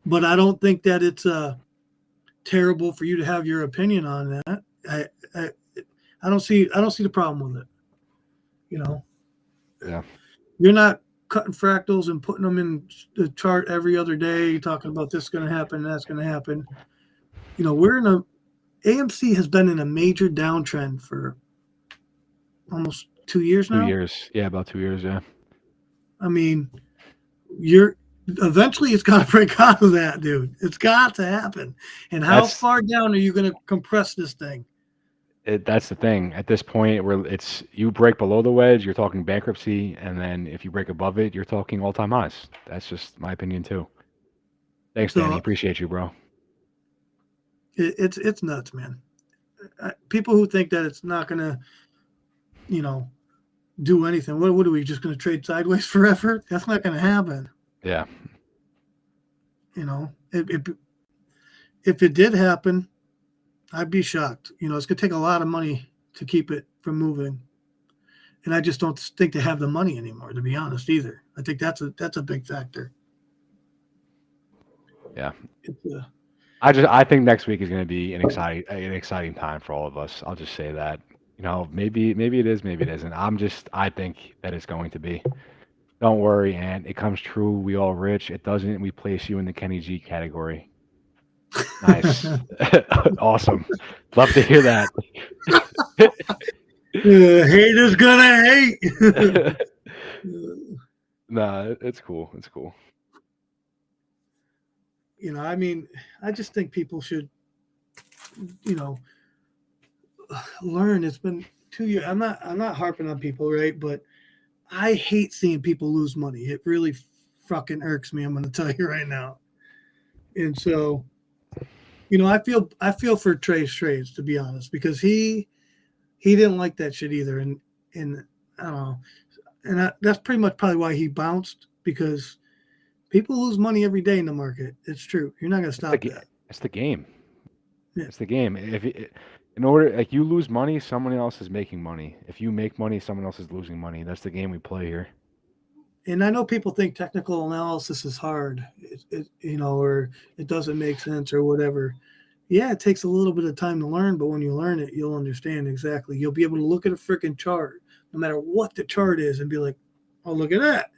But I don't think that it's terrible for you to have your opinion on that. I I don't see the problem with it. You know, Yeah. you're not cutting fractals and putting them in the chart every other day, talking about this is going to happen, that's going to happen. You know, AMC has been in a major downtrend for almost 2 years 2 now. years. Yeah, about 2 years. Yeah. I mean, you're eventually it's got to break out of that, dude. It's got to happen. And how That's far down are you going to compress this thing? that's the thing. At this point, where it's you break below the wedge, you're talking bankruptcy, and then if you break above it, you're talking all-time highs. That's just my opinion too. Thanks, Danny. So Appreciate you, bro. it's nuts, man. People who think that it's not going to, you know, do anything. What are we just going to trade sideways forever? That's not going to happen. Yeah. You know, if it did happen, I'd be shocked. You know, it's going to take a lot of money to keep it from moving. And I just don't think they have the money anymore, to be honest, either. I think that's a big factor. Yeah. It's, I think next week is going to be an exciting time for all of us. I'll just say that. You know, maybe it is, maybe it isn't. I think that it's going to be. Don't worry, and it comes true. We all rich. It doesn't. We place you in the Kenny G category. Nice. Awesome. Love to hear that. haters gonna hate. Nah, it's cool. It's cool. You know, I mean, I just think people should, you know, learn. It's been 2 years. I'm not harping on people, right? But I hate seeing people lose money. It really fucking irks me. I'm going to tell you right now. And so, you know, I feel for Trades to be honest, because he didn't like that shit either, and I don't know, and that's pretty much probably why he bounced, because people lose money every day in the market. It's true. You're not going to stop that. It's the game. Yeah. It's the game. In order, like you lose money, someone else is making money. If you make money, someone else is losing money. That's the game we play here. And I know people think technical analysis is hard, you know, or it doesn't make sense or whatever. Yeah, it takes a little bit of time to learn, but when you learn it, you'll understand exactly. You'll be able to look at a freaking chart, no matter what the chart is, and be like, oh, look at that.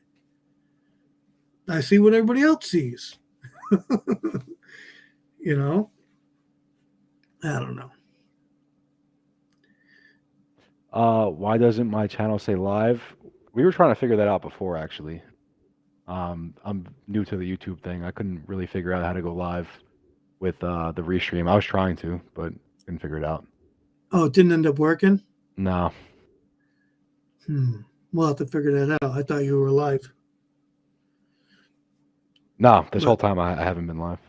I see what everybody else sees. You know? I don't know. Why doesn't my channel say live? We were trying to figure that out before, actually. I'm new to the YouTube thing. I couldn't really figure out how to go live with the restream. I was trying to, but couldn't figure it out. Oh, it didn't end up working? No. We'll have to figure that out. I thought you were live. No, this whole time I haven't been live.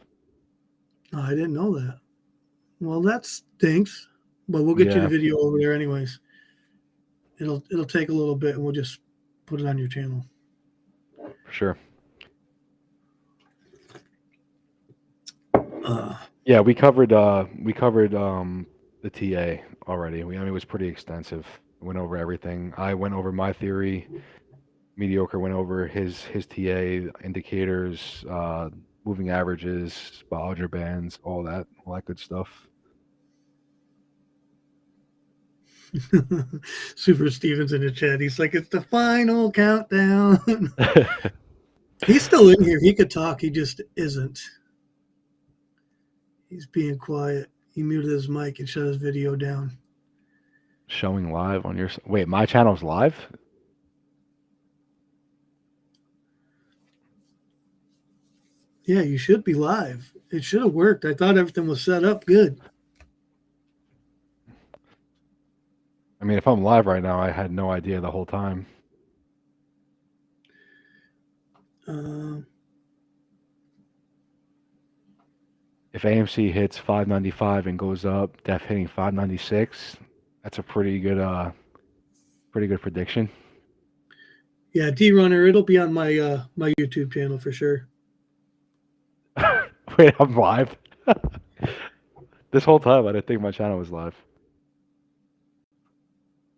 Oh, I didn't know that. Well, that stinks. But we'll get you the video over there anyways. It'll take a little bit, and we'll just put it on your channel. For sure. Yeah, we covered the TA already. I mean, it was pretty extensive. Went over everything. I went over my theory. Mediocre went over his TA indicators, moving averages, Bollinger Bands, all that good stuff. Super Stevens in the chat. He's like, it's the final countdown. He's still in here. He could talk. He just isn't. He's being quiet. He muted his mic and shut his video down. Showing live on your... Wait, my channel's live? Yeah, you should be live. It should have worked. I thought everything was set up good. I mean, if I'm live right now, I had no idea the whole time. if AMC hits 595 and goes up, Def hitting 596, that's a pretty good prediction. Yeah, D Runner, it'll be on my my YouTube channel for sure. Wait, I'm live. This whole time I didn't think my channel was live.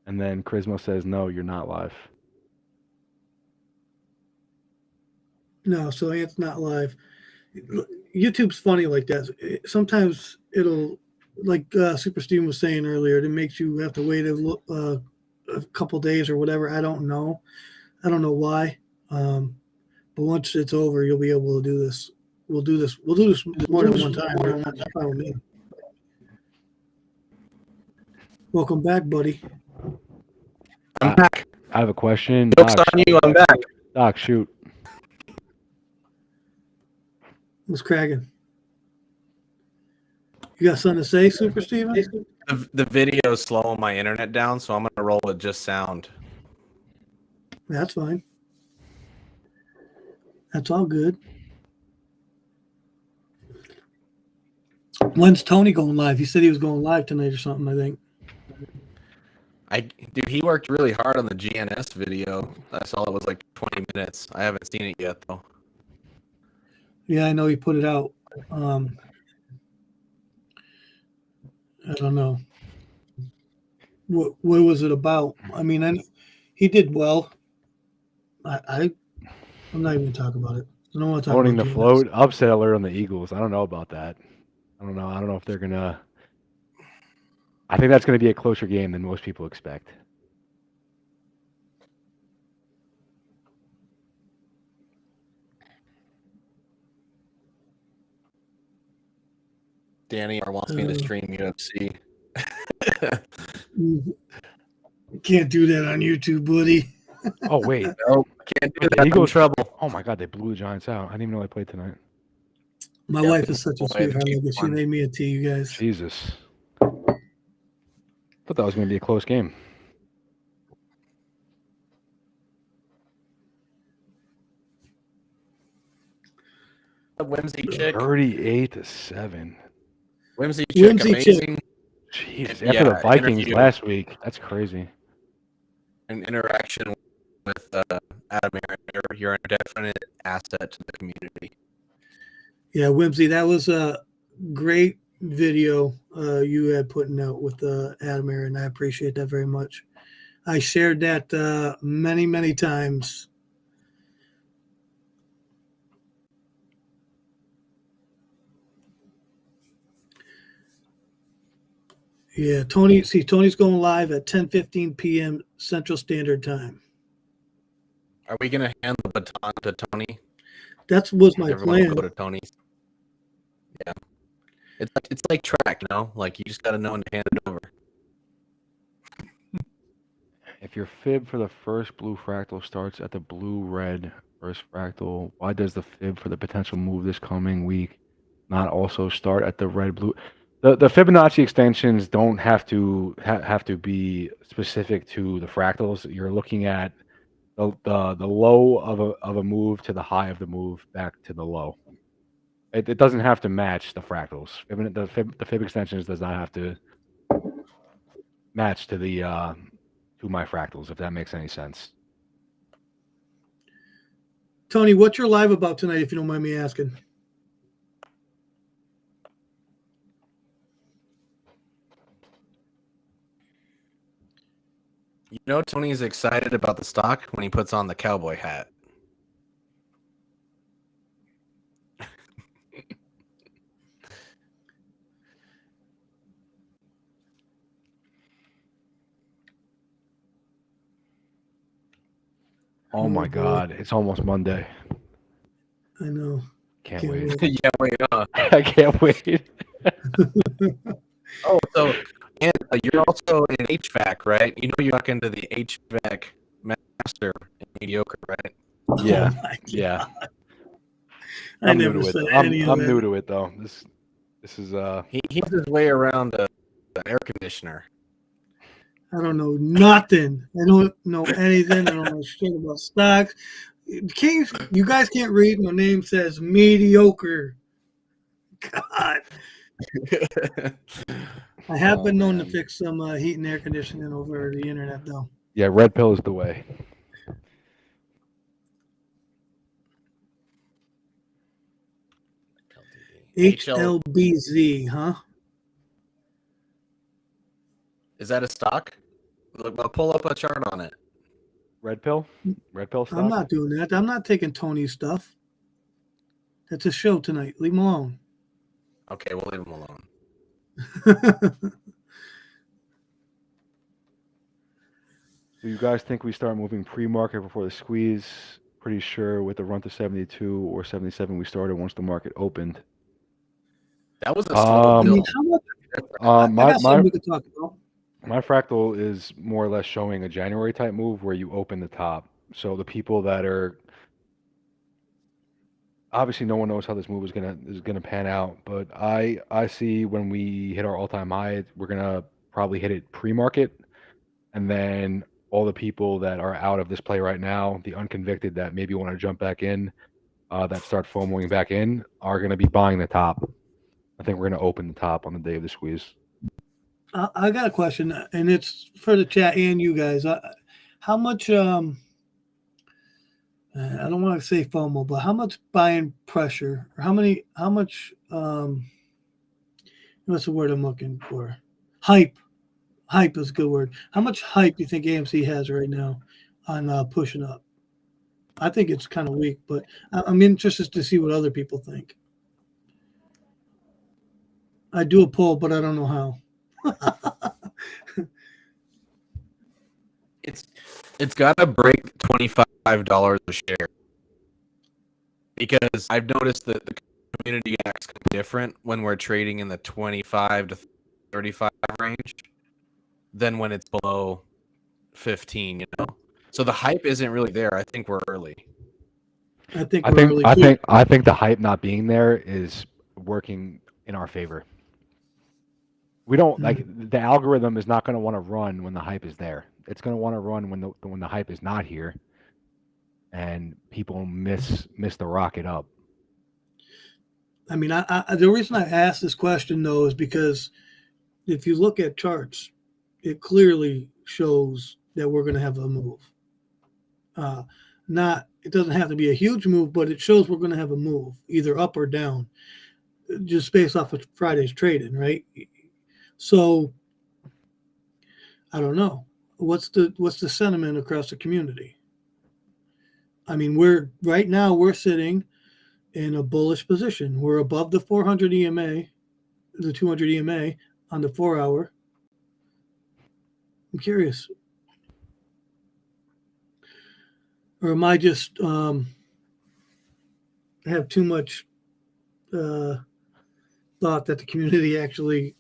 And then Charisma says, "No, you're not live." No, so it's not live. YouTube's funny like that. Sometimes it'll, like Super Steven was saying earlier, it makes you have to wait a couple days or whatever. I don't know why. But once it's over, you'll be able to do this. We'll do this more than one time. That's fine with me. Welcome back, buddy. I'm back. I have a question. Joke's on you. I'm back. Doc, shoot. What's cracking? You got something to say, Super Steven? The video is slowing my internet down, so I'm going to roll with just sound. That's fine. That's all good. When's Tony going live? He said he was going live tonight or something, I think. Dude, he worked really hard on the GNS video. I saw it was like 20 minutes. I haven't seen it yet, though. Yeah, I know he put it out. I don't know. What was it about? I mean, he did well. I'm not even talking about it. I don't want to talk Owning about the GNS. float, upset alert on the Eagles. I don't know about that. I don't know if they're gonna. I think that's going to be a closer game than most people expect. Danny wants me to stream UFC. Can't do that on YouTube, buddy. Oh wait, No, can't do the that. Eagles In trouble. Oh my God, they blew the Giants out. I didn't even know they played tonight. My Yeah, wife is such a boy, sweetheart. keep Like, she going. made me a tea, you guys. Jesus, thought that was going to be a close game. Whimsy chick. 38-7. Whimsy chick, Whimsy chick. amazing. Jeez, after Yeah, the Vikings interview. last week, that's crazy. An interaction with Adam Aaron. You're a definite asset to the community. Yeah, Whimsy, that was a great video you had putting out with Adam Aaron. I appreciate that very much. I shared that many, many times. Yeah, Tony's going live at 10:15 p.m. Central Standard Time. Are we going to hand the baton to Tony? That was my Everyone plan. will go to Tony's. Yeah. It's like track, you know? Like, you just got to know when to hand it over. If your fib for the first blue fractal starts at the blue-red first fractal, why does the fib for the potential move this coming week not also start at the red-blue? The Fibonacci extensions don't have to have to be specific to the fractals. You're looking at the low of a move to the high of the move back to the low. It doesn't have to match the fractals. The fib extensions does not have to match to the to my fractals, if that makes any sense. Tony, what's your live about tonight, if you don't mind me asking? You know, Tony's excited about the stock when he puts on the cowboy hat. Oh Oh, my boy. God, it's almost Monday. I know. Can't Can't wait. wait. Yeah, wait, I can't wait. Oh, so and you're also in HVAC, right? You know, you're talking into the HVAC master in mediocre, right? Yeah, Oh my yeah. I I'm new never to it. said I'm any of that. new to it though. This is He's his way around the air conditioner. I don't know nothing. I don't know anything. I don't know shit about stocks. You guys can't read. My name says mediocre. God. I have Oh, been known to man. fix some heat and air conditioning over the internet, though. Yeah, red pill is the way. HLBZ, huh? Is that a stock? Look, I'll pull up a chart on it. Red pill? Red pill stock? I'm not doing that. I'm not taking Tony's stuff. That's a show tonight. Leave him alone. Okay, we'll leave him alone. Do you guys think we start moving pre-market before the squeeze? Pretty sure with the run to 72 or 77 we started once the market opened. That was a slow I mean, build. how much? I My got something we could talk about. my fractal is more or less showing a January type move where you open the top. So the people that are obviously no one knows how this move is gonna pan out, but I see when we hit our all-time high, we're gonna probably hit it pre-market, and then all the people that are out of this play right now, the unconvicted that maybe want to jump back in, that start FOMOing back in, are gonna be buying the top. I think we're gonna open the top on the day of the squeeze. I got a question, and it's for the chat and you guys. How much? I don't want to say FOMO, but how much buying pressure, or how much? What's the word I'm looking for? Hype. Hype is a good word. How much hype do you think AMC has right now on pushing up? I think it's kind of weak, but I'm interested to see what other people think. I do a poll, but I don't know how. It's got to break $25 a share, because I've noticed that the community acts different when we're trading in the 25 to 35 range than when it's below 15. So the hype isn't really there. I think we're early. I think we're early too. I think the hype not being there is working in our favor. We don't like the algorithm is not going to want to run when the hype is there. It's going to want to run when the hype is not here, and people miss the rocket up. I mean, the reason I asked this question though is because if you look at charts, it clearly shows that we're going to have a move. It doesn't have to be a huge move, but it shows we're going to have a move, either up or down, just based off of Friday's trading, right? So I don't know what's the sentiment across the community. I mean, we're sitting in a bullish position. We're above the 400 EMA, the 200 EMA on the 4 hour. I'm curious. Or am I just have too much thought that the community actually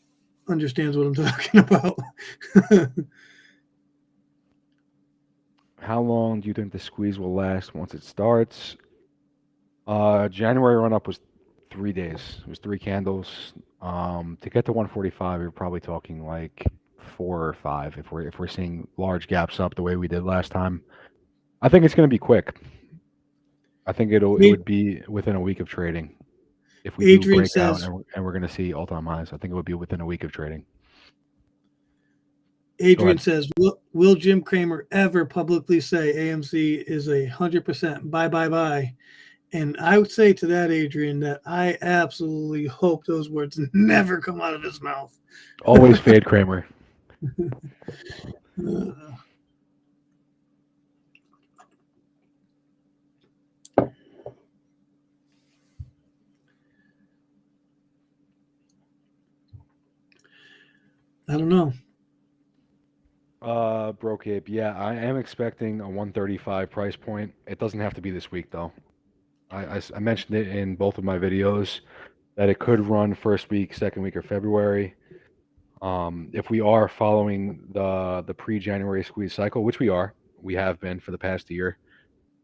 understands what I'm talking about? How long do you think the squeeze will last once it starts? January run up was 3 days. It was 3 candles. To get to 145, you're probably talking like 4 or 5 if we're seeing large gaps up the way we did last time. I think it's going to be quick. I think it would be within a week of trading. If we do break out and we're going to see all-time highs, I think it would be within a week of trading. Adrian says, will Jim Cramer ever publicly say AMC is 100% buy? And I would say to that, Adrian, that I absolutely hope those words never come out of his mouth. Always fade Cramer. I don't know. Broke Ape. Yeah, I am expecting a 135 price point. It doesn't have to be this week though. I mentioned it in both of my videos that it could run first week, second week of February. If we are following the pre-January squeeze cycle, which we have been for the past year,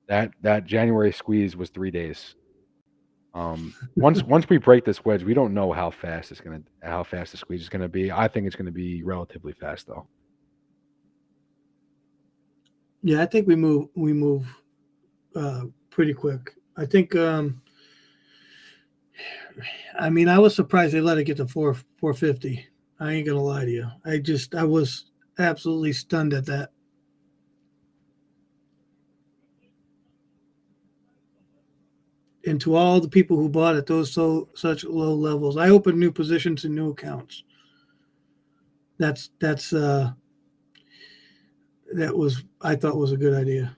that January squeeze was 3 days. Once we break this wedge, we don't know how fast the squeeze is gonna be. I think it's gonna be relatively fast though. Yeah, I think we move pretty quick. I think I mean, I was surprised they let it get to 450. I ain't gonna lie to you. I was absolutely stunned at that. And to all the people who bought at such low levels, I opened new positions and new accounts. That was I thought was a good idea.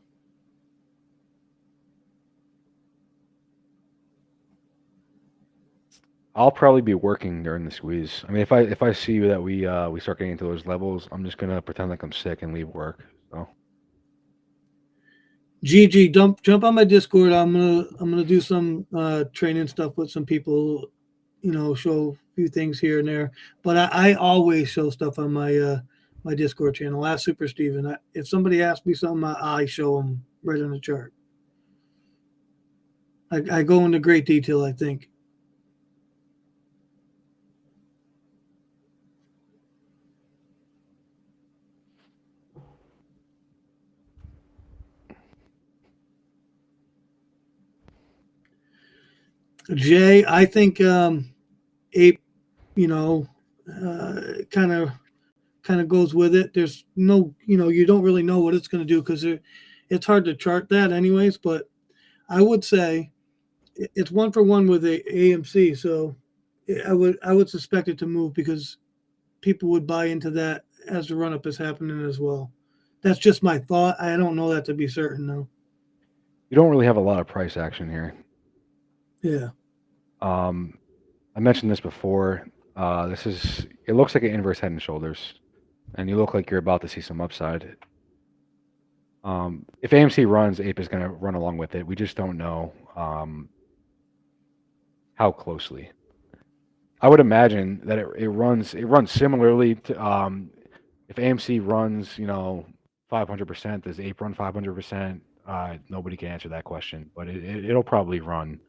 I'll probably be working during the squeeze. I mean, if I see that we start getting into those levels, I'm just gonna pretend like I'm sick and leave work. So GG, jump on my Discord. I'm gonna do some training stuff with some people. Show a few things here and there. But I always show stuff on my Discord channel. Ask Super Steven. If somebody asks me something, I show them right on the chart. I go into great detail, I think. Jay, I think Ape, kind of goes with it. There's no, you don't really know what it's going to do because it's hard to chart that anyways. But I would say it's 1-for-1 with a AMC, so I would suspect it to move because people would buy into that as the run up is happening as well. That's just my thought. I don't know that to be certain though. you don't really have a lot of price action here. Yeah. I mentioned this before. It looks like an inverse head and shoulders, and you look like you're about to see some upside. If AMC runs, Ape is going to run along with it. We just don't know how closely. I would imagine that it runs similarly to if AMC runs 500%, does Ape run 500%? Nobody can answer that question, but it'll probably run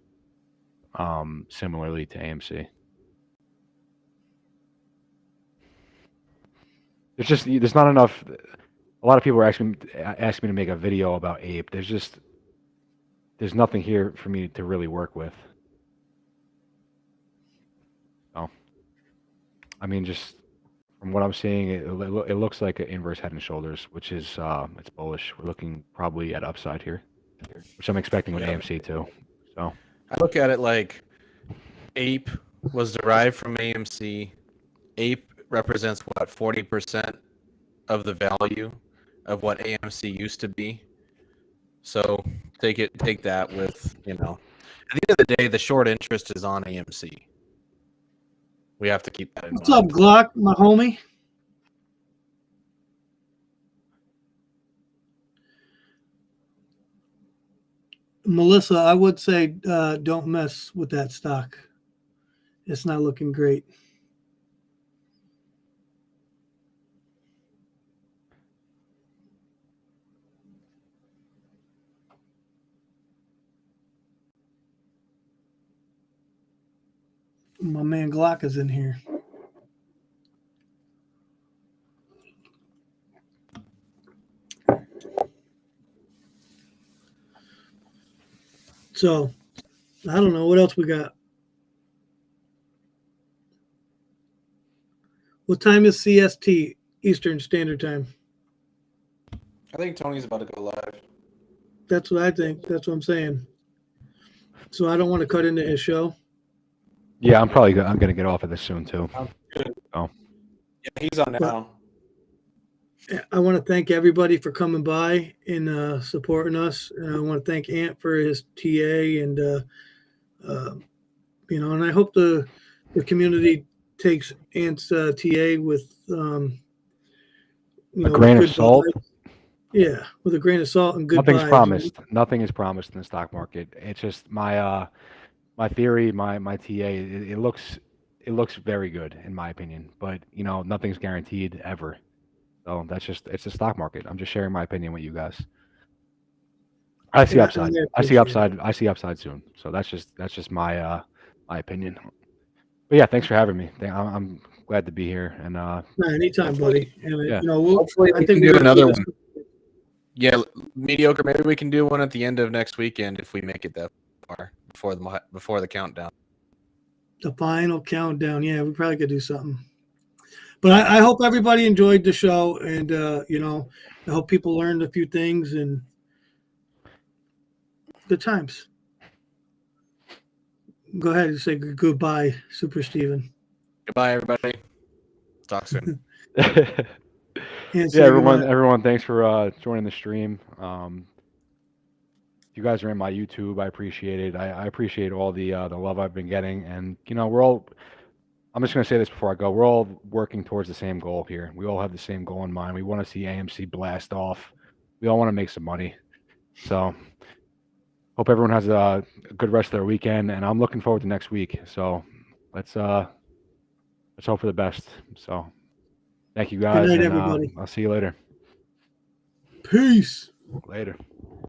similarly to AMC. There's not enough. A lot of people are asking me to make a video about Ape. There's nothing here for me to really work with. So, I mean, just from what I'm seeing, it looks like an inverse head and shoulders, which is it's bullish. We're looking probably at upside here, which I'm expecting with AMC too. So I look at it like Ape was derived from AMC. Ape represents what 40% of the value of what AMC used to be. So take that with at the end of the day, the short interest is on AMC. We have to keep that in mind. What's up, Glock, my homie? Melissa, I would say don't mess with that stock. It's not looking great. My man Glock is in here. So, I don't know. What else we got? What time is CST, Eastern Standard Time? I think Tony's about to go live. That's what I think. That's what I'm saying. So I don't want to cut into his show. yeah, I'm going to get off of this soon too. Good. Oh. Yeah, he's on now. I want to thank everybody for coming by and supporting us. And I want to thank Ant for his TA and and I hope the community takes Ant's TA with a grain of salt. Vibes. Yeah, with a grain of salt and good Nothing's vibes. promised. Nothing is promised in the stock market. It's just my theory, my TA. It looks very good in my opinion, but nothing's guaranteed ever. So it's the stock market. I'm just sharing my opinion with you guys. I see upside. I see upside. I see upside soon. So that's just my opinion. But yeah, thanks for having me. I'm glad to be here. And anytime, buddy. And yeah. Hopefully we can do another one. Yeah, mediocre. Maybe we can do one at the end of next weekend if we make it that far before the countdown. The final countdown. Yeah, we probably could do something. But I hope everybody enjoyed the show, and I hope people learned a few things and good times. Go ahead and say goodbye, Super Steven. Goodbye, everybody. Talk soon. And Yeah, everyone, thanks for joining the stream. You guys are in my YouTube. I appreciate it. I appreciate all the love I've been getting, and we're all. I'm just gonna say this before I go. We're all working towards the same goal here. We all have the same goal in mind. We want to see AMC blast off. We all want to make some money. So, hope everyone has a good rest of their weekend, and I'm looking forward to next week. So, let's hope for the best. So, thank you guys, good night, and everybody. I'll see you later. Peace. Later.